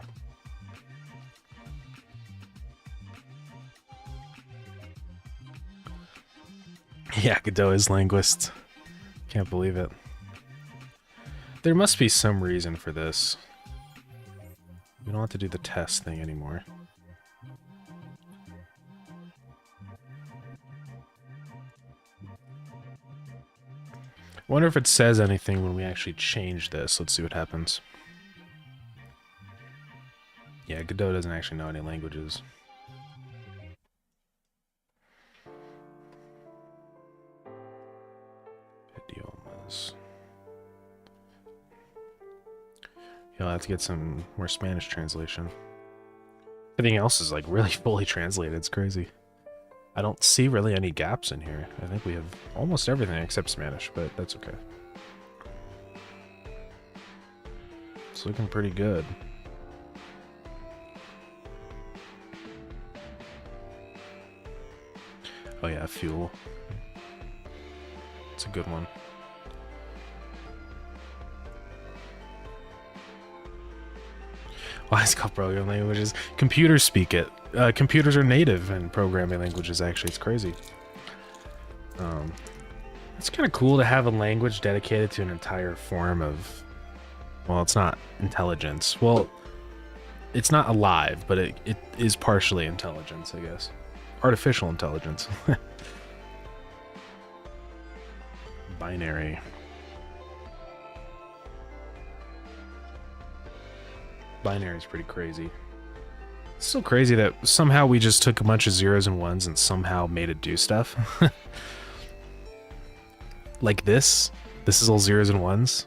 Yeah, Godot is linguist. Can't believe it. There must be some reason for this. We don't have to do the test thing anymore. I wonder if it says anything when we actually change this. Let's see what happens. Yeah, Godot doesn't actually know any languages. Idiomas. You'll have to get some more Spanish translation. Everything else is like really fully translated. It's crazy. I don't see really any gaps in here. I think we have almost everything except Spanish, but that's okay. It's looking pretty good. Oh yeah, fuel. It's a good one. Why is it called programming languages? Computers speak it. Computers are native in programming languages, actually. It's crazy. It's kind of cool to have a language dedicated to an entire form of... Well, it's not intelligence. Well, it's not alive, but it is partially intelligence, I guess. Artificial intelligence. Binary. Binary is pretty crazy. It's so crazy that somehow we just took a bunch of zeros and ones and somehow made it do stuff. Like this. This is all zeros and ones.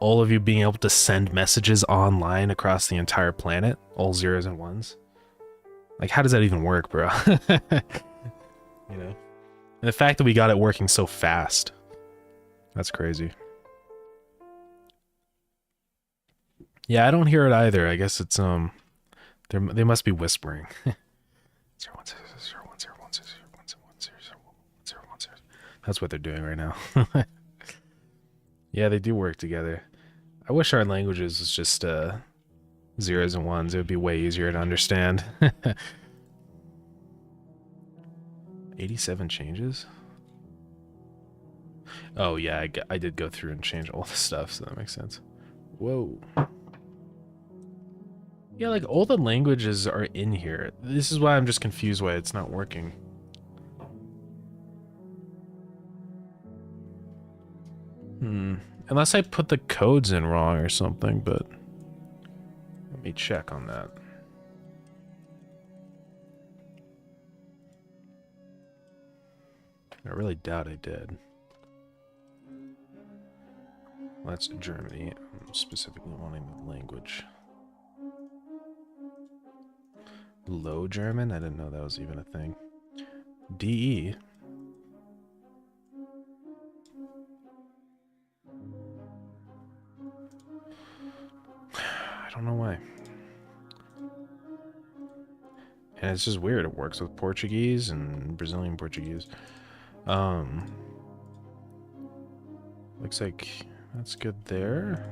All of you being able to send messages online across the entire planet. All zeros and ones. Like, how does that even work, bro? You know? And the fact that we got it working so fast. That's crazy. Yeah, I don't hear it either. I guess it's they must be whispering. 0100100101010101010. That's what they're doing right now. Yeah, they do work together. I wish our languages was just zeros and ones. It would be way easier to understand. 87 changes? Oh yeah, I did go through and change all the stuff, so that makes sense. Whoa. Yeah, like all the languages are in here. This is why I'm just confused why it's not working. Unless I put the codes in wrong or something, but let me check on that. I really doubt I did. Well, that's Germany. I'm specifically wanting the language. Low German? I didn't know that was even a thing. DE? I don't know why. And it's just weird. It works with Portuguese and Brazilian Portuguese. Looks like that's good there.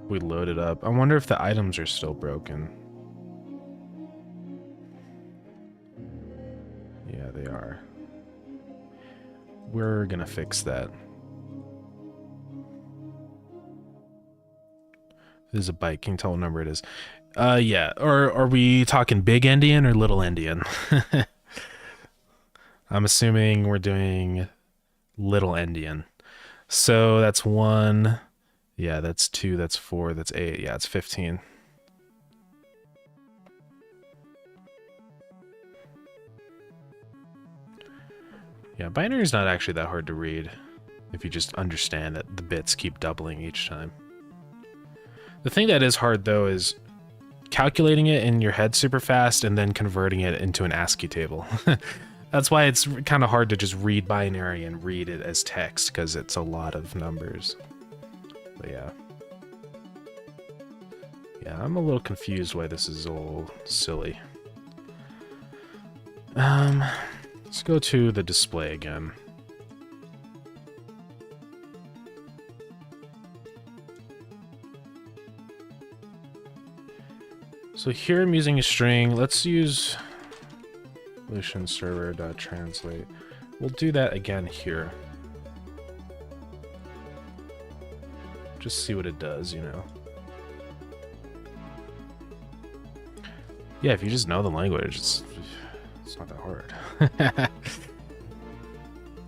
We load it up. I wonder if the items are still broken. Yeah, they are. We're gonna fix that. This is a bike. Can you tell what number it is? Yeah. Or are we talking big endian or little endian? I'm assuming we're doing little endian. So that's 1. Yeah, that's 2. That's 4. That's 8. Yeah, it's 15. Yeah, binary is not actually that hard to read if you just understand that the bits keep doubling each time. The thing that is hard, though, is calculating it in your head super fast and then converting it into an ASCII table. That's why it's kind of hard to just read binary and read it as text, because it's a lot of numbers. But yeah. Yeah, I'm a little confused why this is all silly. Let's go to the display again. So here I'm using a string. Let's use server.translate. We'll do that again here. Just see what it does, you know. Yeah, if you just know the language, it's not that hard.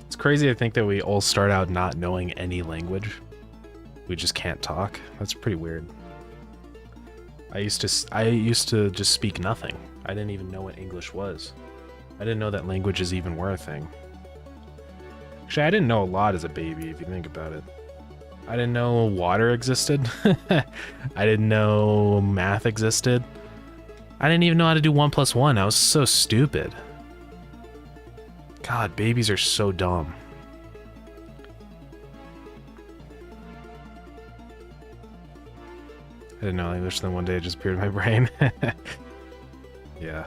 It's crazy to think that we all start out not knowing any language. We just can't talk. That's pretty weird. I used to just speak nothing. I didn't even know what English was. I didn't know that languages even were a thing. Actually, I didn't know a lot as a baby, if you think about it. I didn't know water existed. I didn't know math existed. I didn't even know how to do 1 + 1. I was so stupid. God, babies are so dumb. I didn't know English, then one day it just appeared in my brain. Yeah.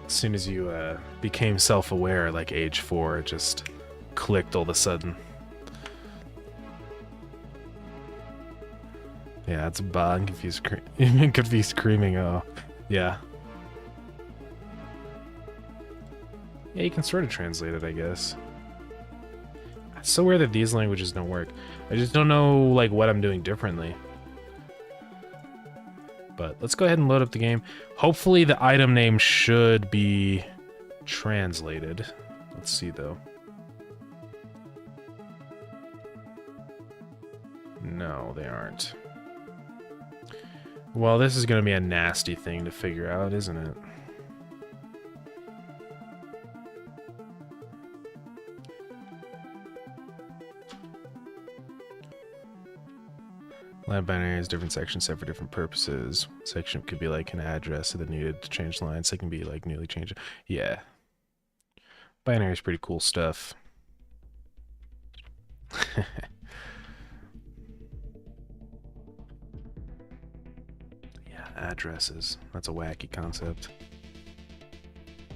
As soon as you became self-aware, like age 4, it just clicked all of a sudden. Yeah, it's a bug. Confused screaming. Oh, yeah. Yeah, you can sort of translate it, I guess. It's so weird that these languages don't work. I just don't know, like, what I'm doing differently. But let's go ahead and load up the game. Hopefully the item name should be translated. Let's see, though. No, they aren't. Well, this is going to be a nasty thing to figure out, isn't it? Line binary has different sections set for different purposes. Section could be like an address that needed to change lines. It can be like newly changed. Yeah. Binary is pretty cool stuff. Addresses. That's a wacky concept.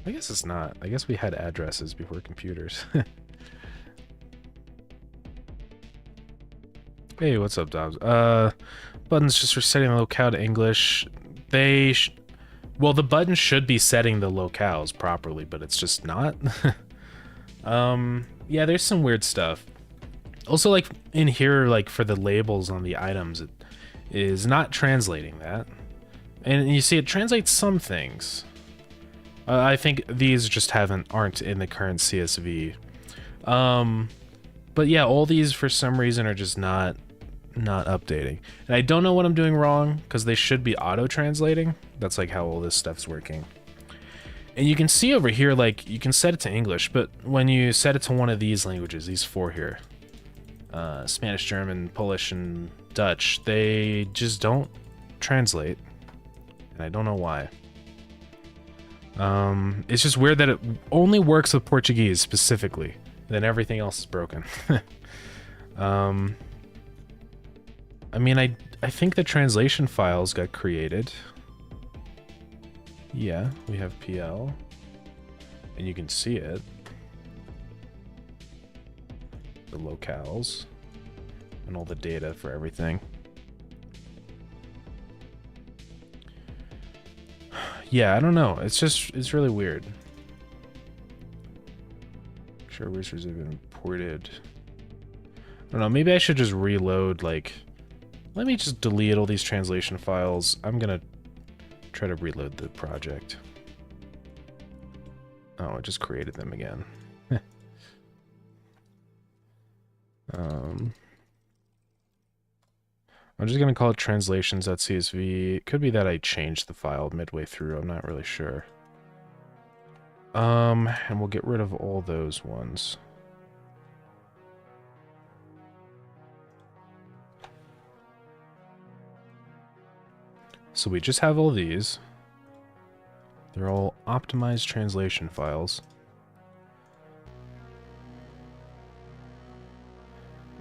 I guess it's not. I guess we had addresses before computers. Hey, what's up, Dobbs? Buttons just for setting the locale to English. Well, the button should be setting the locales properly, but it's just not. Yeah, there's some weird stuff. Also, like in here, like for the labels on the items, it is not translating that. And you see, it translates some things. I think these just aren't in the current CSV. But yeah, all these for some reason are just not updating. And I don't know what I'm doing wrong, because they should be auto-translating. That's like how all this stuff's working. And you can see over here, like, you can set it to English, but when you set it to one of these languages, these four here, Spanish, German, Polish, and Dutch, they just don't translate. And I don't know why. It's just weird that it only works with Portuguese specifically. Then everything else is broken. I mean, I think the translation files got created. Yeah, we have PL. And you can see it. The locales. And all the data for everything. Yeah, I don't know. It's really weird. Sure, roosters have been imported. I don't know, maybe I should just reload, like... Let me just delete all these translation files. I'm gonna try to reload the project. Oh, I just created them again. I'm just gonna call it translations.csv. It could be that I changed the file midway through, I'm not really sure. And we'll get rid of all those ones. So we just have all these. They're all optimized translation files.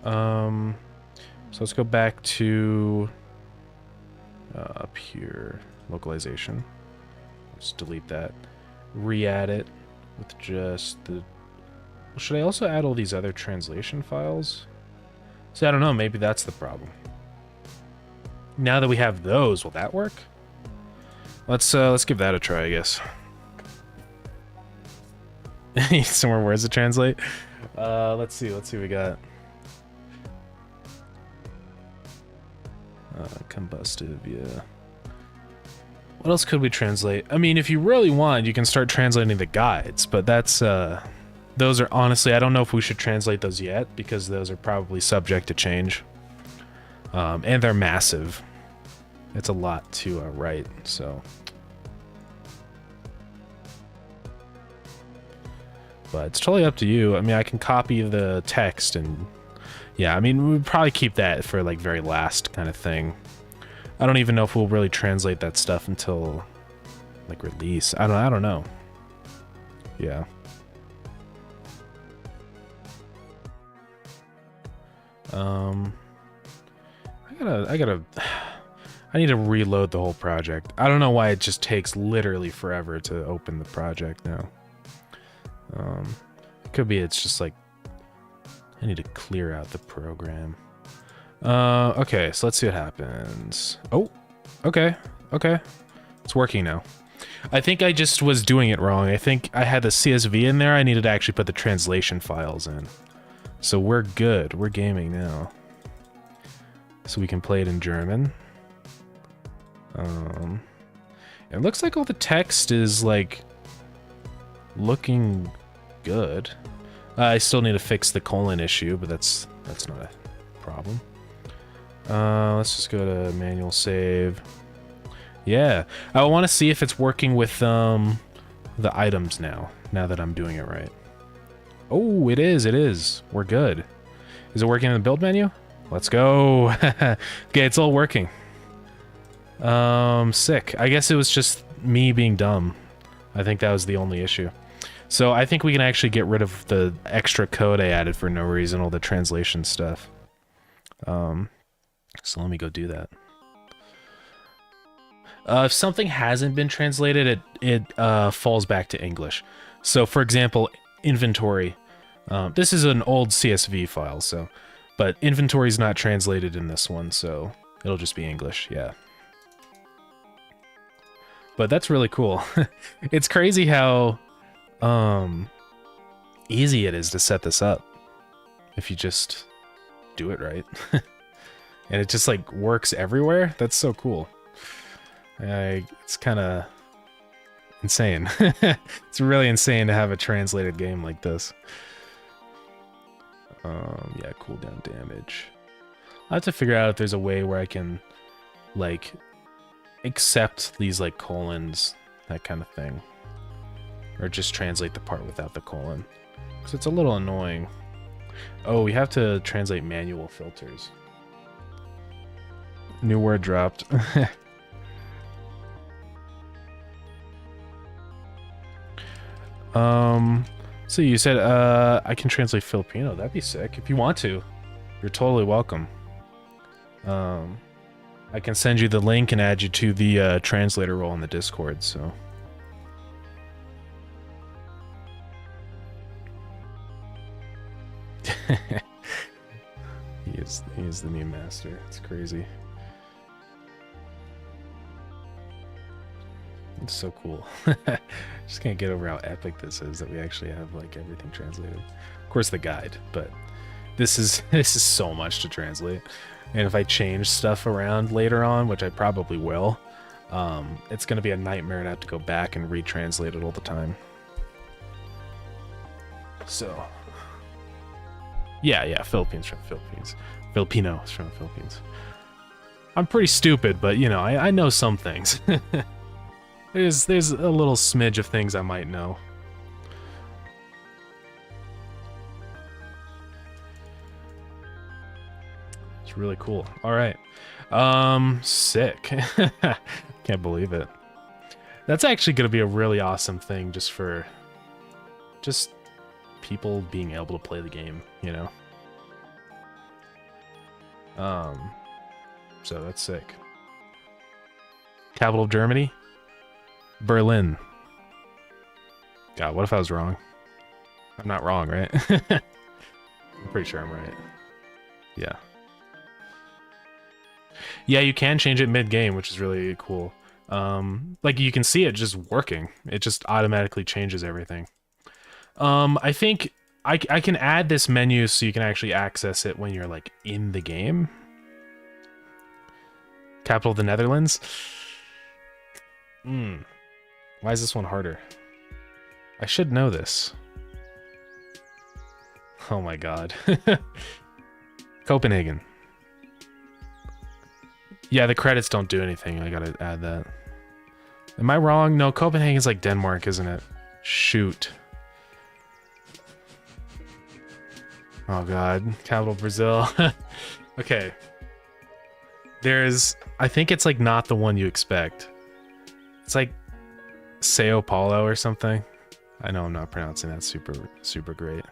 So let's go back to up here, localization. Just delete that. Re-add it with just the... Should I also add all these other translation files? See, I don't know, maybe that's the problem. Now that we have those, will that work? Let's give that a try, I guess. Some more words to translate. Let's see what we got. Combustive, yeah. What else could we translate? I mean, if you really want, you can start translating the guides, but that's, those are honestly, I don't know if we should translate those yet, because those are probably subject to change. And they're massive. It's a lot to write, so. But it's totally up to you. I mean, I can copy the text and... Yeah, I mean, we'd probably keep that for, like, very last kind of thing. I don't even know if we'll really translate that stuff until, like, release. I don't know. Yeah. I need to reload the whole project. I don't know why it just takes literally forever to open the project now. It could be it's just like I need to clear out the program. Okay, so let's see what happens. Oh, okay, it's working now. I think I just was doing it wrong. I think I had the CSV in there. I needed to actually put the translation files in. So we're good. We're gaming now. So we can play it in German. It looks like all the text is like looking good. I still need to fix the colon issue, but that's not a problem. Let's just go to manual save. Yeah, I want to see if it's working with the items now that I'm doing it right. Oh, it is. We're good. Is it working in the build menu? Let's go. Okay, it's all working. Sick. I guess it was just me being dumb. I think that was the only issue. So I think we can actually get rid of the extra code I added for no reason, all the translation stuff. So let me go do that. If something hasn't been translated, it falls back to English. So for example, inventory. This is an old CSV file, but inventory is not translated in this one, so it'll just be English, yeah. But that's really cool. It's crazy how easy it is to set this up if you just do it right. And it just like works everywhere. That's so cool. It's kind of insane. It's really insane to have a translated game like this. Yeah, cooldown damage. I'll have to figure out if there's a way where I can like accept these like colons, that kind of thing, or just translate the part without the colon, because it's a little annoying. Oh, we have to translate manual filters. New word dropped. So you said I can translate Filipino. That'd be sick. If you want to, you're totally welcome. I can send you the link and add you to the translator role in the Discord, so. He is the meme master. It's crazy. It's so cool. Just can't get over how epic this is that we actually have like everything translated. Of course the guide, but this is so much to translate. And if I change stuff around later on, which I probably will, it's gonna be a nightmare to have to go back and retranslate it all the time. So yeah, Philippines from the Philippines. Filipino is from the Philippines. I'm pretty stupid, but you know, I know some things. There's a little smidge of things I might know. It's really cool. All right. Sick. Can't believe it. That's actually going to be a really awesome thing just for people being able to play the game, you know? So that's sick. Capital of Germany? Berlin. God, what if I was wrong? I'm not wrong, right? I'm pretty sure I'm right. Yeah. Yeah, you can change it mid-game, which is really cool. Like, you can see it just working. It just automatically changes everything. I think I can add this menu so you can actually access it when you're, like, in the game. Capital of the Netherlands? Why is this one harder? I should know this. Oh my god. Copenhagen. Yeah, the credits don't do anything. I gotta add that. Am I wrong? No, Copenhagen's like Denmark, isn't it? Shoot. Oh god. Capital Brazil. Okay. I think it's like not the one you expect. It's like Sao Paulo or something. I know I'm not pronouncing that super great.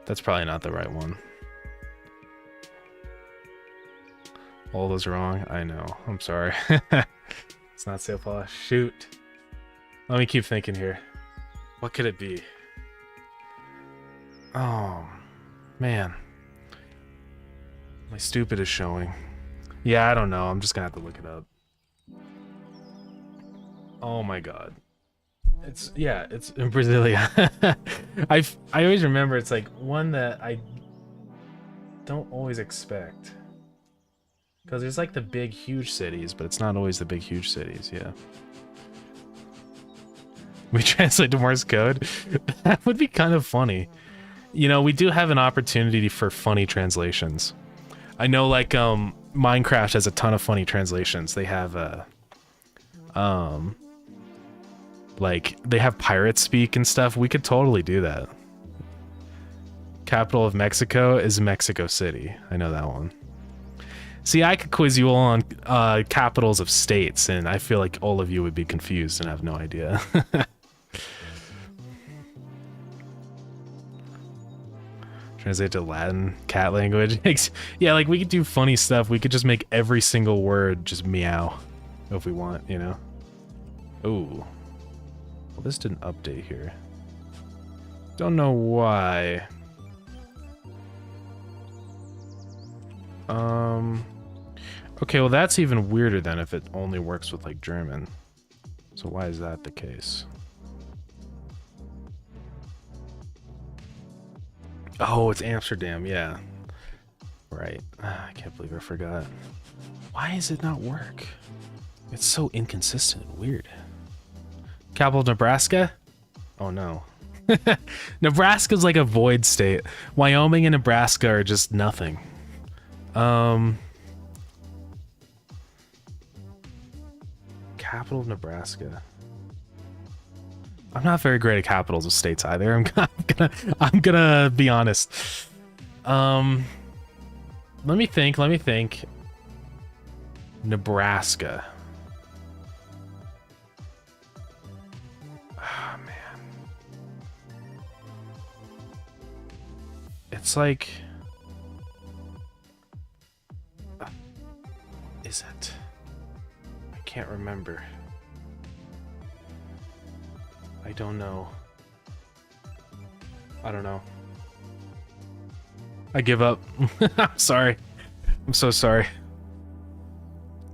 That's probably not the right one. All those wrong. I know. I'm sorry. It's not Sao Paulo. Shoot. Let me keep thinking here. What could it be? Oh, man. My stupid is showing. Yeah, I don't know. I'm just gonna have to look it up. Oh my god. It's in Brasilia. I always remember it's like one that I don't always expect. Because there's like the big huge cities, but it's not always the big huge cities, yeah. We translate to Morse code? That would be kind of funny. You know, we do have an opportunity for funny translations. I know like Minecraft has a ton of funny translations. They have like they have pirate speak and stuff. We could totally do that. Capital of Mexico is Mexico City. I know that one. See, I could quiz you all on capitals of states, and I feel like all of you would be confused and have no idea. Translate to Latin cat language. Yeah, like we could do funny stuff. We could just make every single word just meow if we want, you know? Ooh. Well, this didn't update here. Don't know why. Okay, well that's even weirder then if it only works with like German. So why is that the case? Oh, it's Amsterdam. Yeah. Right. I can't believe I forgot. Why does it not work? It's so inconsistent and weird. Capital of Nebraska? Oh no. Nebraska's like a void state. Wyoming and Nebraska are just nothing. Capital of Nebraska. I'm not very great at capitals of states either. I'm gonna be honest. Let me think. Nebraska. Oh man. It's like, is it? I can't remember. I don't know. I don't know. I give up. I'm sorry. I'm so sorry.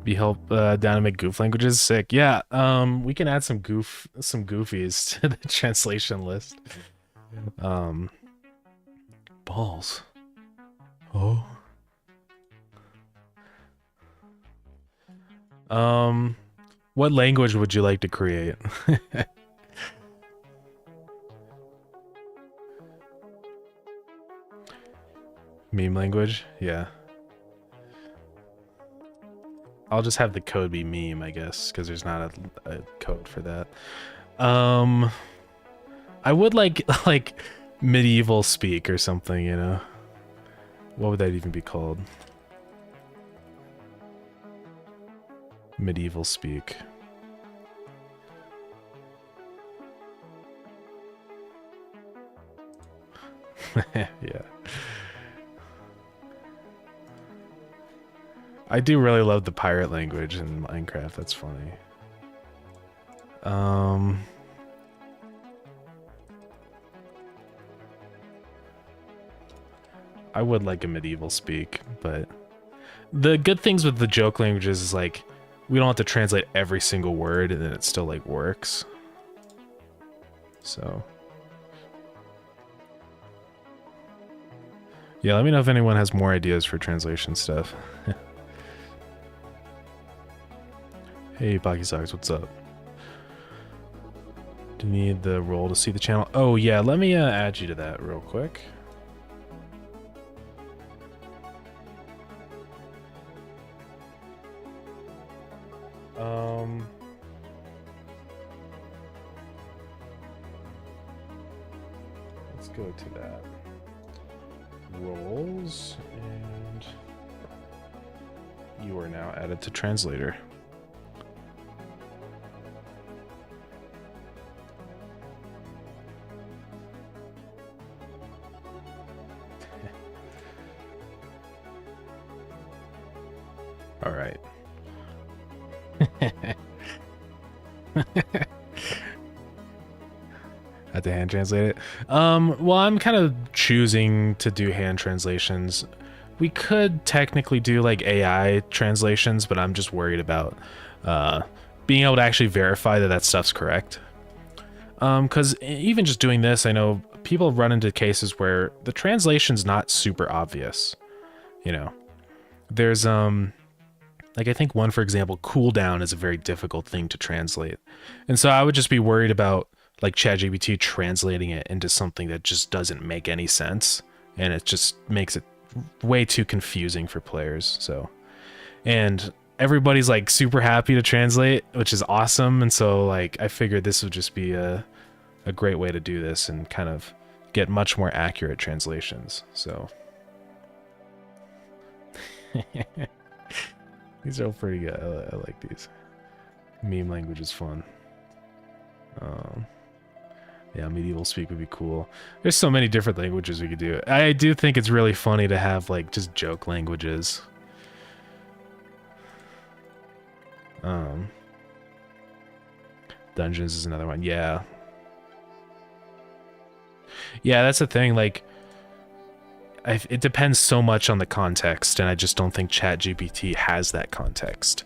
Be help down to make goof languages. Sick. Yeah. We can add some goofies to the translation list. Balls. Oh. What language would you like to create? Meme language? Yeah. I'll just have the code be meme, I guess, because there's not a code for that. I would like medieval speak or something, you know? What would that even be called? Medieval speak. Yeah. I do really love the pirate language in Minecraft. That's funny. I would like a medieval speak, but the good things with the joke languages is like we don't have to translate every single word and then it still like works. So yeah, let me know if anyone has more ideas for translation stuff. Hey, Pocky Socks, what's up? Do you need the role to see the channel? Oh yeah, let me add you to that real quick. Let's go to that. Roles, and you are now added to translator. All right. Had to hand translate it. Well, I'm kind of choosing to do hand translations. We could technically do like AI translations, but I'm just worried about being able to actually verify that that stuff's correct. Because even just doing this, I know people run into cases where the translation's not super obvious. You know, there's like I think one, for example, cooldown is a very difficult thing to translate. And so I would just be worried about like ChatGPT translating it into something that just doesn't make any sense. And it just makes it way too confusing for players. So, and everybody's like super happy to translate, which is awesome. And so like, I figured this would just be a great way to do this and kind of get much more accurate translations. So these are pretty good. I like these. Meme language is fun. Yeah, medieval speak would be cool. There's so many different languages we could do. I do think it's really funny to have like just joke languages. Dungeons is another one. Yeah. Yeah, that's the thing. Like, it depends so much on the context, and I just don't think ChatGPT has that context.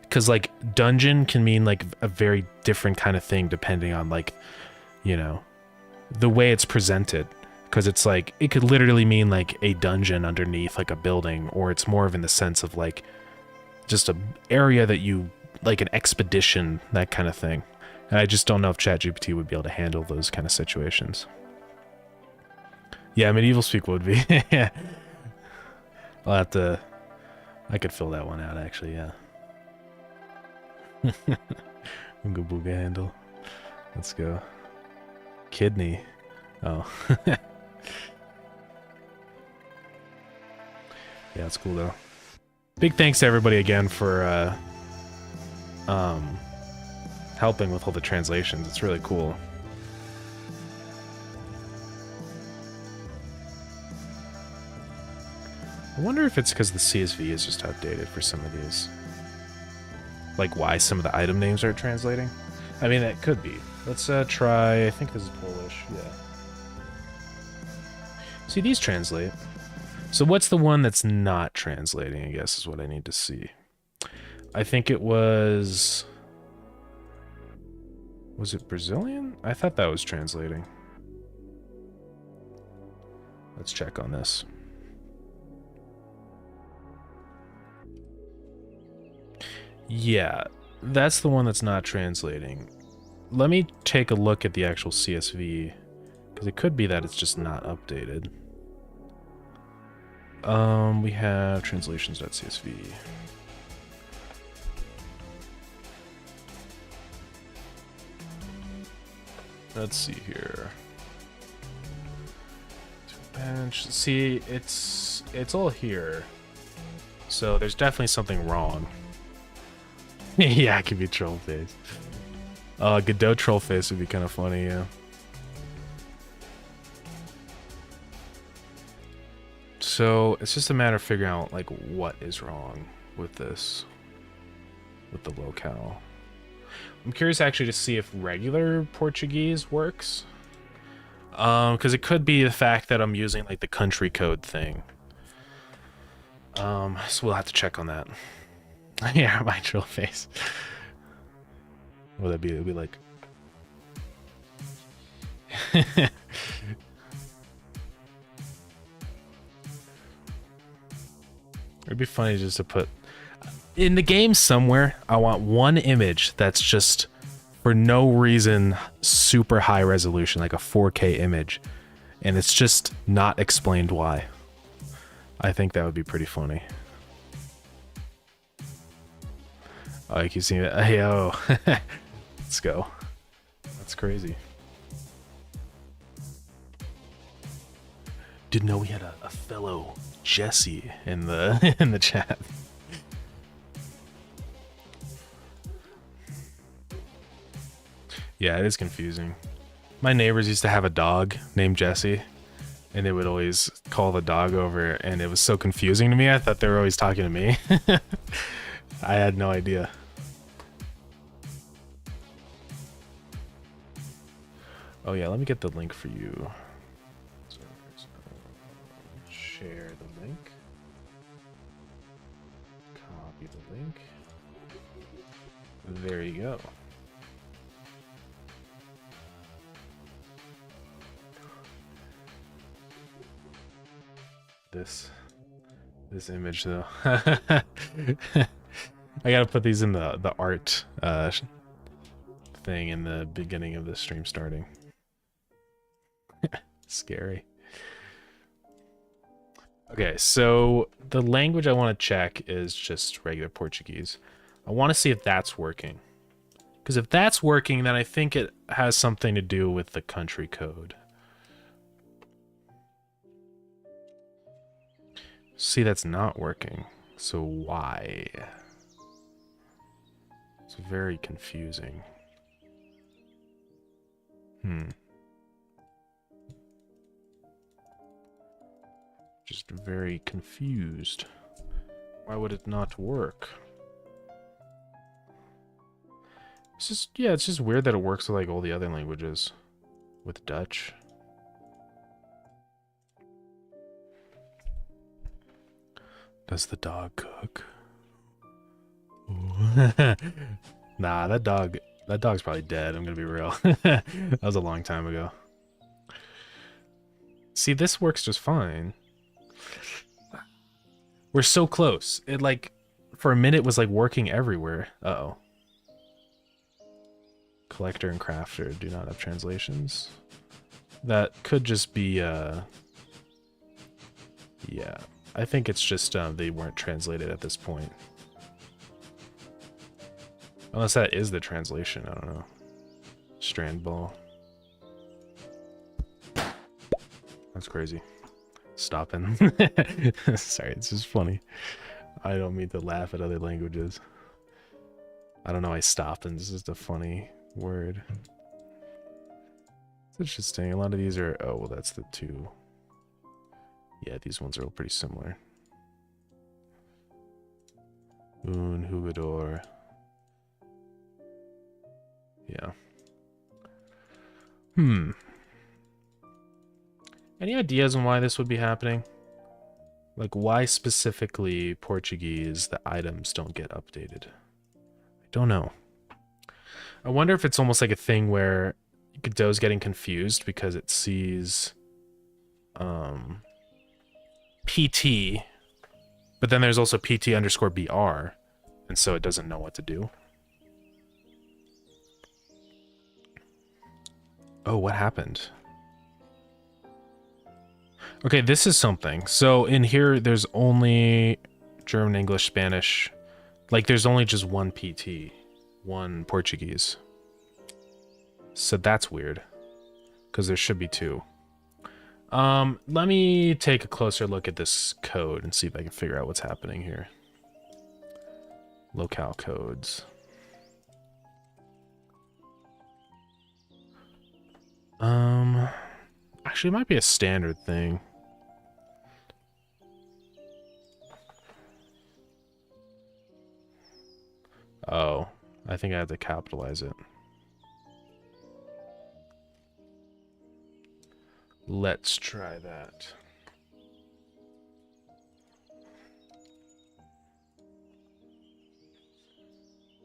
Because like dungeon can mean like a very different kind of thing depending on like, you know, the way it's presented. Because it's like, it could literally mean like a dungeon underneath like a building, or it's more of in the sense of like just a area that you, like an expedition, that kind of thing. And I just don't know if ChatGPT would be able to handle those kind of situations. Yeah, medieval speak would be. I'll have to, I could fill that one out actually, yeah. Ooga booga handle. Let's go. Kidney. Oh. Yeah, it's cool though. Big thanks to everybody again for helping with all the translations. It's really cool. I wonder if it's because the CSV is just outdated for some of these. Like why some of the item names are translating. I mean, that could be. Let's try, I think this is Polish, yeah. See, these translate. So what's the one that's not translating, I guess, is what I need to see. I think it was... Was it Brazilian? I thought that was translating. Let's check on this. Yeah, that's the one that's not translating. Let me take a look at the actual CSV, because it could be that it's just not updated. We have translations.csv. Let's see here. Bench. See, it's all here. So there's definitely something wrong. Yeah, it could be troll face. Godot troll face would be kind of funny, yeah. So it's just a matter of figuring out like what is wrong with this, with the locale. I'm curious actually to see if regular Portuguese works. Because it could be the fact that I'm using like the country code thing. So we'll have to check on that. Yeah, my troll face. What would that be? It would be like... It'd be funny just to put... In the game somewhere, I want one image that's just, for no reason, super high resolution, like a 4K image. And it's just not explained why. I think that would be pretty funny. Oh, you keep seeing it. Hey, oh. Let's go. That's crazy. Didn't know we had a fellow Jesse in the in the chat. Yeah, it is confusing. My neighbors used to have a dog named Jesse, and they would always call the dog over, and it was so confusing to me. I thought they were always talking to me. I had no idea. Oh yeah, let me get the link for you. Share the link. Copy the link. There you go. This image though. I gotta put these in the art thing in the beginning of the stream starting. Scary. Okay, so the language I want to check is just regular Portuguese. I want to see if that's working. Because if that's working, then I think it has something to do with the country code. See, that's not working. So why? It's very confusing. Just very confused. Why would it not work? It's just, yeah, it's just weird that it works with like all the other languages. With Dutch. Does the dog cook? Nah, that dog's probably dead, I'm gonna be real. That was a long time ago. See, this works just fine. We're so close. It, like, for a minute was, like, working everywhere. Uh-oh. Collector and crafter do not have translations. That could just be, yeah. I think it's just, they weren't translated at this point. Unless that is the translation, I don't know. Strand ball. That's crazy. Stopping. Sorry, it's just funny. I don't mean to laugh at other languages. I don't know why stopping is just a funny word. It's interesting. A lot of these are... Oh, well, that's the two. Yeah, these ones are all pretty similar. Un jugador. Yeah. Any ideas on why this would be happening? Like, why specifically Portuguese, the items don't get updated? I don't know. I wonder if it's almost like a thing where Godot's getting confused because it sees PT, but then there's also PT_BR, and so it doesn't know what to do. Oh, what happened? Okay, this is something. So in here, there's only German, English, Spanish. Like, there's only just one PT, one Portuguese. So that's weird, because there should be two. Let me take a closer look at this code and see if I can figure out what's happening here. Locale codes. Actually, it might be a standard thing. Oh, I think I have to capitalize it. Let's try that.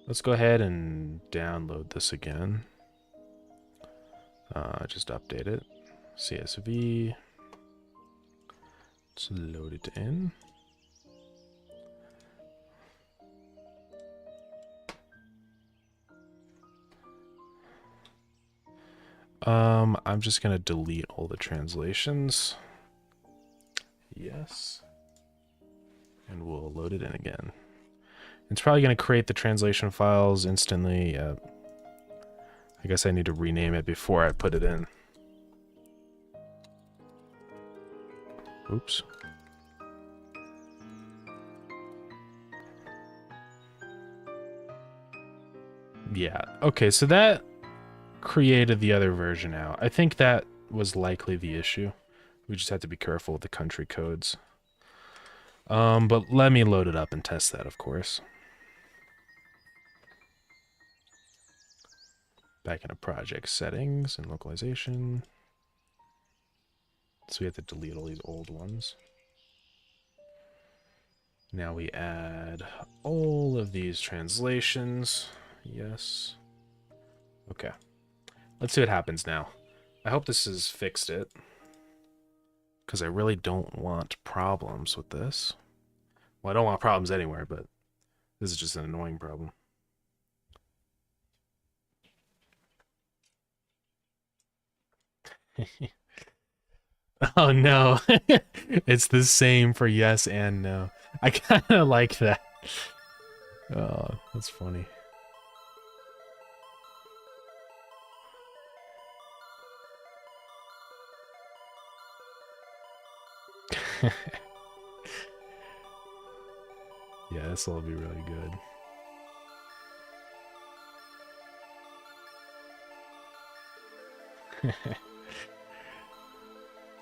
Let's go ahead and download this again. Just update it. CSV. Let's load it in. I'm just gonna delete all the translations. Yes. And we'll load it in again. It's probably gonna create the translation files instantly. I guess I need to rename it before I put it in. Oops. Yeah, okay, so that created the other version out. I think that was likely the issue. We just had to be careful with the country codes. But let me load it up and test that, of course. Back into project settings and localization. So we have to delete all these old ones. Now we add all of these translations. Yes. Okay. Let's see what happens now. I hope this has fixed it, because I really don't want problems with this. Well, I don't want problems anywhere, but this is just an annoying problem. Oh no. It's the same for yes and no. I kind of like that. Oh, that's funny. Yeah, this will be really good.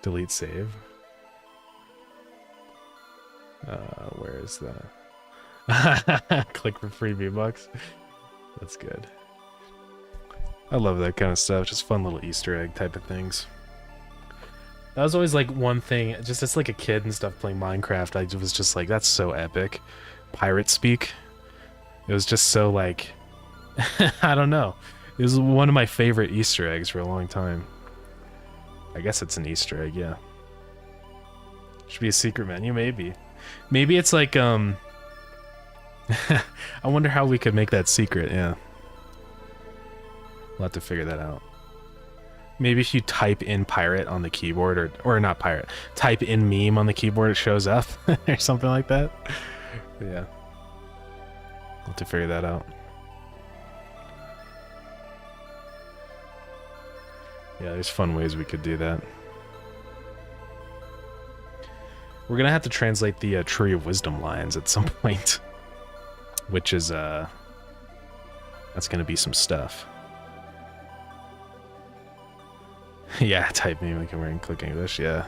Delete save. Where is that? Click for free V-Bucks. That's good. I love that kind of stuff. Just fun little Easter egg type of things. That was always like one thing, just as like a kid and stuff playing Minecraft, I was just like, that's so epic. Pirate speak. It was just so like, I don't know. It was one of my favorite Easter eggs for a long time. I guess it's an Easter egg, yeah. Should be a secret menu, maybe. Maybe it's like, I wonder how we could make that secret, yeah. We'll have to figure that out. Maybe if you type in pirate on the keyboard, or not pirate, type in meme on the keyboard, it shows up, or something like that. Yeah. We'll have to figure that out. Yeah, there's fun ways we could do that. We're gonna have to translate the Tree of Wisdom lines at some point. Which is, that's gonna be some stuff. Yeah, type meme like I'm wearing click English, yeah.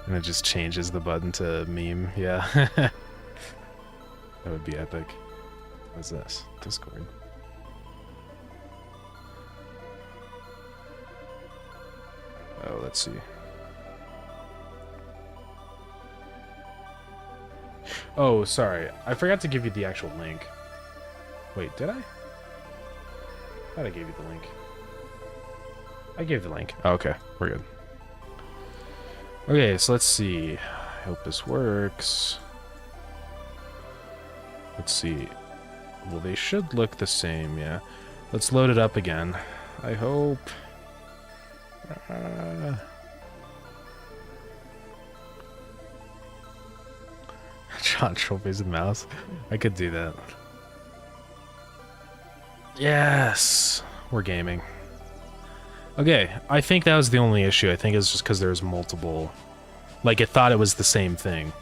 And it just changes the button to meme, yeah. That would be epic. What's this? Discord. Oh, let's see. Oh, sorry. I forgot to give you the actual link. Wait, did I? I thought I gave you the link. I gave the link. Oh, okay, we're good. Okay, so let's see. I hope this works. Let's see. Well, they should look the same, yeah. Let's load it up again. I hope. John trophies and mouse. I could do that. Yes, we're gaming. Okay, I think that was the only issue. I think it's just because there's multiple... Like, it thought it was the same thing.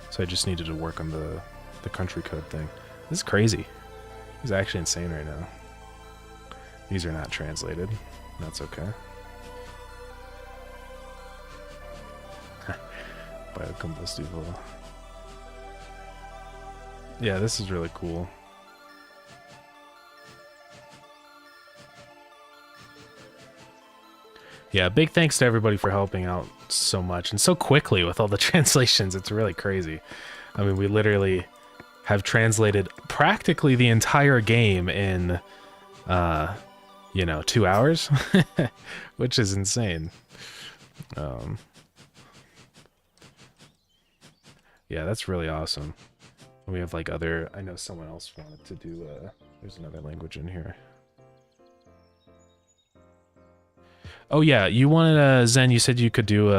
So I just needed to work on the country code thing. This is crazy. This is actually insane right now. These are not translated. That's okay. Biocombustible. Yeah, this is really cool. Yeah, big thanks to everybody for helping out so much and so quickly with all the translations. It's really crazy. I mean, we literally have translated practically the entire game in, you know, 2 hours, which is insane. Yeah, that's really awesome. We have like other, I know someone else wanted to do, there's another language in here. Oh yeah, you wanted Zen, you said you could do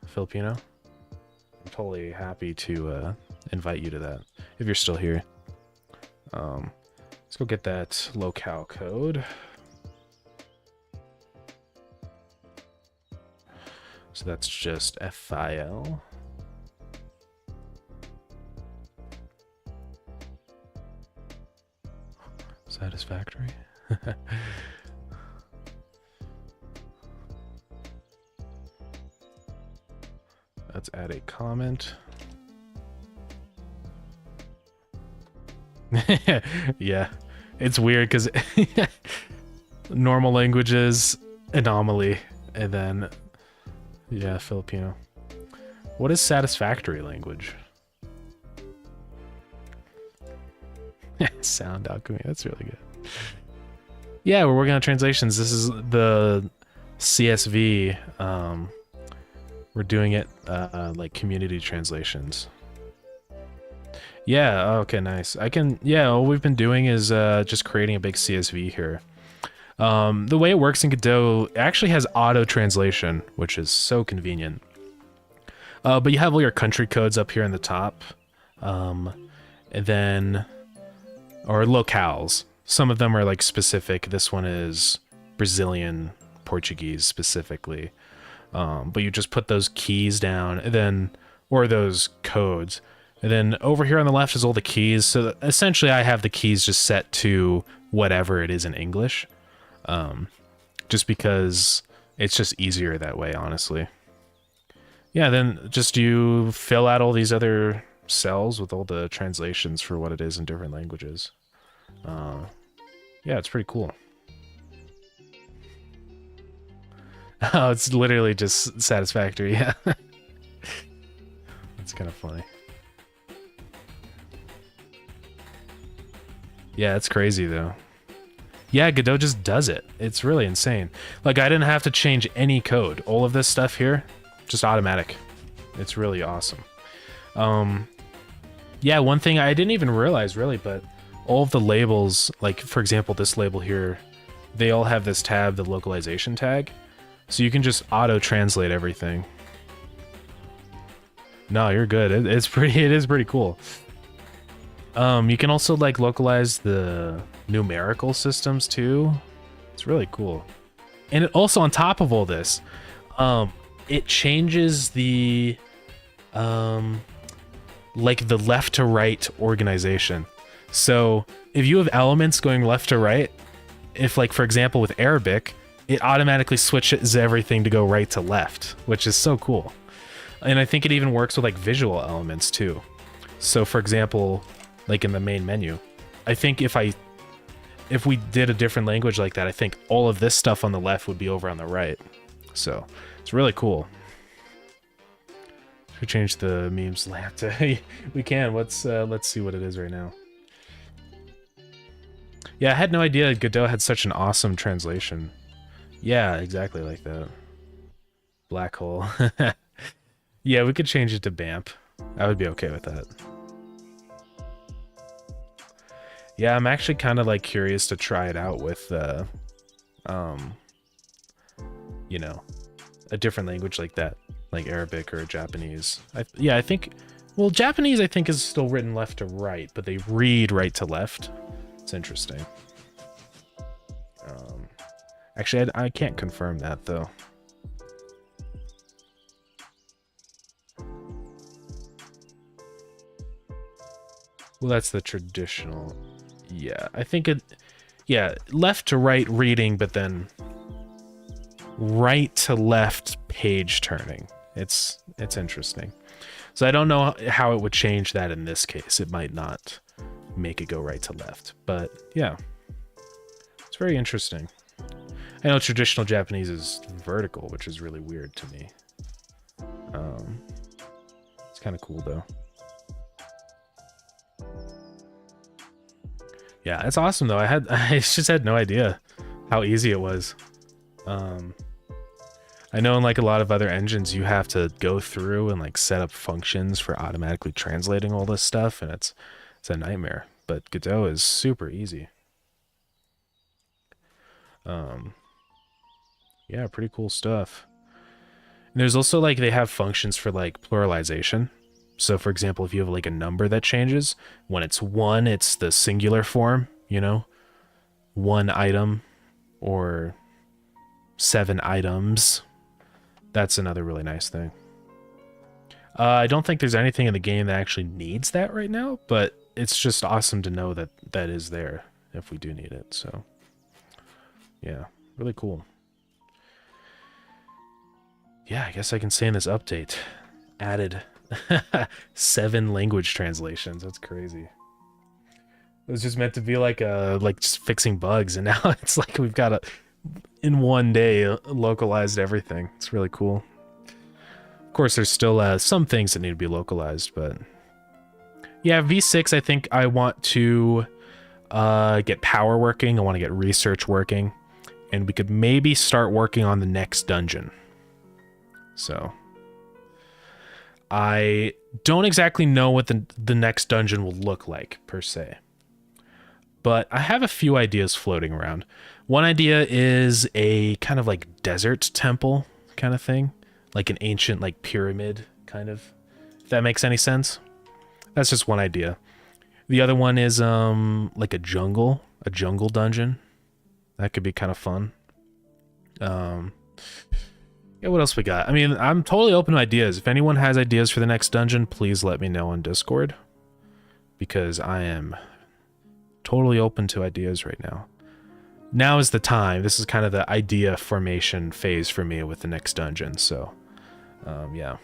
Filipino. I'm totally happy to invite you to that, if you're still here. Let's go get that locale code. So that's just FIL. Satisfactory. Let's add a comment. Yeah, it's weird because normal languages, anomaly, and then, yeah, Filipino. What is satisfactory language? Sound alchemy, that's really good. Yeah, we're working on translations. This is the CSV. We're doing it like community translations. Yeah, okay, nice. I can, yeah, all we've been doing is just creating a big CSV here. The way it works in Godot, it actually has auto translation, which is so convenient. But you have all your country codes up here in the top. And then, or locales. Some of them are like specific. This one is Brazilian Portuguese specifically. But you just put those keys down and then, or those codes. And then over here on the left is all the keys. So essentially I have the keys just set to whatever it is in English. Just because it's just easier that way, honestly. Yeah, then just you fill out all these other cells with all the translations for what it is in different languages. Yeah, it's pretty cool. Oh, it's literally just satisfactory, yeah. It's kind of funny. Yeah, it's crazy though. Yeah, Godot just does it. It's really insane. Like, I didn't have to change any code. All of this stuff here, just automatic. It's really awesome. Yeah, one thing I didn't even realize really, but all of the labels, like for example, this label here, they all have this tab, the localization tag. So you can just auto-translate everything. No, you're good. It is pretty cool. You can also like localize the numerical systems too. It's really cool. And it also on top of all this, it changes the like the left to right organization. So if you have elements going left to right, if like for example with Arabic, it automatically switches everything to go right to left, which is so cool. And I think it even works with like visual elements too. So for example, like in the main menu, I think if we did a different language like that, I think all of this stuff on the left would be over on the right. So it's really cool. Should we change the memes lamp to we can. Let's see what it is right now. Yeah, I had no idea Godot had such an awesome translation. Yeah, exactly like that. Black hole. Yeah, we could change it to BAMP. I would be okay with that. Yeah, I'm actually kind of like curious to try it out with, you know, a different language like that, like Arabic or Japanese. Yeah, I think, well, Japanese I think is still written left to right, but they read right to left. It's interesting. Actually, I can't confirm that though. Well, that's the traditional. Yeah, I think it. Yeah, left to right reading, but then right to left page turning. It's interesting. So I don't know how it would change that in this case. It might not make it go right to left, but yeah, it's very interesting. I know traditional Japanese is vertical, which is really weird to me. It's kind of cool though. Yeah, it's awesome though. I just had no idea how easy it was. I know in like a lot of other engines you have to go through and like set up functions for automatically translating all this stuff, and it's a nightmare. But Godot is super easy. Yeah, pretty cool stuff. And there's also like they have functions for like pluralization. So for example, if you have like a number that changes, when it's 1, it's the singular form, you know, 1 item or 7 items. That's another really nice thing. I don't think there's anything in the game that actually needs that right now, but it's just awesome to know that that is there if we do need it. So yeah, really cool. Yeah, I guess I can say in this update, added 7 language translations. That's crazy. It was just meant to be like just fixing bugs, and now it's like we've got in one day localized everything. It's really cool. Of course, there's still some things that need to be localized, but yeah, V6. I think I want to get power working. I want to get research working, and we could maybe start working on the next dungeon. So I don't exactly know what the next dungeon will look like per se, but I have a few ideas floating around. One idea is a kind of like desert temple kind of thing, like an ancient like pyramid kind of, if that makes any sense. That's just one idea. The other one is like a jungle dungeon. That could be kind of fun. Yeah, what else we got? I mean, I'm totally open to ideas. If anyone has ideas for the next dungeon, please let me know on Discord, because I am totally open to ideas right now. Now is the time. This is kind of the idea formation phase for me with the next dungeon. So, yeah.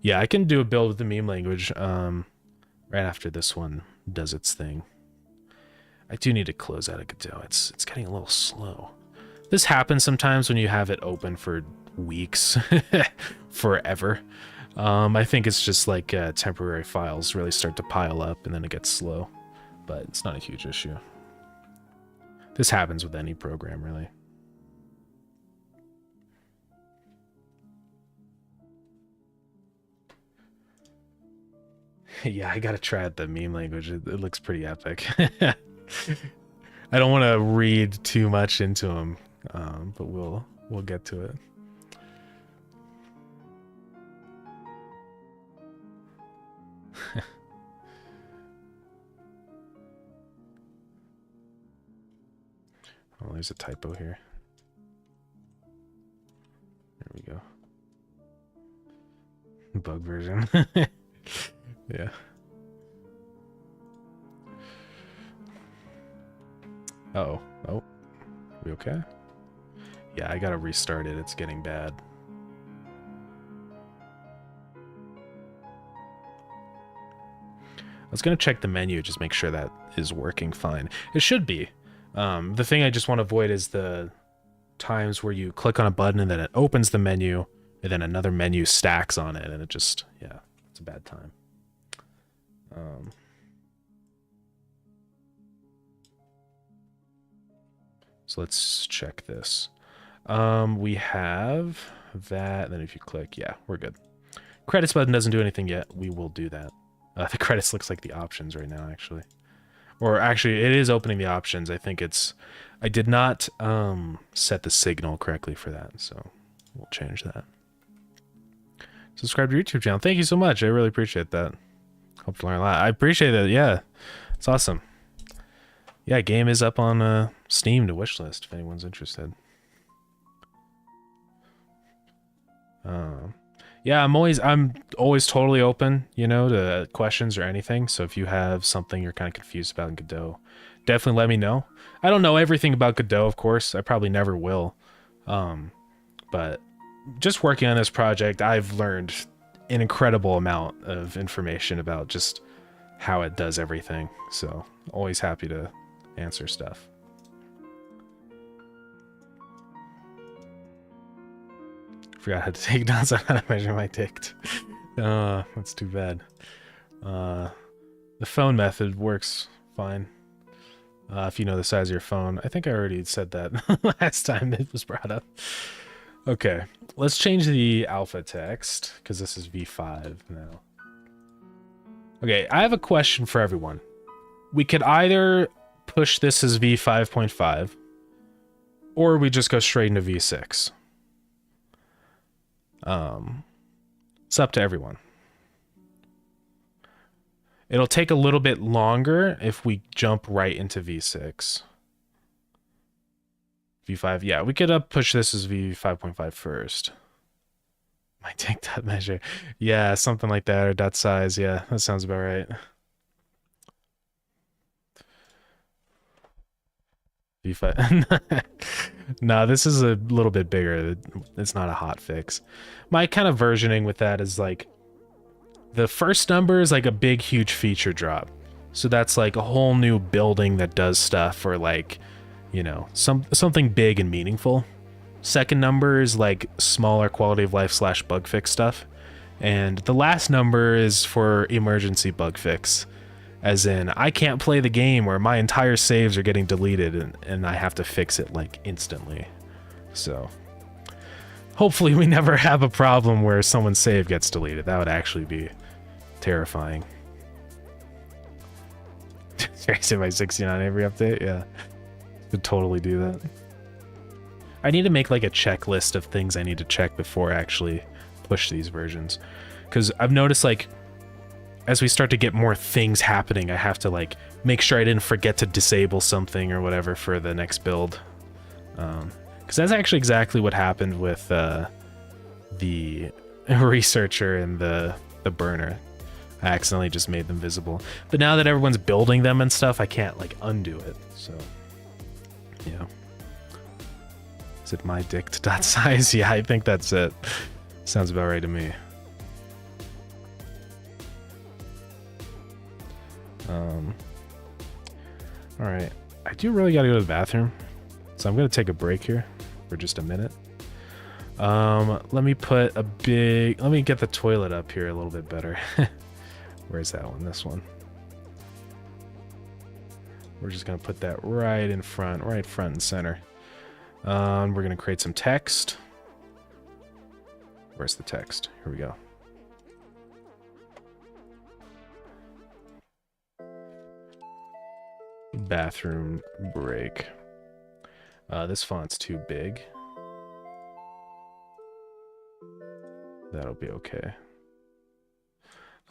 Yeah, I can do a build with the meme language right after this one does its thing. I do need to close out of Godot. It's getting a little slow. This happens sometimes when you have it open for weeks, forever. I think it's just like temporary files really start to pile up and then it gets slow, but it's not a huge issue. This happens with any program, really. Yeah, I gotta try out the meme language. It looks pretty epic. I don't want to read too much into them, but we'll get to it. Oh, there's a typo here. There we go. Bug version. Yeah. Uh-oh. Oh. We okay? Yeah, I gotta restart it. It's getting bad. I was gonna check the menu, just make sure that is working fine. It should be. The thing I just want to avoid is the times where you click on a button and then it opens the menu and then another menu stacks on it and it just, yeah, it's a bad time. So let's check this. We have that, and then if you click, yeah, we're good. Credits button doesn't do anything yet. We will do that. The credits looks like the options right now, actually. Or actually, it is opening the options. I think it's... I did not set the signal correctly for that, so we'll change that. Subscribe to your YouTube channel. Thank you so much. I really appreciate that. Hope to learn a lot. I appreciate it. Yeah, it's awesome. Yeah, game is up on Steam to wishlist if anyone's interested. Yeah, I'm always totally open, you know, to questions or anything. So if you have something you're kind of confused about in Godot, definitely let me know. I don't know everything about Godot, of course. I probably never will. But just working on this project, I've learned an incredible amount of information about just how it does everything. So always happy to answer stuff. Forgot how to take notes on how to measure my tick. That's too bad. The phone method works fine. If you know the size of your phone. I think I already said that last time it was brought up. Okay, let's change the alpha text, because this is V5 now. Okay, I have a question for everyone. We could either push this as V5.5, or we just go straight into V6. It's up to everyone. It'll take a little bit longer if we jump right into V6. V5, yeah, we could push this as V5.5 first. Might take that measure. Yeah, something like that, or dot size. Yeah, that sounds about right. V5. No, this is a little bit bigger. It's not a hot fix. My kind of versioning with that is like, the first number is like a big, huge feature drop. So that's like a whole new building that does stuff, or like, you know, something big and meaningful. Second number is like smaller quality of life / bug fix stuff. And the last number is for emergency bug fix. As in, I can't play the game where my entire saves are getting deleted and I have to fix it like instantly. So hopefully we never have a problem where someone's save gets deleted. That would actually be terrifying. Seriously, by 69 every update? Yeah. Could totally do that. I need to make like a checklist of things I need to check before I actually push these versions. Because I've noticed like, as we start to get more things happening, I have to like make sure I didn't forget to disable something or whatever for the next build. Because that's actually exactly what happened with the researcher and the burner. I accidentally just made them visible. But now that everyone's building them and stuff, I can't like undo it. So, yeah. Is it my dict dot size? Yeah, I think that's it. Sounds about right to me. All right, I do really gotta go to the bathroom, so I'm gonna take a break here for just a minute. Let me get the toilet up here a little bit better. Where's that one? This one. We're just gonna put that right in front, right front and center. We're gonna create some text. Where's the text? Here we go. bathroom break. This font's too big. That'll be okay.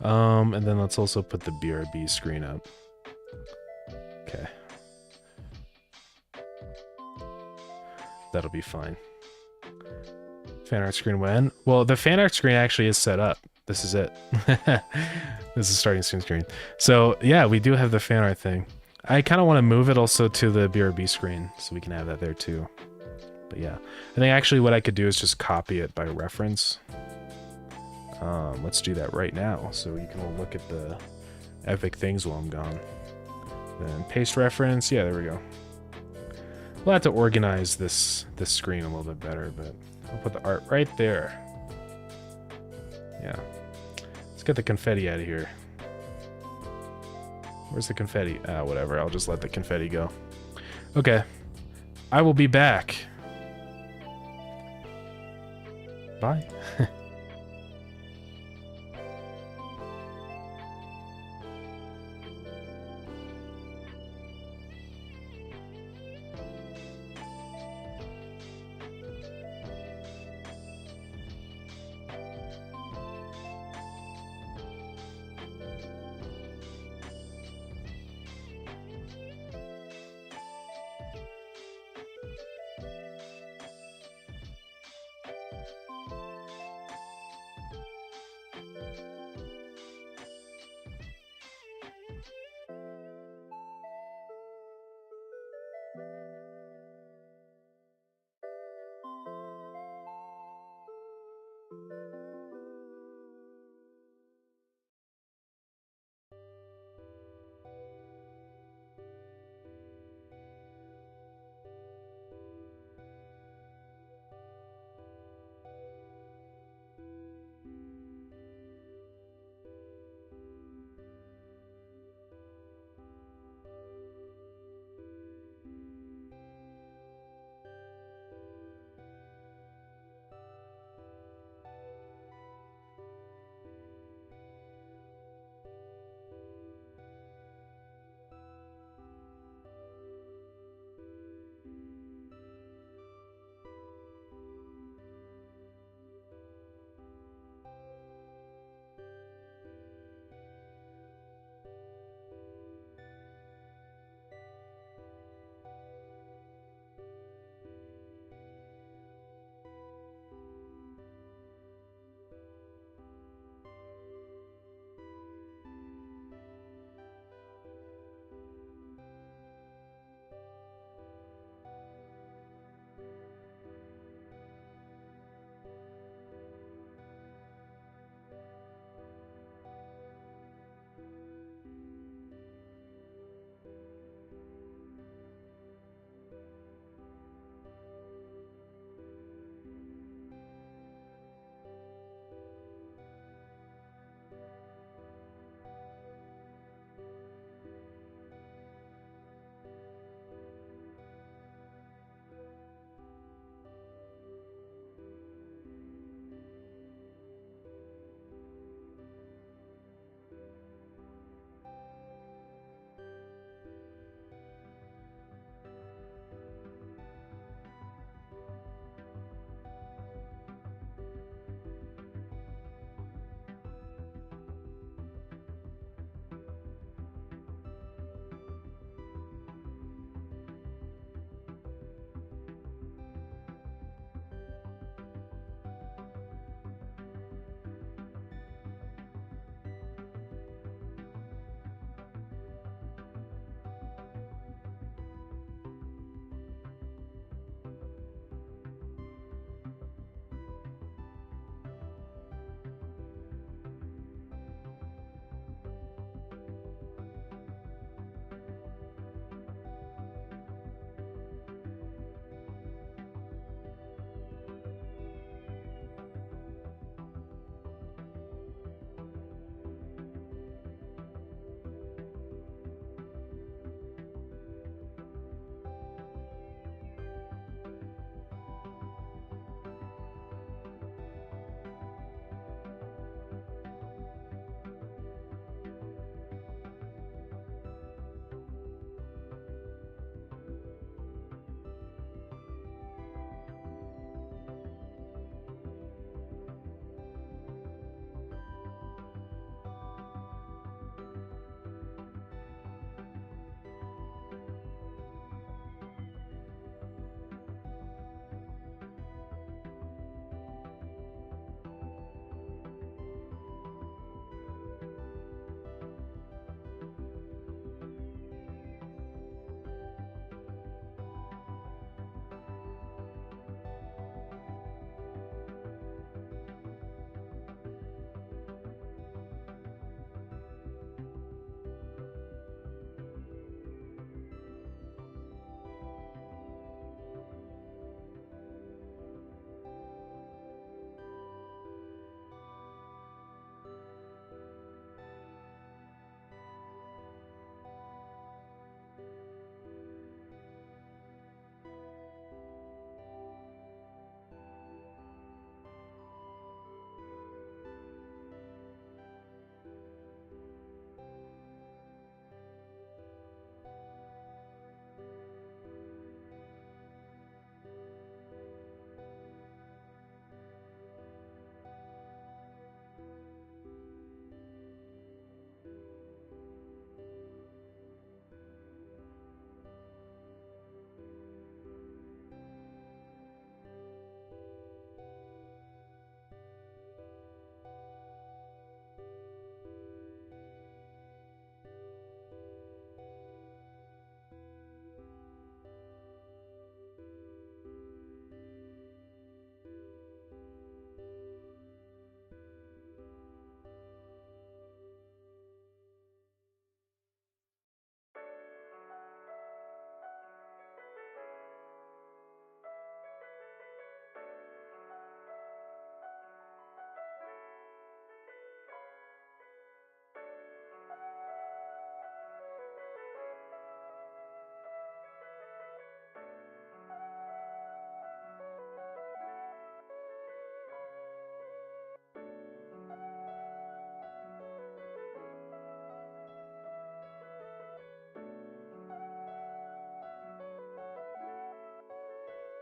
And then let's also put the BRB screen up. Okay. That'll be fine. Fan art screen when? Well, the fan art screen actually is set up. This is it. This is starting soon screen. So yeah, we do have the fan art thing. I kind of want to move it also to the BRB screen so we can have that there too. But yeah, I think actually what I could do is just copy it by reference. Let's do that right now so you can all look at the epic things while I'm gone. Then paste reference. Yeah, there we go. We'll have to organize this screen a little bit better, but I'll put the art right there. Yeah. Let's get the confetti out of here. Where's the confetti? Whatever. I'll just let the confetti go. Okay. I will be back. Bye.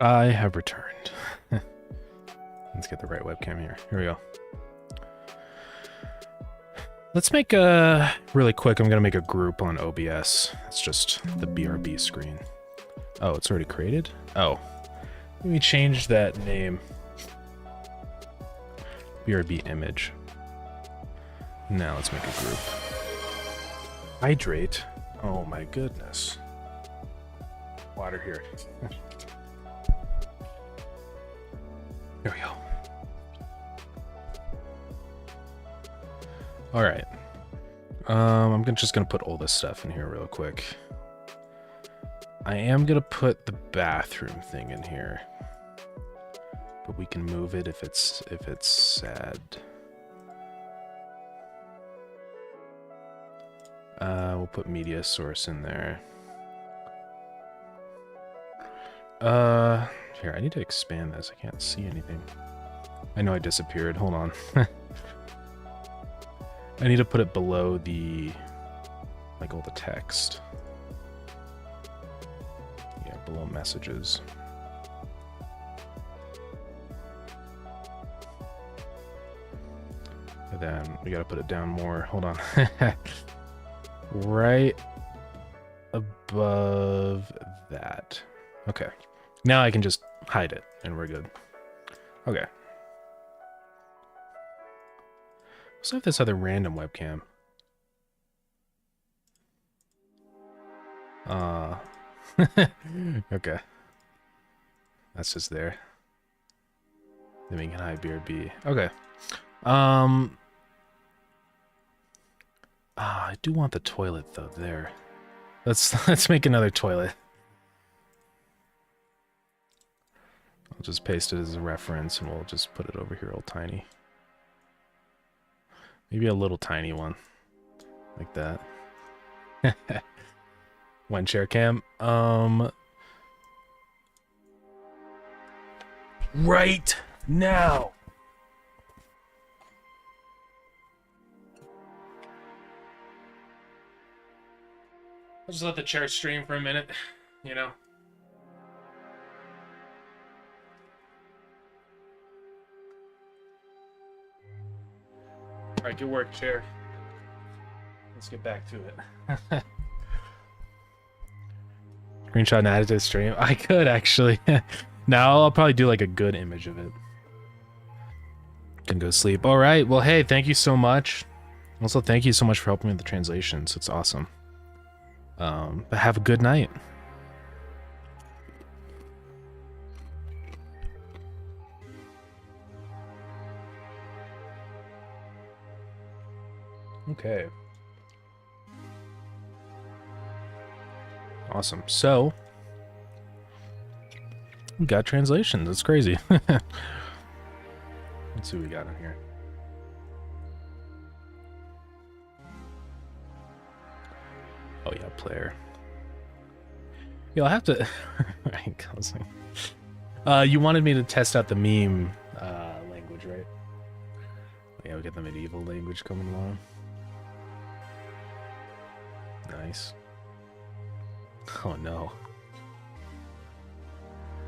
I have returned. Let's get the right webcam here. Here we go. Let's make a really quick. I'm gonna make a group on OBS. It's just the BRB screen. Oh, it's already created? Oh, let me change that name. BRB image. Now let's make a group. Hydrate. Oh my goodness. Water here. There we go. All right. Just gonna put all this stuff in here real quick. I am gonna put the bathroom thing in here, but we can move it if it's sad. We'll put media source in there. Here, I need to expand this. I can't see anything. I know I disappeared. Hold on. I need to put it below the, like, all the text. Yeah, below messages. And then we gotta put it down more. Hold on. Right above that. Okay. Now I can just hide it and we're good. Okay. So I have this other random webcam. Okay. That's just there. Then we can hide BRB. Okay. I do want the toilet though there. Let's make another toilet. I'll just paste it as a reference and we'll just put it over here all tiny. Maybe a little tiny one. Like that. One chair cam. Right now. I'll just let the chair stream for a minute, you know. Alright, good work, chair. Let's get back to it. Screenshot and add it to the stream. I could actually. Now I'll probably do like a good image of it. Can go sleep. Alright, well hey, thank you so much. Also, thank you so much for helping me with the translations. It's awesome. But have a good night. Okay. Awesome. So, we got translations. That's crazy. Let's see what we got in here. Oh yeah, player. Yeah, I'll have to. Right, you wanted me to test out the meme language, right? Yeah, we got the medieval language coming along. Nice. Oh no.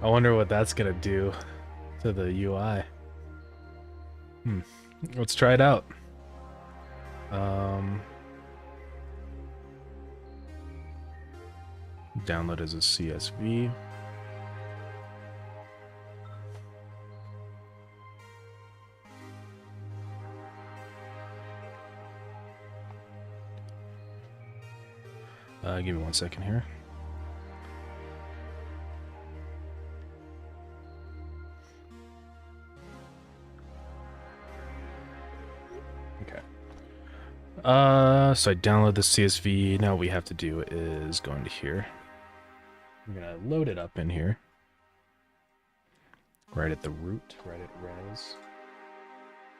I wonder what that's gonna do to the UI. Let's try it out. Download as a CSV. Give me 1 second here. Okay. So I download the CSV. Now what we have to do is go into here. I'm gonna load it up in here. Right at the root, right at res.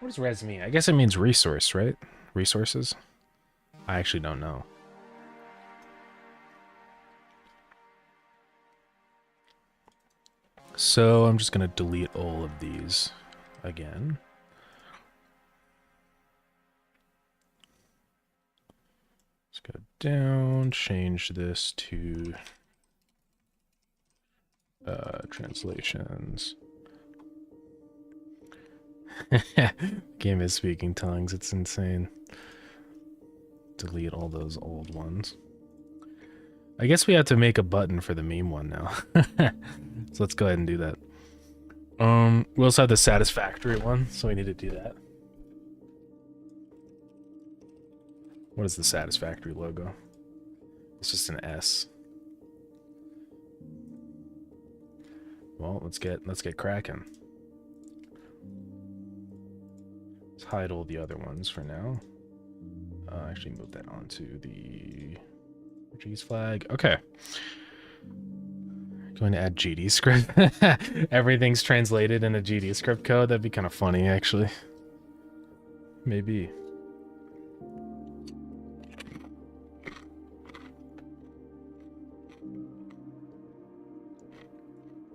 What does res mean? I guess it means resource, right? Resources? I actually don't know. So I'm just gonna delete all of these again. Let's go down, change this to Translations. Game is speaking tongues. It's insane. Delete all those old ones. I guess we have to make a button for the meme one now. So let's go ahead and do that. We also have the satisfactory one, so we need to do that. What is the satisfactory logo? It's just an S. Well, let's get cracking. Let's hide all the other ones for now. Actually move that onto the Portuguese flag. Okay. Going to add GD script. Everything's translated in a GD script code. That'd be kind of funny, actually. Maybe.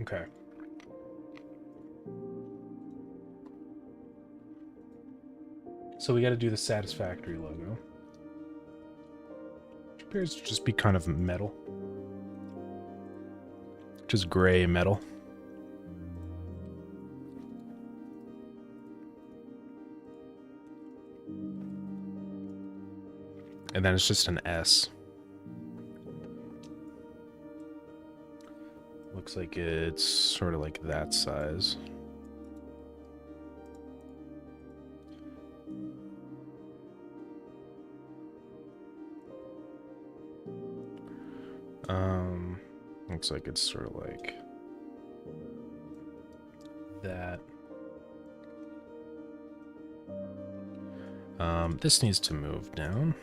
Okay. So we got to do the satisfactory logo. Which appears to just be kind of metal. Just gray metal. And then it's just an S. Looks like it's sort of like that size. Looks like it's sort of like that. This needs to move down.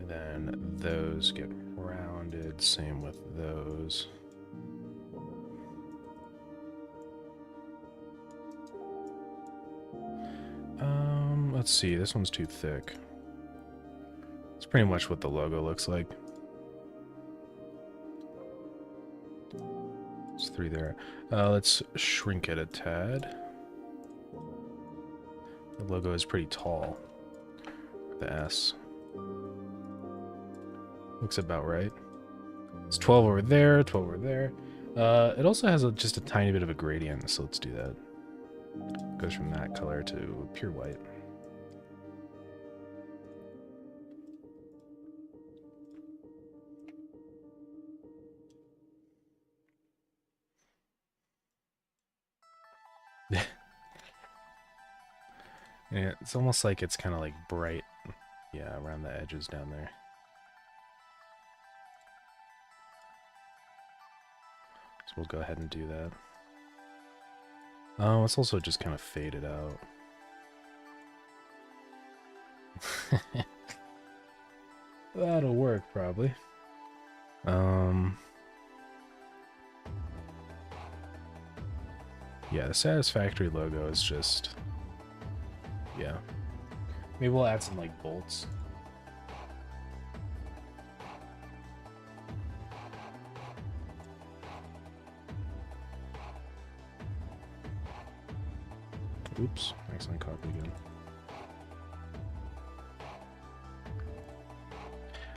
And then those get rounded, same with those. Let's see, this one's too thick. It's pretty much what the logo looks like. It's 3 there. Let's shrink it a tad. The logo is pretty tall. The S. Looks about right. It's 12 over there, 12 over there. It also has just a tiny bit of a gradient, so let's do that. Goes from that color to pure white. Yeah, it's almost like it's kind of like bright, yeah, around the edges down there. So we'll go ahead and do that. Oh, it's also just kind of faded out. That'll work, probably. Yeah, the satisfactory logo is just... yeah. Maybe we'll add some, like, bolts. Oops, excellent copy again.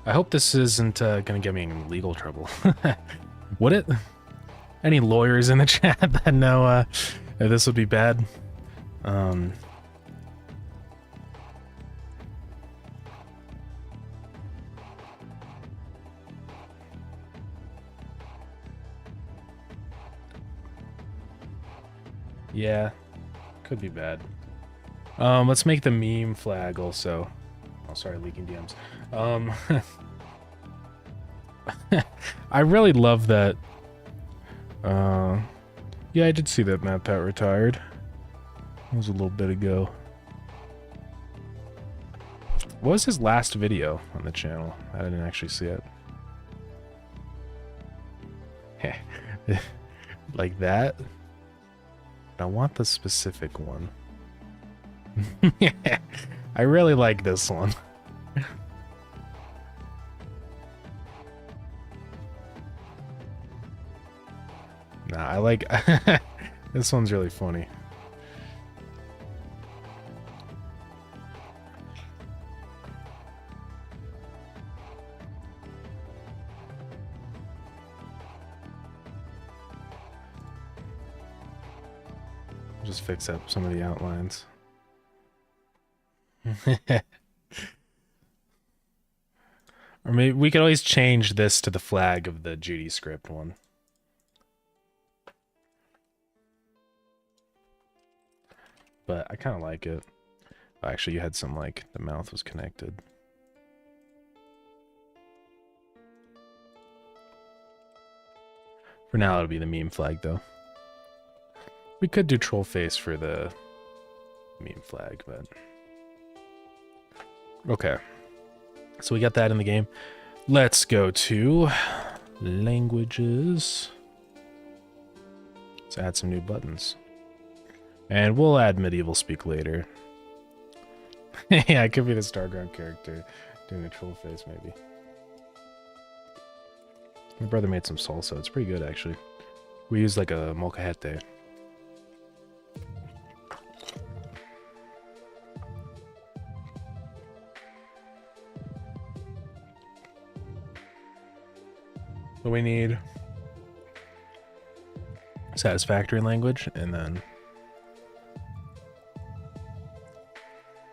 I hope this isn't gonna get me in legal trouble. Would it? Any lawyers in the chat that know if this would be bad? Yeah, could be bad. Let's make the meme flag also. Oh, sorry, leaking DMs. I really love that. Yeah, I did see that Matt Pat retired. It was a little bit ago. What was his last video on the channel? I didn't actually see it. Like that? I want the specific one. I really like this one. Nah, I like... this one's really funny. Just fix up some of the outlines. Or maybe we could always change this to the flag of the Judy script one. But I kind of like it. Actually, you had some, like, the mouth was connected. For now, it'll be the meme flag, though. We could do troll face for the meme flag, but... Okay. So we got that in the game. Let's go to languages. Let's add some new buttons. And we'll add medieval speak later. Yeah, it could be the Starground character doing a troll face, maybe. My brother made some salsa. It's pretty good, actually. We use like a molcajete. So we need satisfactory language and then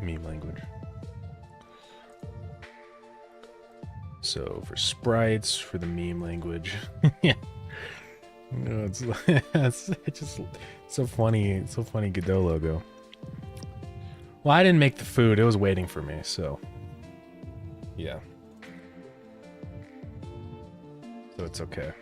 meme language. So for sprites, for the meme language. Yeah. No, it's just so funny. It's so funny Godot logo. Well, I didn't make the food. It was waiting for me, so yeah. So it's okay.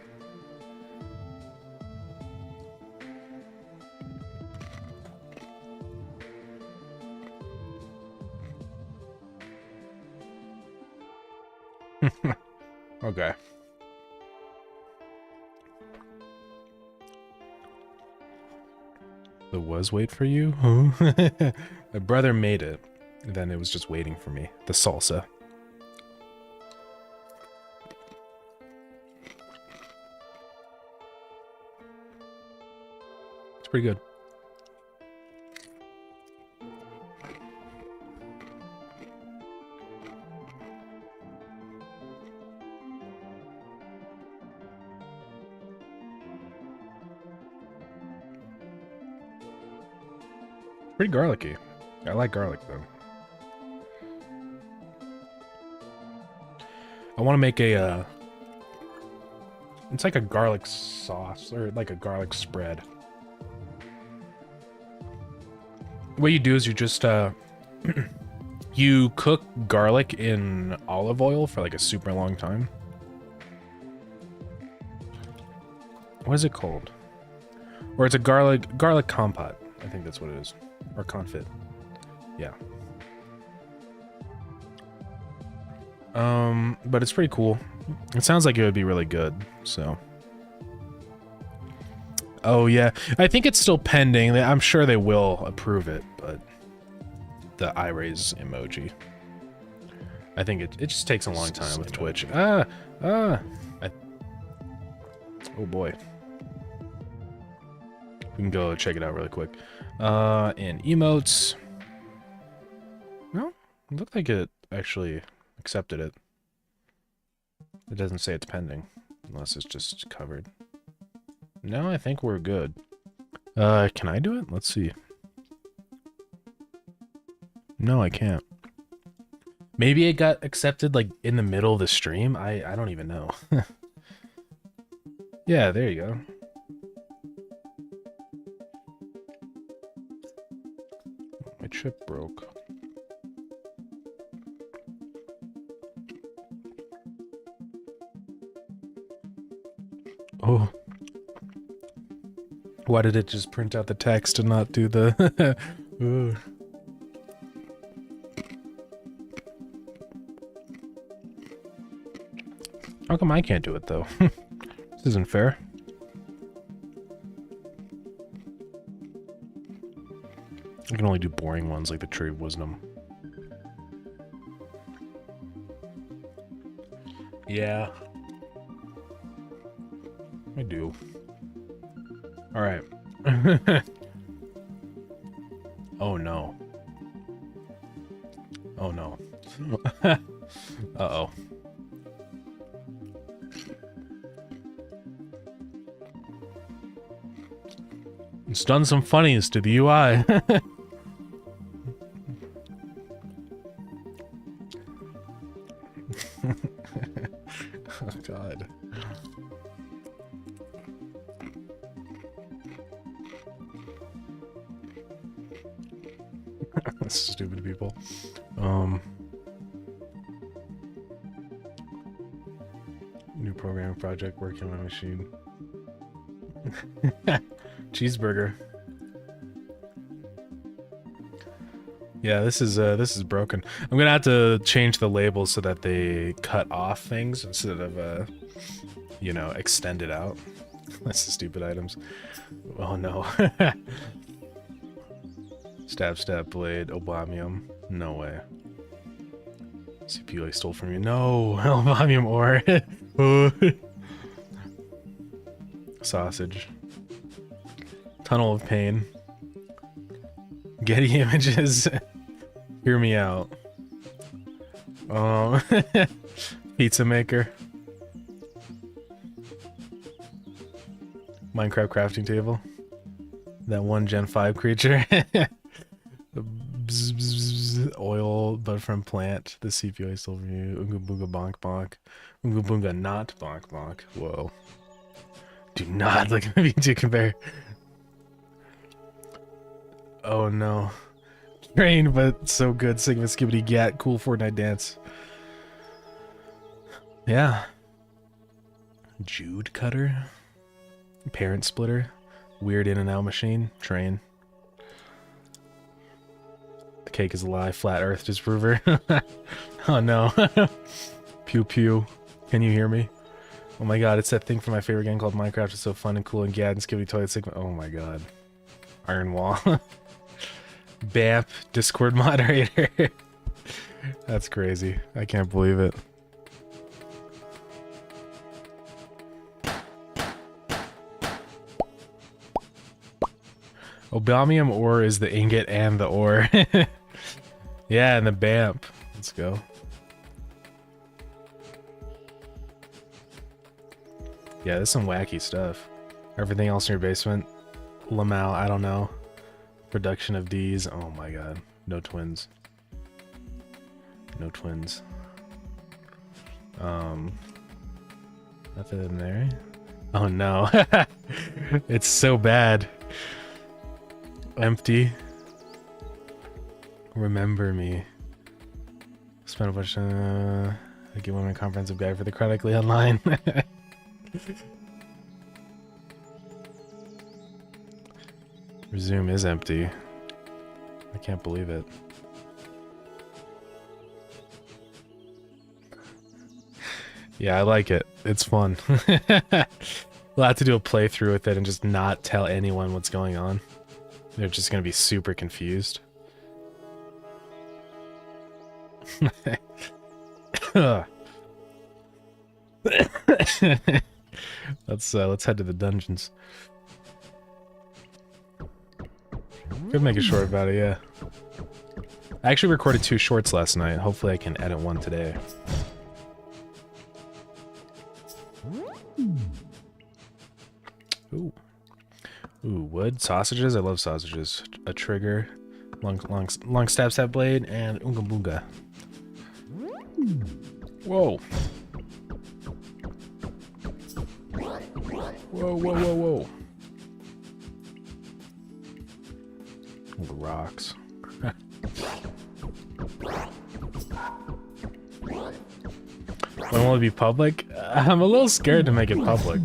Okay. The was wait for you? My brother made it. Then it was just waiting for me. The salsa. It's pretty good. Pretty garlicky. I like garlic, though. I want to make a, it's like a garlic sauce, or like a garlic spread. What you do is you just, you cook garlic in olive oil for like a super long time. What is it called? Or it's a garlic compote. I think that's what it is. Or confit. Yeah. But it's pretty cool. It sounds like it would be really good, so. Oh, yeah. I think it's still pending. I'm sure they will approve it, but the eye raise emoji. I think it just takes a long time with Twitch. Oh, boy. We can go check it out really quick. And emotes. No, it looked like it actually accepted it. It doesn't say it's pending, unless it's just covered. No, I think we're good. Can I do it? Let's see. No, I can't. Maybe it got accepted like in the middle of the stream? I don't even know. Yeah, there you go. My chip broke. Oh. Why did it just print out the text and not do the... How come I can't do it, though? This isn't fair. I can only do boring ones like the Tree of Wisdom. Yeah. I do. Alright. Oh no. Oh no. Uh-oh. It's done some funnies to the UI. Oh god. Stupid people. New programming project working on my machine. Cheeseburger. Yeah, this is broken. I'm gonna have to change the labels so that they cut off things instead of you know, extend it out. That's the stupid items. Oh no. Stab blade, Obamium. No way. CPU I stole from you. No, Obamium ore. Sausage. Tunnel of pain. Getty images. Hear me out. Pizza maker. Minecraft crafting table. That one Gen 5 creature. Oil, bud from plant. The CPU I stole from you. Oonga boonga bonk bonk. Oonga boonga not bonk bonk. Whoa. Do not look at me to compare. Oh no. Train, but so good. Sigma skibbity gat. Cool Fortnite dance. Yeah. Jude cutter. Parent splitter. Weird in and out machine. Train. The cake is a lie. Flat earth disprover. Oh no. Pew pew. Can you hear me? Oh my god, it's that thing from my favorite game called Minecraft. It's so fun and cool and gad and skibbity toilet Sigma. Oh my god. Iron wall. BAMP Discord moderator. That's crazy. I can't believe it. Obamium ore is the ingot and the ore. Yeah, and the BAMP. Let's go. Yeah, there's some wacky stuff. Everything else in your basement. Lamau, I don't know. Production of D's. Oh my god. No twins. No twins. Nothing in there. Oh no. It's so bad. Empty. Remember me. Spent a bunch of I get women comprehensive guide for the chronically online. Resume is empty. I can't believe it. Yeah, I like it. It's fun. We'll have to do a playthrough with it and just not tell anyone what's going on. They're just gonna be super confused. Let's head to the dungeons. Could make a short about it, yeah. I actually recorded 2 shorts last night. Hopefully I can edit one today. Ooh. Ooh, wood, sausages. I love sausages. A trigger, long stab blade, and Oonga Boonga. Whoa. Whoa, whoa, whoa, whoa. Ooh, the rocks. When will it be public? I'm a little scared to make it public.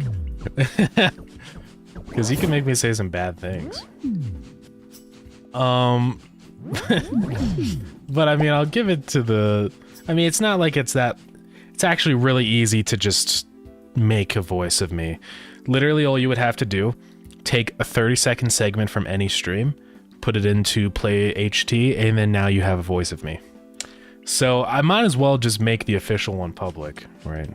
Because he can make me say some bad things. But I mean, I'll give it to the... I mean, it's not like it's that... It's actually really easy to just make a voice of me. Literally all you would have to do, take a 30-second segment from any stream, put it into Play HT, and then now you have a voice of me. So I might as well just make the official one public, right?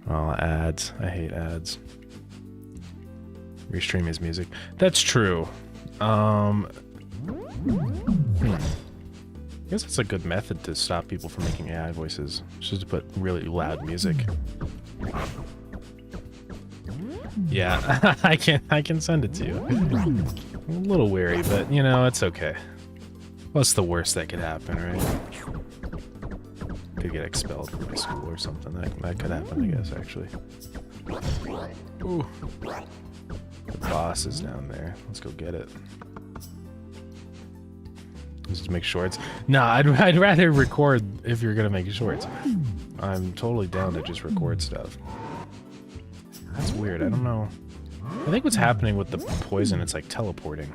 Oh, ads. I hate ads. Restream his music. That's true. I guess it's a good method to stop people from making AI voices. Just to put really loud music. Yeah, I can send it to you. I'm a little weary, but you know, it's okay. What's the worst that could happen, right? Could get expelled from my school or something. That could happen, I guess, actually. Ooh. The boss is down there. Let's go get it. Let's just make shorts. Nah, I'd rather record if you're gonna make shorts. I'm totally down to just record stuff. That's weird. I don't know. I think what's happening with the poison, it's like teleporting.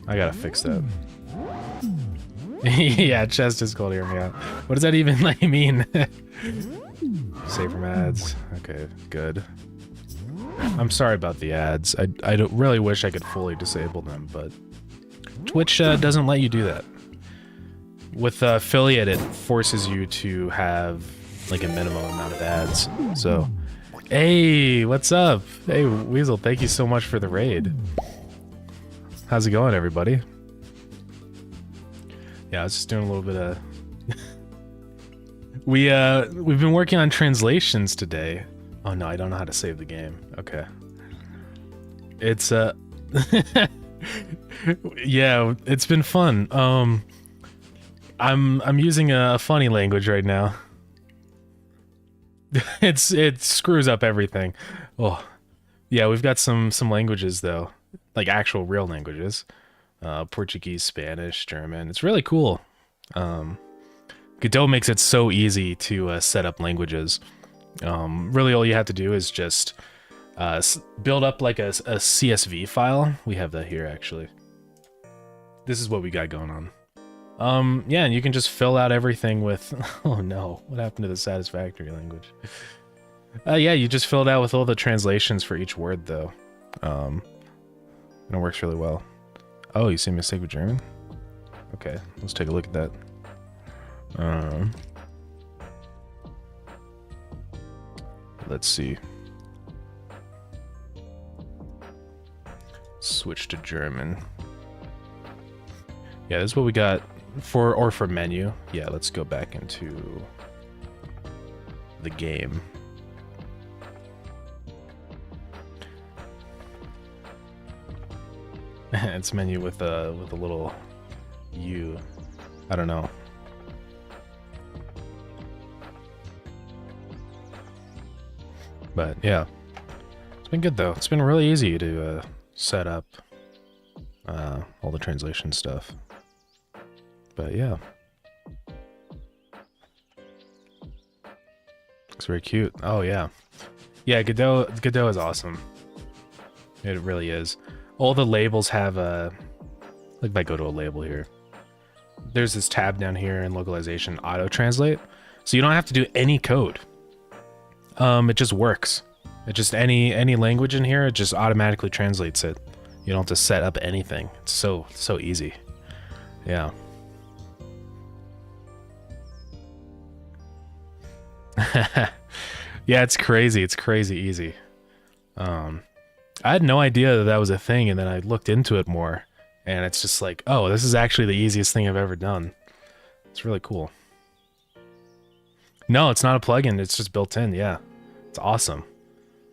I gotta fix that. Yeah, chest is cold, hear me out. What does that even like mean? Save from ads. Okay, good. I'm sorry about the ads. I don't really wish I could fully disable them, but Twitch doesn't let you do that. With affiliate, it forces you to have like a minimum amount of ads. So, hey, what's up? Hey, Weasel, thank you so much for the raid. How's it going, everybody? Yeah, I was just doing a little bit of... We've been working on translations today. Oh no, I don't know how to save the game. Okay. It's yeah, it's been fun. I'm using a funny language right now. It screws up everything. Oh. Yeah, we've got some languages though. Like actual real languages. Portuguese, Spanish, German. It's really cool. Godot makes it so easy to set up languages. Really all you have to do is just build up like a CSV file. We have that here actually. This is what we got going on. Yeah, and you can just fill out everything with... Oh no, what happened to the satisfactory language? Yeah, you just fill it out with all the translations for each word though. And it works really well. Oh, you see a mistake with German? Okay, let's take a look at that. Let's see. Switch to German. Yeah, this is what we got for menu. Yeah, let's go back into the game. It's menu with a little U. I don't know. But yeah, it's been good though. It's been really easy to set up all the translation stuff. But yeah, looks very cute. Oh yeah, yeah. Godot is awesome. It really is. All the labels have a... Like if I go to a label here, there's this tab down here in localization, auto translate. So you don't have to do any code. It just works. It just any language in here, it just automatically translates it. You don't have to set up anything. It's so easy. Yeah. Yeah, it's crazy. It's crazy easy. I had no idea that was a thing, and then I looked into it more, and it's just like, oh, this is actually the easiest thing I've ever done. It's really cool. No, it's not a plugin. It's just built in. Yeah, it's awesome.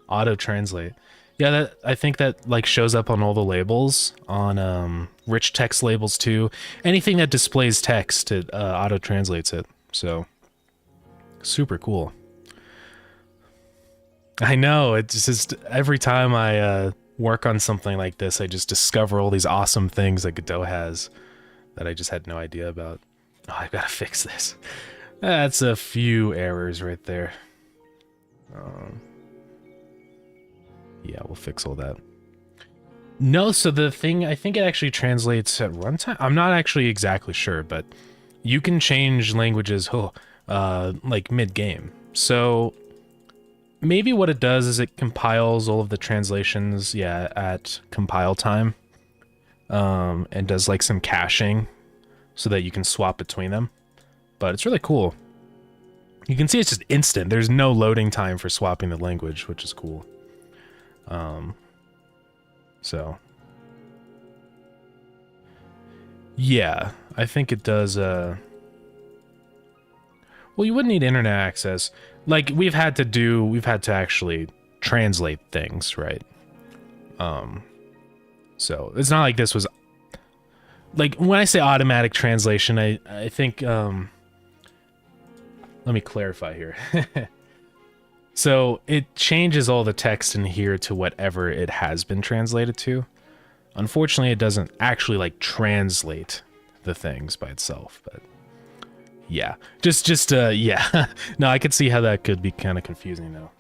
Auto translate. Yeah, I think that like shows up on all the labels, on rich text labels too. Anything that displays text, it auto translates it. So super cool. I know, it's just every time I work on something like this, I just discover all these awesome things that Godot has that I just had no idea about. Oh, I've got to fix this. That's a few errors right there. Yeah, we'll fix all that. No, so the thing, I think it actually translates at runtime. I'm not actually exactly sure, but you can change languages like mid-game. So maybe what it does is it compiles all of the translations, yeah, at compile time, and does like some caching so that you can swap between them. But it's really cool. You can see it's just instant. There's no loading time for swapping the language, which is cool. So yeah, I think it does. Well, you wouldn't need internet access. Like we've had to actually translate things, right? So it's not like this was like, when I say automatic translation, I think let me clarify here. So it changes all the text in here to whatever it has been translated to. Unfortunately, it doesn't actually like translate the things by itself, but yeah, just yeah. No, I could see how that could be kind of confusing though.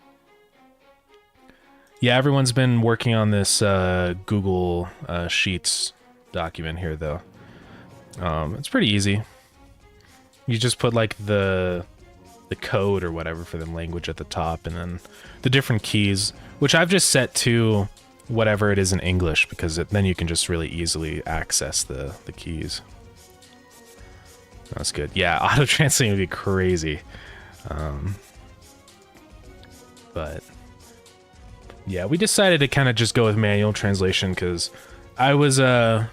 Yeah, everyone's been working on this Google Sheets document here though. It's pretty easy. You just put like the code or whatever for the language at the top, and then the different keys, which I've just set to whatever it is in English, because then you can just really easily access the keys. That's good. Yeah, auto translating would be crazy. But yeah, we decided to kind of just go with manual translation because I was I'm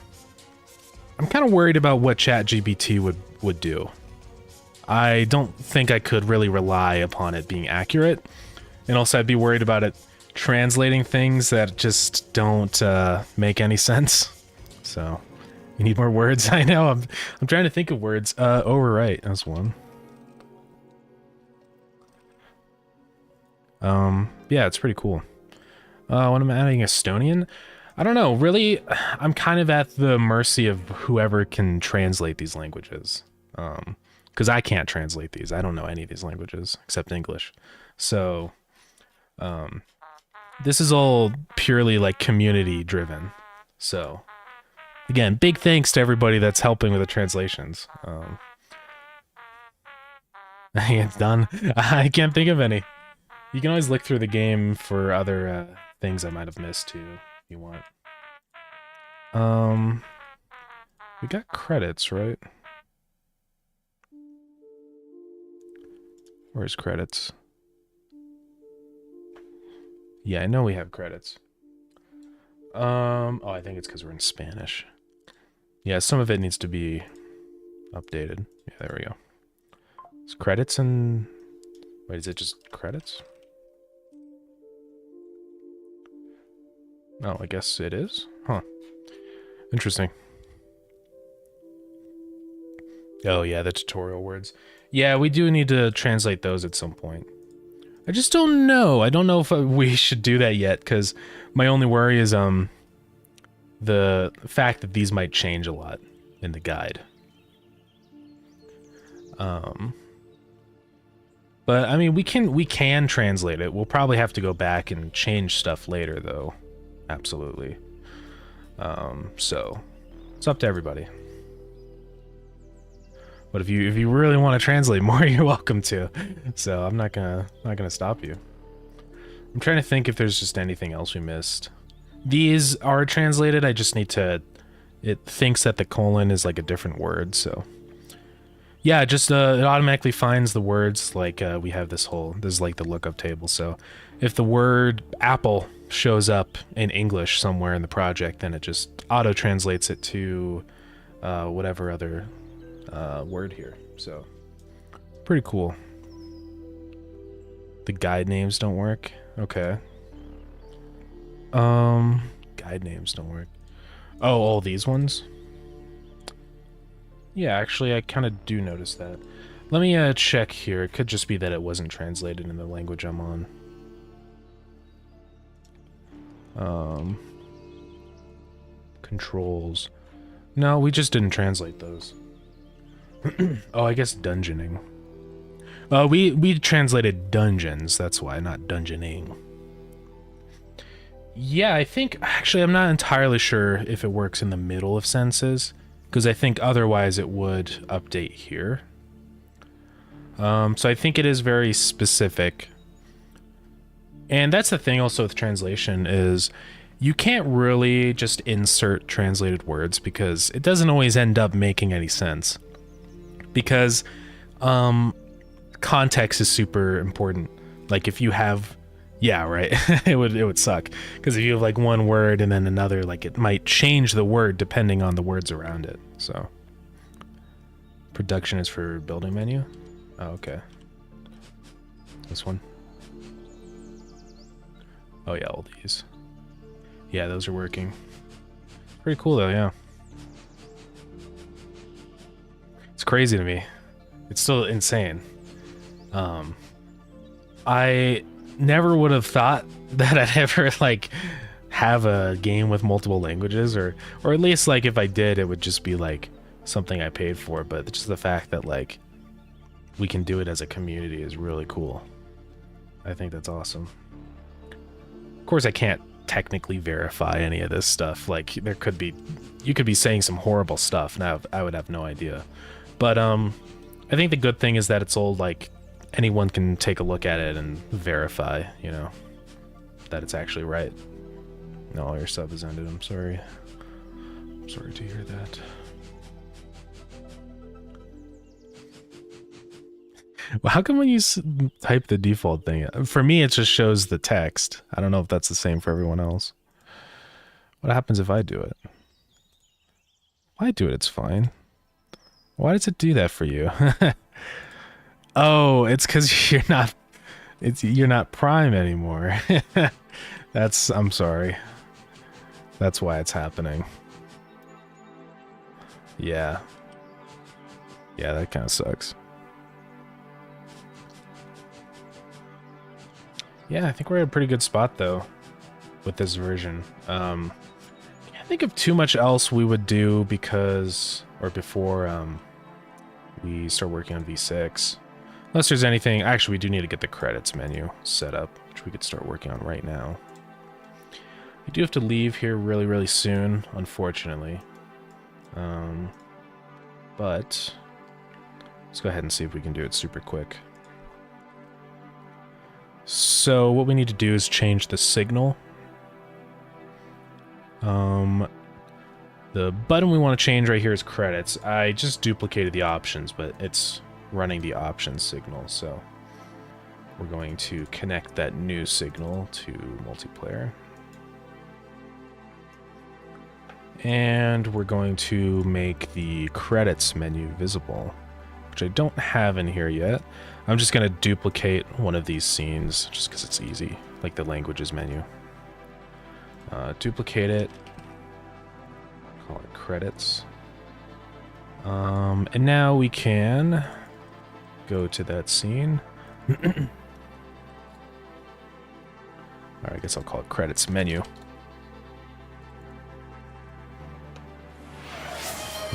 kind of worried about what ChatGPT would do. I don't think I could really rely upon it being accurate, and also I'd be worried about it translating things that just don't make any sense. So you need more words. I know, I'm trying to think of words. Overwrite, that's one. Yeah, it's pretty cool. When I'm adding Estonian, I don't know, really, I'm kind of at the mercy of whoever can translate these languages. Because I can't translate these. I don't know any of these languages except English. So this is all purely like community driven. So again, big thanks to everybody that's helping with the translations. It's done. I can't think of any. You can always look through the game for other things I might have missed too, if you want. We got credits, right? Where's credits? Yeah, I know we have credits. Oh, I think it's because we're in Spanish. Yeah, some of it needs to be updated. Yeah, there we go. It's credits and... Wait, is it just credits? Oh, I guess it is? Huh. Interesting. Oh, yeah, the tutorial words. Yeah, we do need to translate those at some point. I just don't know. I don't know if we should do that yet, because my only worry is the fact that these might change a lot in the guide. But I mean, we can translate it. We'll probably have to go back and change stuff later, though. Absolutely. So it's up to everybody. But if you really want to translate more, you're welcome to. So I'm not gonna stop you. I'm trying to think if there's just anything else we missed. These are translated. I just need to. It thinks that the colon is like a different word. So yeah, just it automatically finds the words. Like we have this is like the lookup table. So if the word apple shows up in English somewhere in the project, then it just auto translates it to whatever other word here. So pretty cool. The guide names don't work. Okay. Guide names don't work. Oh, all these ones? Yeah, actually I kind of do notice that. Let me check here. It could just be that it wasn't translated in the language I'm on. Controls. No, we just didn't translate those. Oh, I guess dungeoning. We translated dungeons, that's why, not dungeoning. Yeah, I think, actually, I'm not entirely sure if it works in the middle of sentences, because I think otherwise it would update here. So I think it is very specific. And that's the thing also with translation is you can't really just insert translated words because it doesn't always end up making any sense. Because context is super important. Like if you have, yeah, right, it would suck. Because if you have like one word and then another, like it might change the word depending on the words around it. So production is for building menu. Oh, okay. This one. Oh yeah, all these. Yeah, those are working. Pretty cool though, yeah. It's crazy to me. It's still insane. I never would have thought that I'd ever like have a game with multiple languages, or at least like if I did, it would just be like something I paid for. But just the fact that like we can do it as a community is really cool. I think that's awesome. Of course, I can't technically verify any of this stuff. Like there could be, you could be saying some horrible stuff. Now I would have no idea. But I think the good thing is that it's all like anyone can take a look at it and verify, you know, that it's actually right. No, your sub has ended. I'm sorry. I'm sorry to hear that. Well, how come when you type the default thing? For me, it just shows the text. I don't know if that's the same for everyone else. What happens if I do it? If I do it, it's fine. Why does it do that for you? Oh, it's because you're not Prime anymore. I'm sorry. That's why it's happening. Yeah. Yeah, that kind of sucks. Yeah, I think we're at a pretty good spot though with this version. Can't think of too much else we would do before we start working on V6. Unless there's anything, actually we do need to get the credits menu set up, which we could start working on right now. We do have to leave here really, really soon, unfortunately. But let's go ahead and see if we can do it super quick. So what we need to do is change the signal. The button we want to change right here is credits. I just duplicated the options, but it's running the options signal, so we're going to connect that new signal to multiplayer. And we're going to make the credits menu visible, which I don't have in here yet. I'm just going to duplicate one of these scenes just because it's easy, like the languages menu. Duplicate it, call it credits. And now we can go to that scene. Alright, I guess I'll call it credits menu.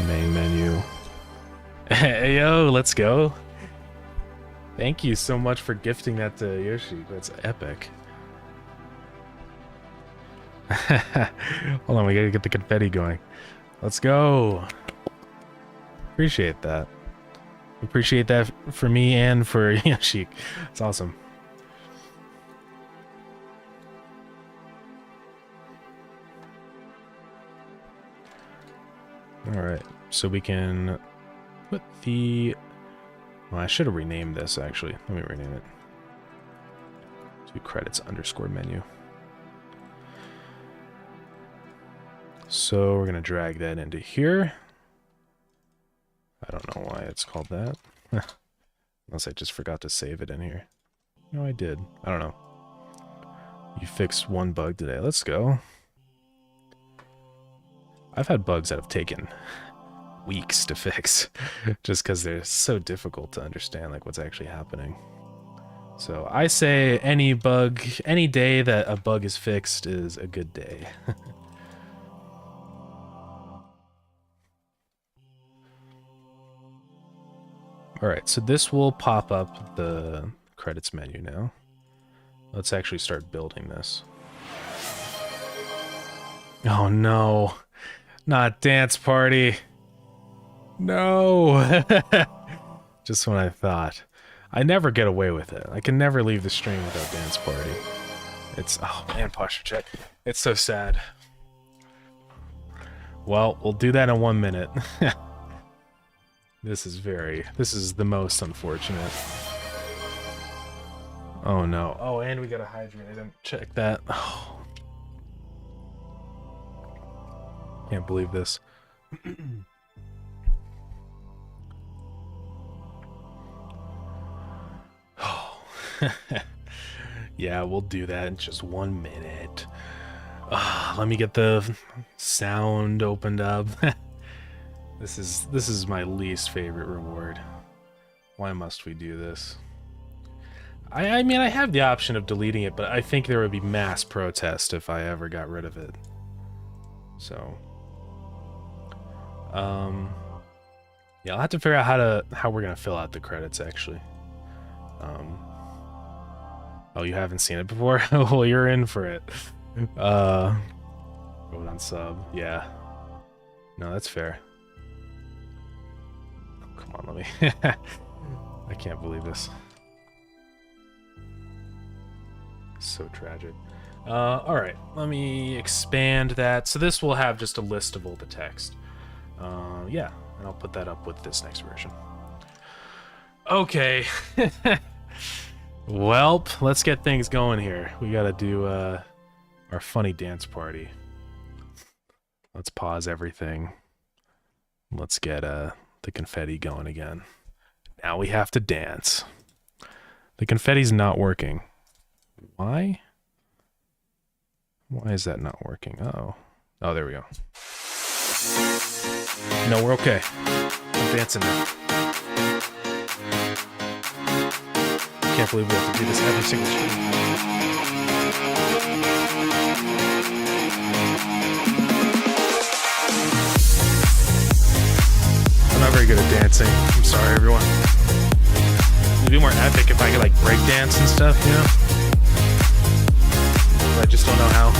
Main menu. Hey, yo, let's go. Thank you so much for gifting that to Yoshi. That's epic. Hold on, we gotta get the confetti going. Let's go. Appreciate that. Appreciate that for me and for Yoshi. It's awesome. Alright, so we can put the... Well, I should have renamed this, actually. Let me rename it. To credits underscore menu. So we're going to drag that into here. I don't know why it's called that. Unless I just forgot to save it in here. No, I did. I don't know. You fixed one bug today. Let's go. I've had bugs that have taken weeks to fix just because they're so difficult to understand like what's actually happening. So I say any day that a bug is fixed is a good day. Alright, so this will pop up the credits menu now. Let's actually start building this. Oh no, not dance party. No! Just when I thought. I never get away with it. I can never leave the stream without dance party. It's, oh man, posture check. It's so sad. Well, we'll do that in 1 minute. This is the most unfortunate. Oh no. Oh, and we gotta hydrate. I didn't check that. Oh. Can't believe this. Oh. Yeah, we'll do that in just 1 minute. Let me get the sound opened up. This is my least favorite reward. Why must we do this? I mean, I have the option of deleting it, but I think there would be mass protest if I ever got rid of it. So, yeah, I'll have to figure out how we're gonna fill out the credits actually. Oh, you haven't seen it before? Well, you're in for it. Vote on sub. Yeah. No, that's fair. Oh, come on, let me. I can't believe this. So tragic. All right, let me expand that. So this will have just a list of all the text. Yeah, and I'll put that up with this next version. Okay. Welp, let's get things going here. We gotta do our funny dance party. Let's pause everything. Let's get the confetti going again. Now we have to dance. The confetti's not working. Why? Why is that not working? Uh-oh. Oh, there we go. No, we're okay. I'm dancing now. Can't believe we have to do this every single stream. I'm not very good at dancing. I'm sorry, everyone. It'd be more epic if I could, like, break dance and stuff, you know? But I just don't know how.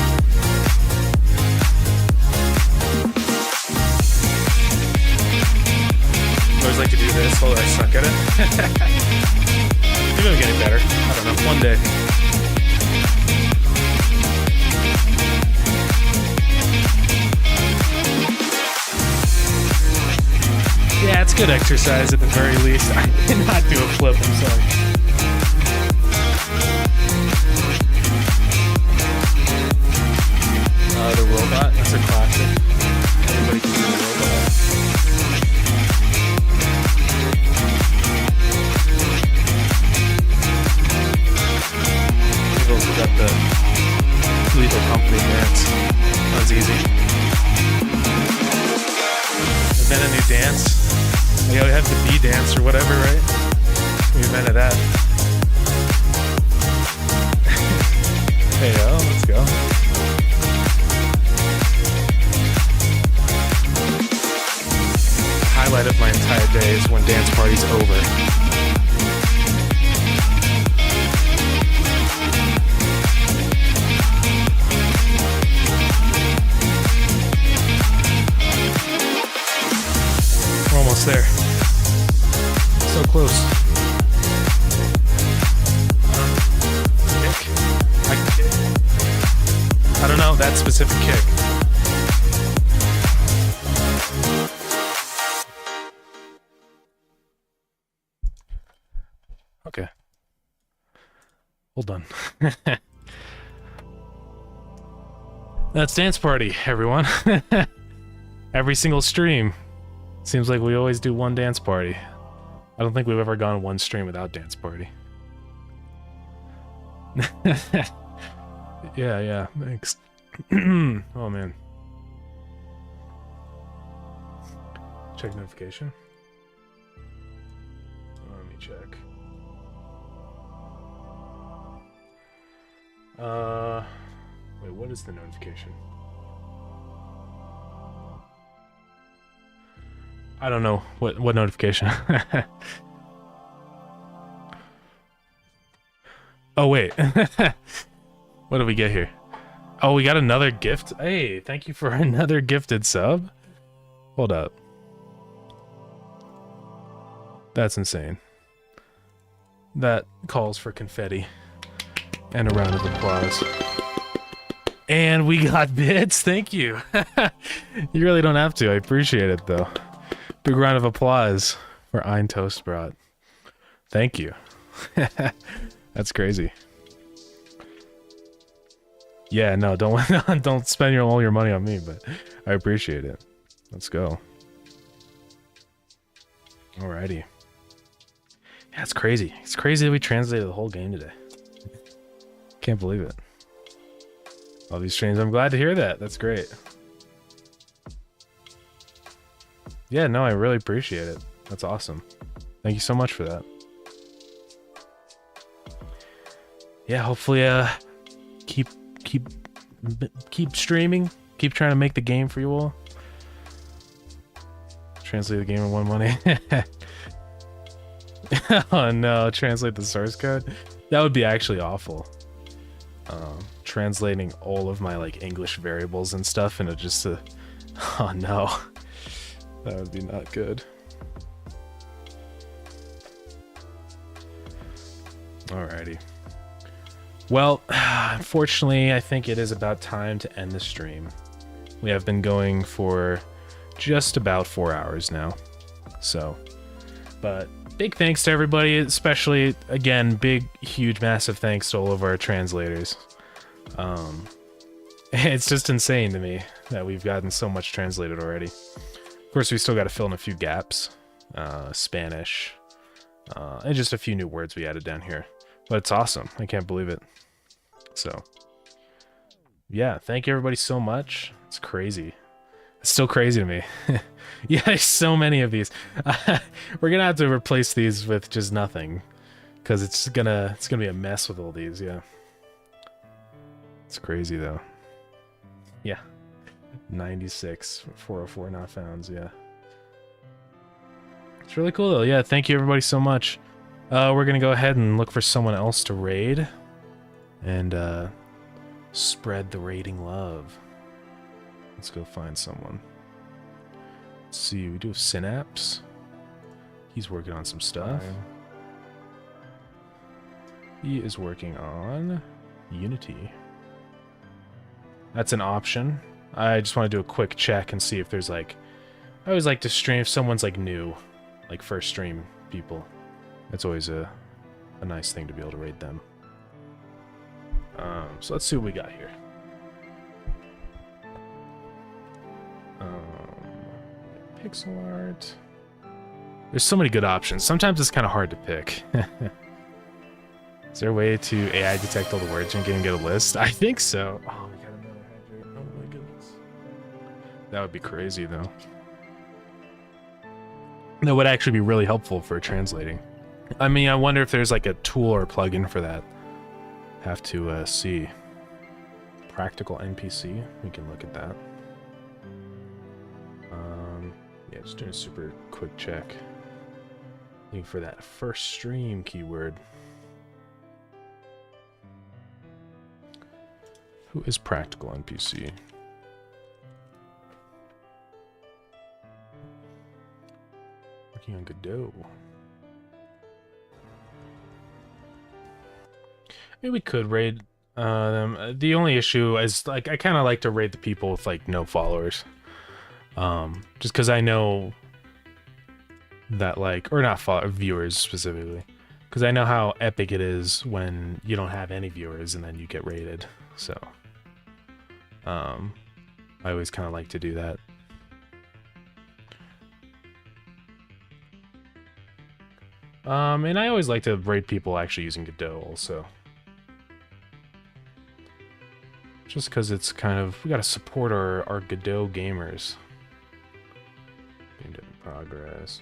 I always like to do this, although I suck at it. Maybe I'm getting better. I don't know. One day. Yeah, it's good exercise at the very least. I did not do a flip, I'm sorry. The robot, that's a classic. Everybody can do the robot. We've also got the Lethal Company dance. That was easy. Invent a new dance. We have the bee dance or whatever, right? We invented that. Hey, yo, let's go. The highlight of my entire day is when dance party's over. We're almost there. So close. Kick? I can kick. I don't know that specific kick. Okay. Hold on. That's Dance Party, everyone. Every single stream. Seems like we always do one dance party. I don't think we've ever gone one stream without dance party. Yeah, thanks. Oh man. Check notification. Let me check. Wait, what is the notification? I don't know. What notification? Oh, wait. What did we get here? Oh, we got another gift? Hey, thank you for another gifted sub. Hold up. That's insane. That calls for confetti. And a round of applause. And we got bits. Thank you. You really don't have to. I appreciate it, though. Big round of applause for Ein Toastbrot. Thank you. That's crazy. Yeah, no, don't spend all your money on me, but I appreciate it. Let's go. Alrighty. Yeah, it's crazy. It's crazy that we translated the whole game today. Can't believe it. All these streams, I'm glad to hear that. That's great. Yeah, no, I really appreciate it. That's awesome. Thank you so much for that. Yeah, hopefully keep streaming. Keep trying to make the game for you all. Translate the game in 1 money. Oh no, translate the source code. That would be actually awful. Translating all of my like English variables and stuff into just a... Oh no. That would be not good. Alrighty. Well, unfortunately, I think it is about time to end the stream. We have been going for just about 4 hours now. So, but big thanks to everybody, especially, again, big, huge, massive thanks to all of our translators. It's just insane to me that we've gotten so much translated already. Of course, we still got to fill in a few gaps. Spanish, and just a few new words we added down here. But it's awesome. I can't believe it. So, yeah, thank you everybody so much. It's crazy. It's still crazy to me. Yeah, there's so many of these. We're gonna have to replace these with just nothing, because it's gonna be a mess with all these. Yeah, it's crazy though. Yeah, 96 404 not founds. Yeah, it's really cool though. Yeah, thank you everybody so much. We're gonna go ahead and look for someone else to raid, and spread the raiding love. Let's go find someone. Let's see, we do have Synapse. He's working on some stuff. He is working on Unity. That's an option. I just want to do a quick check and see if there's like... I always like to stream if someone's like new, like first stream people. That's always a nice thing to be able to raid them. So let's see what we got here. Pixel art. There's so many good options. Sometimes it's kind of hard to pick. Is there a way to AI detect all the words and get a list? I think so. Oh, we got another hydrate. Oh my goodness. That would be crazy though. That would actually be really helpful for translating. I mean, I wonder if there's like a tool or plugin for that. Have to see. Practical NPC. We can look at that. Yeah, just doing a super quick check. Looking for that first stream keyword. Who is Practical NPC? Working on Godot. Maybe we could raid them. The only issue is, like, I kind of like to raid the people with, like, no followers. Just because I know that, like, or not viewers specifically. Because I know how epic it is when you don't have any viewers and then you get raided. So, I always kind of like to do that. And I always like to raid people actually using Godot also. Just because it's kind of, we gotta support our Godot gamers. Gamedev in progress.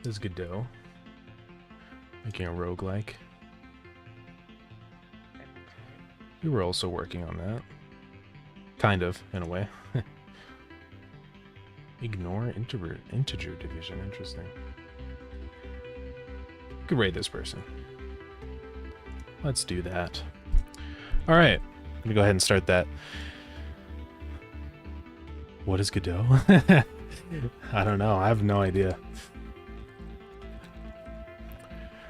This is Godot. Making a roguelike. We were also working on that. Kind of, in a way. Ignore integer division. Interesting. Could raid this person. Let's do that. All right, I'm gonna go ahead and start that. What is Godot? I don't know. I have no idea.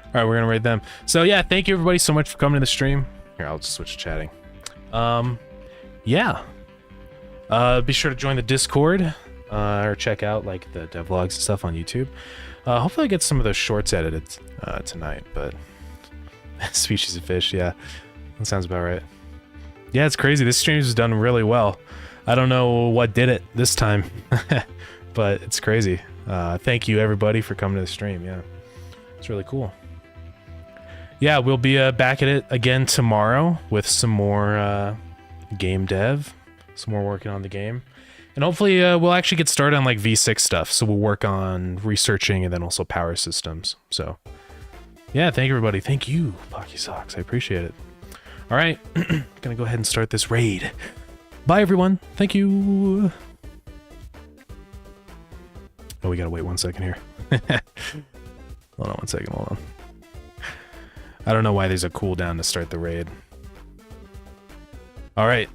All right, we're gonna raid them. So yeah, thank you everybody so much for coming to the stream. Here, I'll just switch to chatting. Yeah. Be sure to join the Discord, or check out like the devlogs and stuff on YouTube. Hopefully I get some of those shorts edited tonight, but species of fish, yeah, that sounds about right. Yeah, it's crazy. This stream has done really well. I don't know what did it this time, but it's crazy. Thank you everybody for coming to the stream. Yeah. It's really cool. Yeah, we'll be back at it again tomorrow with some more game dev, some more working on the game. And hopefully we'll actually get started on like V6 stuff. So we'll work on researching and then also power systems. So yeah, thank you everybody. Thank you, Pocky Socks. I appreciate it. All right, gonna go ahead and start this raid. Bye everyone. Thank you. Oh, we gotta wait 1 second here. Hold on 1 second, hold on. I don't know why there's a cooldown to start the raid. All right.